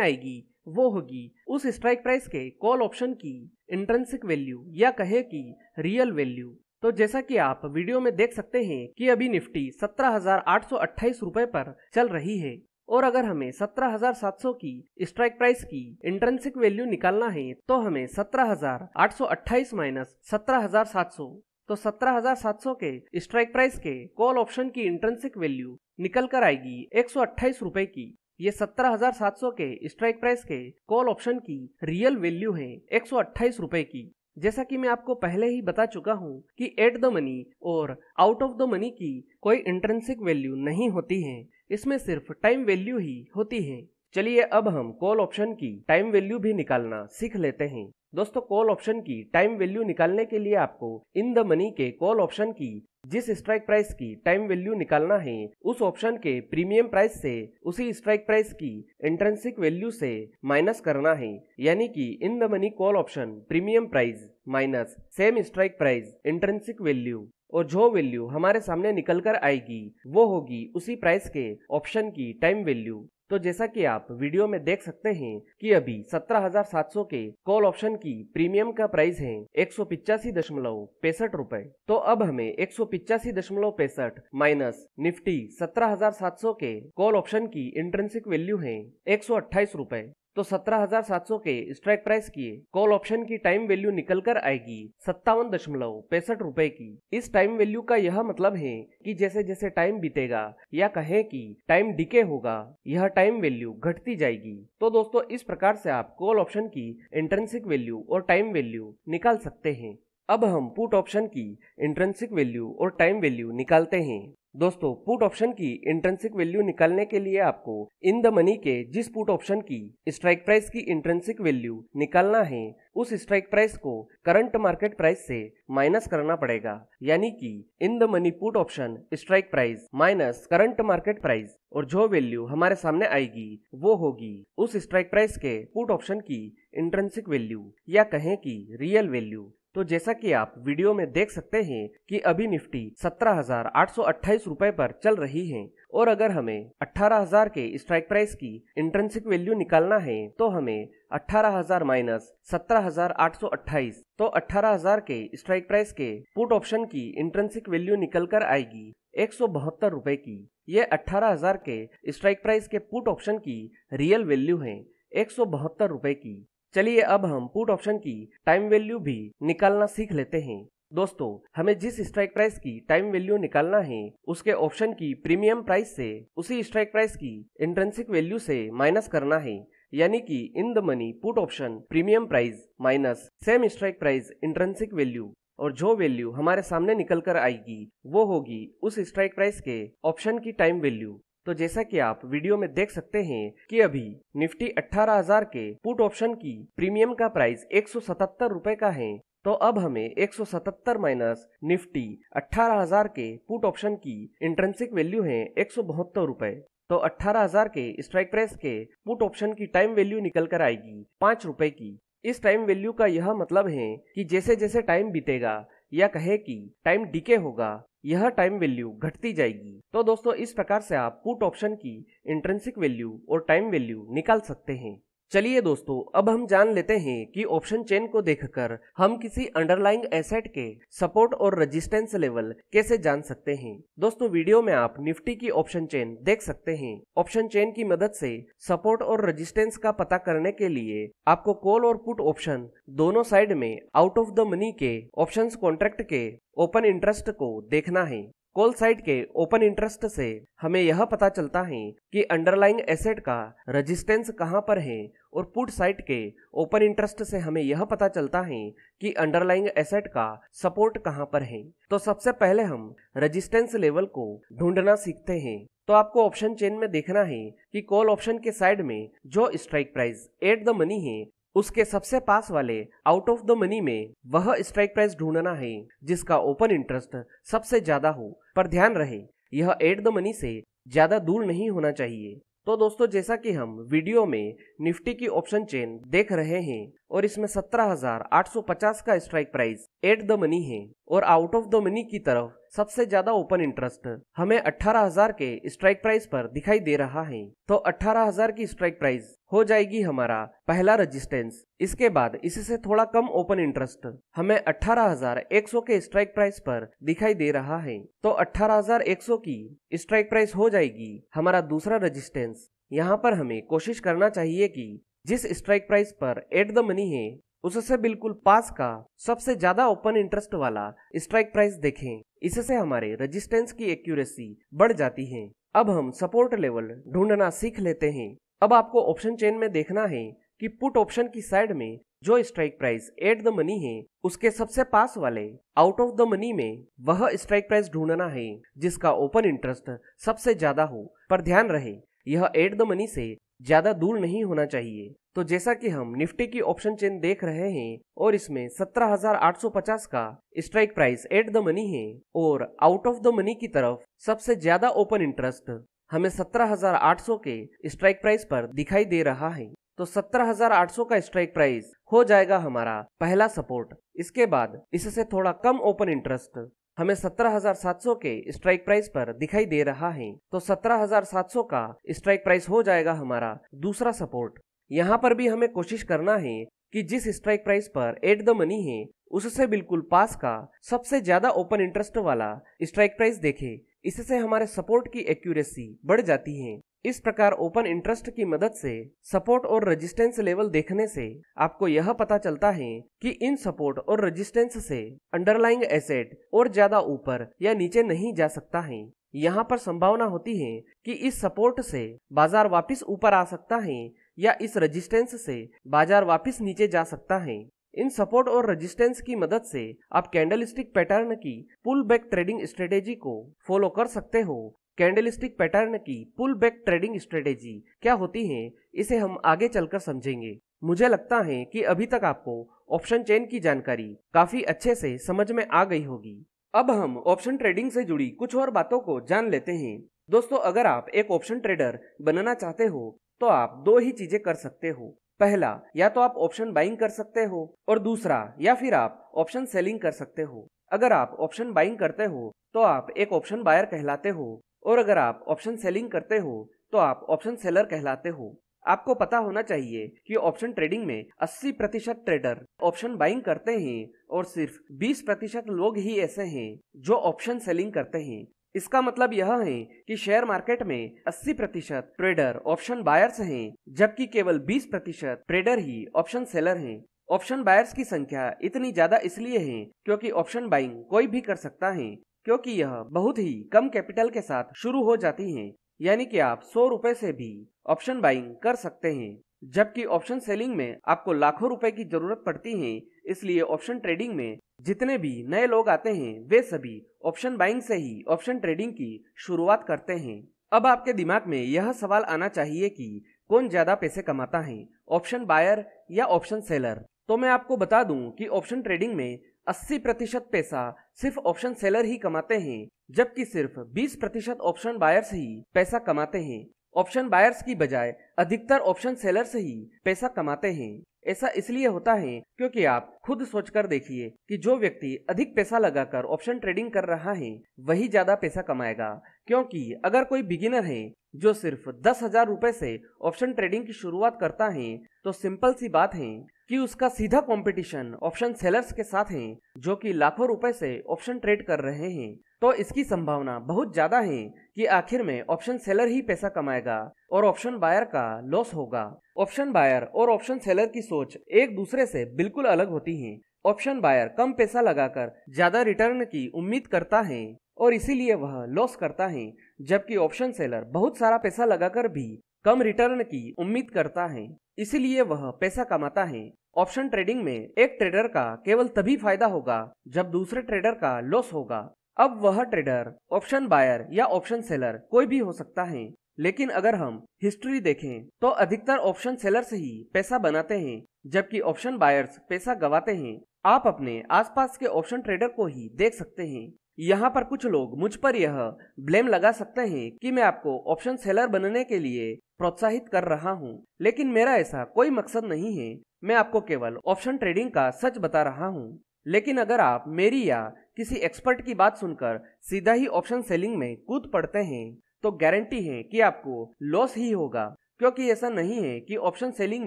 आएगी वो होगी उस स्ट्राइक प्राइस के कॉल ऑप्शन की इंट्रिंसिक वैल्यू, या कहे कि रियल वैल्यू। तो जैसा कि आप वीडियो में देख सकते हैं कि अभी निफ्टी 17,828 रुपए पर चल रही है, और अगर हमें 17,700 की स्ट्राइक प्राइस की इंट्रिंसिक वैल्यू निकालना है तो हमें 17,828 माइनस 17,700, तो 17,700 के स्ट्राइक प्राइस के कॉल ऑप्शन की इंट्रिंसिक वैल्यू निकल कर आएगी 128 रुपए की। ये 17,700 के स्ट्राइक प्राइस के कॉल ऑप्शन की रियल वैल्यू है 128 रुपए की। जैसा कि मैं आपको पहले ही बता चुका हूं कि एट द मनी और आउट ऑफ द मनी की कोई इंट्रिंसिक वैल्यू नहीं होती है, इसमें सिर्फ टाइम वैल्यू ही होती है। चलिए अब हम कॉल ऑप्शन की टाइम वैल्यू भी निकालना सीख लेते हैं। दोस्तों कॉल ऑप्शन की टाइम वैल्यू निकालने के लिए आपको इन द मनी के कॉल ऑप्शन की जिस स्ट्राइक प्राइस की टाइम वैल्यू निकालना है उस ऑप्शन के प्रीमियम प्राइस से उसी स्ट्राइक प्राइस की इंट्रिंसिक वैल्यू से माइनस करना है, यानी कि in the money call option premium price minus same strike price intrinsic value, और जो वैल्यू हमारे सामने निकल कर आएगी वो होगी उसी प्राइस के ऑप्शन की टाइम वैल्यू। तो जैसा कि आप वीडियो में देख सकते हैं कि अभी 17,700 के कॉल ऑप्शन की प्रीमियम का प्राइस है 185.65 रुपए। तो अब हमें 185.65 माइनस निफ्टी 17,700 के कॉल ऑप्शन की इंट्रिंसिक वैल्यू है 128 रुपए, तो 17,700 के स्ट्राइक प्राइस की कॉल ऑप्शन की टाइम वैल्यू निकल कर आएगी 57.65 रुपए की। इस टाइम वैल्यू का यह मतलब है कि जैसे जैसे टाइम बीतेगा या कहें कि टाइम डिके होगा, यह टाइम वैल्यू घटती जाएगी। तो दोस्तों इस प्रकार से आप कॉल ऑप्शन की इंट्रिंसिक वैल्यू और टाइम वैल्यू निकाल सकते हैं। अब हम पुट ऑप्शन की इंट्रिंसिक वैल्यू और टाइम वैल्यू निकालते हैं। दोस्तों, पुट ऑप्शन की इंट्रिंसिक वैल्यू निकालने के लिए आपको इन द मनी के जिस पुट ऑप्शन की स्ट्राइक प्राइस की इंट्रिंसिक वैल्यू निकालना है उस स्ट्राइक प्राइस को करंट मार्केट प्राइस से माइनस करना पड़ेगा, यानी कि in the money put option strike price minus current market price, और जो वैल्यू हमारे सामने आएगी वो होगी उस स्ट्राइक प्राइस के पुट ऑप्शन की इंट्रिंसिक वैल्यू या कहें कि रियल वैल्यू। तो जैसा कि आप वीडियो में देख सकते हैं कि अभी निफ्टी 17,828 रुपए पर चल रही है, और अगर हमें 18,000 के स्ट्राइक प्राइस की इंट्रिंसिक वैल्यू निकालना है तो हमें 18,000 माइनस 17,828, तो 18,000 के स्ट्राइक प्राइस के पुट ऑप्शन की इंट्रिंसिक वैल्यू निकल कर आएगी 172 रुपए की। ये 18,000 के स्ट्राइक प्राइस के पुट ऑप्शन की रियल वैल्यू है 172 रुपए की। चलिए अब हम पुट ऑप्शन की टाइम वैल्यू भी निकालना सीख लेते हैं। दोस्तों, हमें जिस स्ट्राइक प्राइस की टाइम वैल्यू निकालना है उसके ऑप्शन की प्रीमियम प्राइस से उसी स्ट्राइक प्राइस की इंट्रिंसिक वैल्यू से माइनस करना है, यानी कि in the money put option premium price minus same strike price intrinsic value, और जो वैल्यू हमारे सामने निकल कर आएगी वो होगी उस स्ट्राइक प्राइस के ऑप्शन की टाइम वैल्यू। तो जैसा कि आप वीडियो में देख सकते हैं कि अभी निफ्टी 18,000 के पुट ऑप्शन की प्रीमियम का प्राइस 177 रुपए का है, तो अब हमें 177 माइनस निफ्टी 18,000 के पुट ऑप्शन की इंट्रिंसिक वैल्यू है 172 रुपए, तो 18,000 के स्ट्राइक प्राइस के पुट ऑप्शन की टाइम वैल्यू निकल कर आएगी 5 रुपए की। इस टाइम वैल्यू का यह मतलब है कि जैसे जैसे टाइम बीतेगा या कहे कि टाइम डीके होगा, यह टाइम वैल्यू घटती जाएगी। तो दोस्तों, इस प्रकार से आप पुट ऑप्शन की इंट्रिंसिक वैल्यू और टाइम वैल्यू निकाल सकते हैं। चलिए दोस्तों, अब हम जान लेते हैं कि ऑप्शन चेन को देखकर हम किसी अंडरलाइंग एसेट के सपोर्ट और रेजिस्टेंस लेवल कैसे जान सकते हैं। दोस्तों, वीडियो में आप निफ्टी की ऑप्शन चेन देख सकते हैं। ऑप्शन चेन की मदद से सपोर्ट और रेजिस्टेंस का पता करने के लिए आपको कॉल और पुट ऑप्शन दोनों साइड में आउट ऑफ द मनी के ऑप्शंस कॉन्ट्रैक्ट के ओपन इंटरेस्ट को देखना है। कॉल साइड के ओपन इंटरेस्ट से हमें यह पता चलता है कि अंडरलाइंग एसेट का रेजिस्टेंस कहां पर है, और पुट साइड के ओपन इंटरेस्ट से हमें यह पता चलता है कि अंडरलाइंग एसेट का सपोर्ट कहां पर है। तो सबसे पहले हम रेजिस्टेंस लेवल को ढूंढना सीखते हैं। तो आपको ऑप्शन चेन में देखना है कि कॉल ऑप्शन के साइड में जो strike price at the money है उसके सबसे पास वाले आउट ऑफ द मनी में वह स्ट्राइक प्राइस ढूंढना है जिसका ओपन इंटरेस्ट सबसे ज्यादा हो, पर ध्यान रहे यह एट द मनी से ज्यादा दूर नहीं होना चाहिए। तो दोस्तों, जैसा कि हम वीडियो में निफ्टी की ऑप्शन चेन देख रहे हैं और इसमें 17,850 का strike price at the money है, और आउट ऑफ द मनी की तरफ सबसे ज्यादा ओपन इंटरेस्ट हमें 18,000 के स्ट्राइक प्राइस पर दिखाई दे रहा है। तो 18,000 की स्ट्राइक प्राइस हो जाएगी हमारा पहला रेजिस्टेंस। इसके बाद इससे थोड़ा कम ओपन इंटरेस्ट हमें 18,100 के स्ट्राइक प्राइस पर दिखाई दे रहा है, तो 18,100 की स्ट्राइक प्राइस हो जाएगी हमारा दूसरा रेजिस्टेंस। यहाँ पर हमें कोशिश करना चाहिए कि जिस स्ट्राइक प्राइस पर एट द मनी है उससे बिल्कुल पास का सबसे ज्यादा ओपन इंटरेस्ट वाला स्ट्राइक प्राइस देखें, इससे हमारे रेजिस्टेंस की एक्यूरेसी बढ़ जाती है। अब हम सपोर्ट लेवल ढूंढना सीख लेते हैं। अब आपको ऑप्शन चेन में देखना है कि पुट ऑप्शन की साइड में जो strike price at the money है उसके सबसे पास वाले आउट ऑफ द मनी में वह स्ट्राइक प्राइस ढूंढना है जिसका ओपन इंटरेस्ट सबसे ज्यादा हो, पर ध्यान रहे यह एट द मनी से ज्यादा दूर नहीं होना चाहिए। तो जैसा कि हम निफ्टी की ऑप्शन चेन देख रहे हैं और इसमें 17,850 का strike price at the money है, और आउट ऑफ द मनी की तरफ सबसे ज्यादा ओपन इंटरेस्ट हमें 17,800 के स्ट्राइक प्राइस पर दिखाई दे रहा है। तो 17,800 का स्ट्राइक प्राइस हो जाएगा हमारा पहला सपोर्ट। इसके बाद इससे थोड़ा कम ओपन इंटरेस्ट हमें 17,700 के स्ट्राइक प्राइस पर दिखाई दे रहा है, तो 17,700 का स्ट्राइक प्राइस हो जाएगा हमारा दूसरा सपोर्ट। यहाँ पर भी हमें कोशिश करना है कि जिस स्ट्राइक प्राइस पर एट द मनी है उससे बिल्कुल पास का सबसे ज्यादा ओपन इंटरेस्ट वाला स्ट्राइक प्राइस देखें, इससे हमारे सपोर्ट की एक्यूरेसी बढ़ जाती है। इस प्रकार ओपन इंटरेस्ट की मदद से सपोर्ट और रेजिस्टेंस लेवल देखने से आपको यह पता चलता है कि इन सपोर्ट और रेजिस्टेंस से अंडरलाइंग एसेट और ज्यादा ऊपर या नीचे नहीं जा सकता है। यहाँ पर संभावना होती है कि इस सपोर्ट से बाजार वापस ऊपर आ सकता है या इस रेजिस्टेंस से बाजार वापस नीचे जा सकता है। इन सपोर्ट और रेजिस्टेंस की मदद से आप कैंडलस्टिक पैटर्न की पुल बैक ट्रेडिंग स्ट्रेटेजी को फॉलो कर सकते हो। कैंडलस्टिक पैटर्न की पुल बैक ट्रेडिंग स्ट्रेटेजी क्या होती है, इसे हम आगे चलकर समझेंगे। मुझे लगता है कि अभी तक आपको ऑप्शन चेन की जानकारी काफी अच्छे से समझ में आ गई होगी। अब हम ऑप्शन ट्रेडिंग से जुड़ी कुछ और बातों को जान लेते हैं। दोस्तों, अगर आप एक ऑप्शन ट्रेडर बनना चाहते हो तो आप दो ही चीजें कर सकते हो। पहला, या तो आप ऑप्शन बाइंग कर सकते हो, और दूसरा या फिर आप ऑप्शन सेलिंग कर सकते हो। अगर आप ऑप्शन बाइंग करते हो तो आप एक ऑप्शन बायर कहलाते हो, और अगर आप ऑप्शन सेलिंग करते हो तो आप ऑप्शन सेलर कहलाते हो। आपको पता होना चाहिए कि ऑप्शन ट्रेडिंग में 80% ट्रेडर ऑप्शन बाइंग करते हैं और सिर्फ 20% लोग ही ऐसे हैं जो ऑप्शन सेलिंग करते हैं। इसका मतलब यह है कि शेयर मार्केट में 80% ट्रेडर ऑप्शन बायर्स हैं, जबकि केवल 20% ट्रेडर ही ऑप्शन सेलर हैं। ऑप्शन बायर्स की संख्या इतनी ज्यादा इसलिए है क्योंकि ऑप्शन बाइंग कोई भी कर सकता है, क्योंकि यह बहुत ही कम कैपिटल के साथ शुरू हो जाती है। यानी कि आप 100 रुपए से भी ऑप्शन बाइंग कर सकते हैं, जबकि ऑप्शन सेलिंग में आपको लाखों रुपए की जरूरत पड़ती है। इसलिए ऑप्शन ट्रेडिंग में जितने भी नए लोग आते हैं वे सभी ऑप्शन बाइंग से ही ऑप्शन ट्रेडिंग की शुरुआत करते हैं। अब आपके दिमाग में यह सवाल आना चाहिए कि कौन ज्यादा पैसे कमाता है, ऑप्शन बायर या ऑप्शन सेलर। तो मैं आपको बता दूं कि ऑप्शन ट्रेडिंग में 80% पैसा सिर्फ ऑप्शन सेलर ही कमाते हैं, जबकि सिर्फ 20% ऑप्शन बायर्स ही पैसा कमाते हैं। ऑप्शन बायर्स की बजाय अधिकतर ऑप्शन सेलर्स ही पैसा कमाते हैं। ऐसा इसलिए होता है क्योंकि आप खुद सोचकर देखिए कि जो व्यक्ति अधिक पैसा लगाकर ऑप्शन ट्रेडिंग कर रहा है वही ज्यादा पैसा कमाएगा। क्योंकि अगर कोई बिगिनर है जो सिर्फ 10,000 रुपए से ऑप्शन ट्रेडिंग की शुरुआत करता है तो सिंपल सी बात है कि उसका सीधा कंपटीशन ऑप्शन सेलर्स के साथ है जो कि लाखों रुपए से ऑप्शन ट्रेड कर रहे हैं। तो इसकी संभावना बहुत ज्यादा है कि आखिर में ऑप्शन सेलर ही पैसा कमाएगा और ऑप्शन बायर का लॉस होगा। ऑप्शन बायर और ऑप्शन सेलर की सोच एक दूसरे से बिल्कुल अलग होती है। ऑप्शन बायर कम पैसा लगाकर ज्यादा रिटर्न की उम्मीद करता है और इसीलिए वह लॉस करता है, जबकि ऑप्शन सेलर बहुत सारा पैसा लगाकर भी कम रिटर्न की उम्मीद करता है, इसीलिए वह पैसा कमाता है। ऑप्शन ट्रेडिंग में एक ट्रेडर का केवल तभी फायदा होगा जब दूसरे ट्रेडर का लॉस होगा। अब वह ट्रेडर ऑप्शन बायर या ऑप्शन सेलर कोई भी हो सकता है, लेकिन अगर हम हिस्ट्री देखें तो अधिकतर ऑप्शन सेलर्स ही पैसा बनाते हैं, जबकि ऑप्शन बायर्स पैसा गवाते हैं। आप अपने आसपास के ऑप्शन ट्रेडर को ही देख सकते हैं। यहाँ पर कुछ लोग मुझ पर यह ब्लेम लगा सकते हैं कि मैं आपको ऑप्शन सेलर बनने के लिए प्रोत्साहित कर रहा हूँ, लेकिन मेरा ऐसा कोई मकसद नहीं है। मैं आपको केवल ऑप्शन ट्रेडिंग का सच बता रहा हूँ। लेकिन अगर आप मेरी या किसी एक्सपर्ट की बात सुनकर सीधा ही ऑप्शन सेलिंग में कूद पड़ते हैं तो गारंटी है कि आपको लॉस ही होगा, क्योंकि ऐसा नहीं है कि ऑप्शन सेलिंग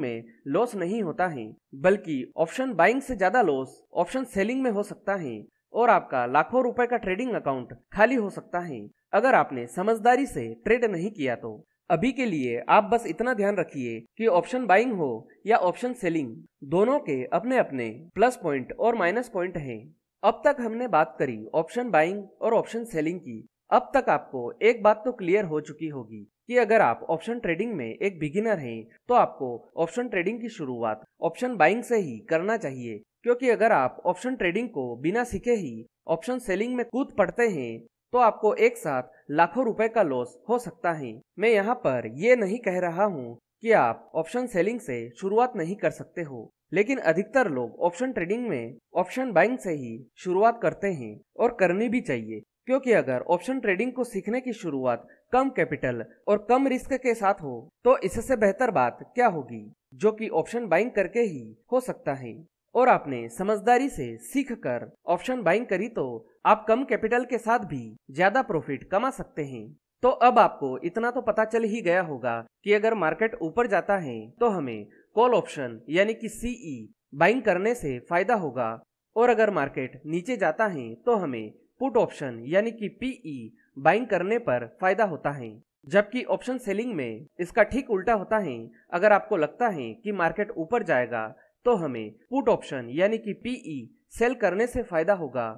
में लॉस नहीं होता है, बल्कि ऑप्शन बाइंग से ज्यादा लॉस ऑप्शन सेलिंग में हो सकता है और आपका लाखों रुपए का ट्रेडिंग अकाउंट खाली हो सकता है अगर आपने समझदारी से ट्रेड नहीं किया तो। अभी के लिए आप बस इतना ध्यान रखिए कि ऑप्शन बाइंग हो या ऑप्शन सेलिंग, दोनों के अपने अपने प्लस पॉइंट और माइनस पॉइंट हैं। अब तक हमने बात करी ऑप्शन बाइंग और ऑप्शन सेलिंग की। अब तक आपको एक बात तो क्लियर हो चुकी होगी कि अगर आप ऑप्शन ट्रेडिंग में एक बिगिनर हैं तो आपको ऑप्शन ट्रेडिंग की शुरुआत ऑप्शन बाइंग से ही करना चाहिए, क्योंकि अगर आप ऑप्शन ट्रेडिंग को बिना सीखे ही ऑप्शन सेलिंग में कूद पड़ते हैं तो आपको एक साथ लाखों रुपए का लॉस हो सकता है। मैं यहाँ पर ये नहीं कह रहा हूँ कि आप ऑप्शन सेलिंग से शुरुआत नहीं कर सकते हो, लेकिन अधिकतर लोग ऑप्शन ट्रेडिंग में ऑप्शन बाइंग से ही शुरुआत करते हैं और करनी भी चाहिए, क्योंकि अगर ऑप्शन ट्रेडिंग को सीखने की शुरुआत कम कैपिटल और कम रिस्क के साथ हो तो इससे बेहतर बात क्या होगी जो कि ऑप्शन बाइंग करके ही हो सकता है। और आपने समझदारी से सीख कर ऑप्शन बाइंग करी तो आप कम कैपिटल के साथ भी ज्यादा प्रॉफिट कमा सकते हैं। तो अब आपको इतना तो पता चल ही गया होगा कि अगर मार्केट ऊपर जाता है तो हमें कॉल ऑप्शन यानी कि सीई बाइंग करने से फायदा होगा, और अगर मार्केट नीचे जाता है तो हमें पुट ऑप्शन यानी कि पीई बाइंग करने पर फायदा होता है। जबकि ऑप्शन सेलिंग में इसका ठीक उल्टा होता है। अगर आपको लगता है कि मार्केट ऊपर जाएगा तो हमें पुट ऑप्शन यानी कि पीई सेल करने से फायदा होगा,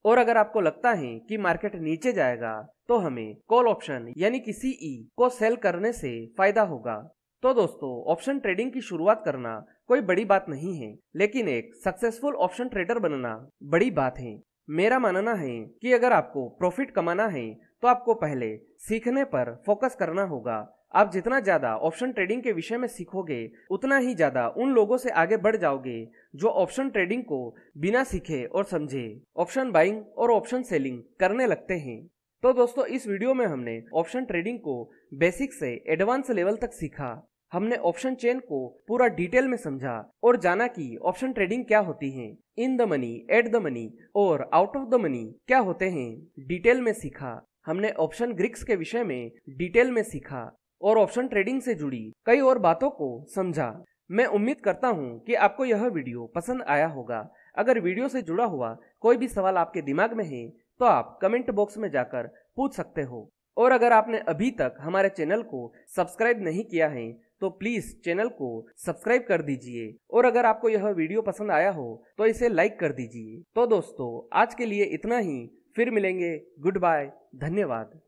और अगर आपको लगता है कि मार्केट नीचे जाएगा तो हमें कॉल ऑप्शन यानी कि सीई को सेल करने से फायदा होगा। तो दोस्तों, ऑप्शन ट्रेडिंग की शुरुआत करना कोई बड़ी बात नहीं है, लेकिन एक सक्सेसफुल ऑप्शन ट्रेडर बनना बड़ी बात है। मेरा मानना है कि अगर आपको प्रॉफिट कमाना है तो आपको पहले सीखने पर फोकस करना होगा। आप जितना ज्यादा ऑप्शन ट्रेडिंग के विषय में सीखोगे उतना ही ज्यादा उन लोगों से आगे बढ़ जाओगे जो ऑप्शन ट्रेडिंग को बिना सीखे और समझे ऑप्शन बाइंग और ऑप्शन सेलिंग करने लगते हैं। तो दोस्तों, इस वीडियो में हमने ऑप्शन ट्रेडिंग को बेसिक से एडवांस लेवल तक सीखा। हमने ऑप्शन चेन को पूरा डिटेल में समझा और जाना कि ऑप्शन ट्रेडिंग क्या होती है, in the money, eight the money और आउट ऑफ द मनी क्या होते हैं, डिटेल में सीखा। हमने ऑप्शन ग्रीक्स के विषय में डिटेल में सीखा और ऑप्शन ट्रेडिंग से जुड़ी कई और बातों को समझा। मैं उम्मीद करता हूं कि आपको यह वीडियो पसंद आया होगा। अगर वीडियो से जुड़ा हुआ कोई भी सवाल आपके दिमाग में है तो आप कमेंट बॉक्स में जाकर पूछ सकते हो। और अगर आपने अभी तक हमारे चैनल को सब्सक्राइब नहीं किया है तो प्लीज चैनल को सब्सक्राइब कर दीजिए। और अगर आपको यह वीडियो पसंद आया हो तो इसे लाइक कर दीजिए। तो दोस्तों, आज के लिए इतना ही, फिर मिलेंगे। गुड बाय, धन्यवाद।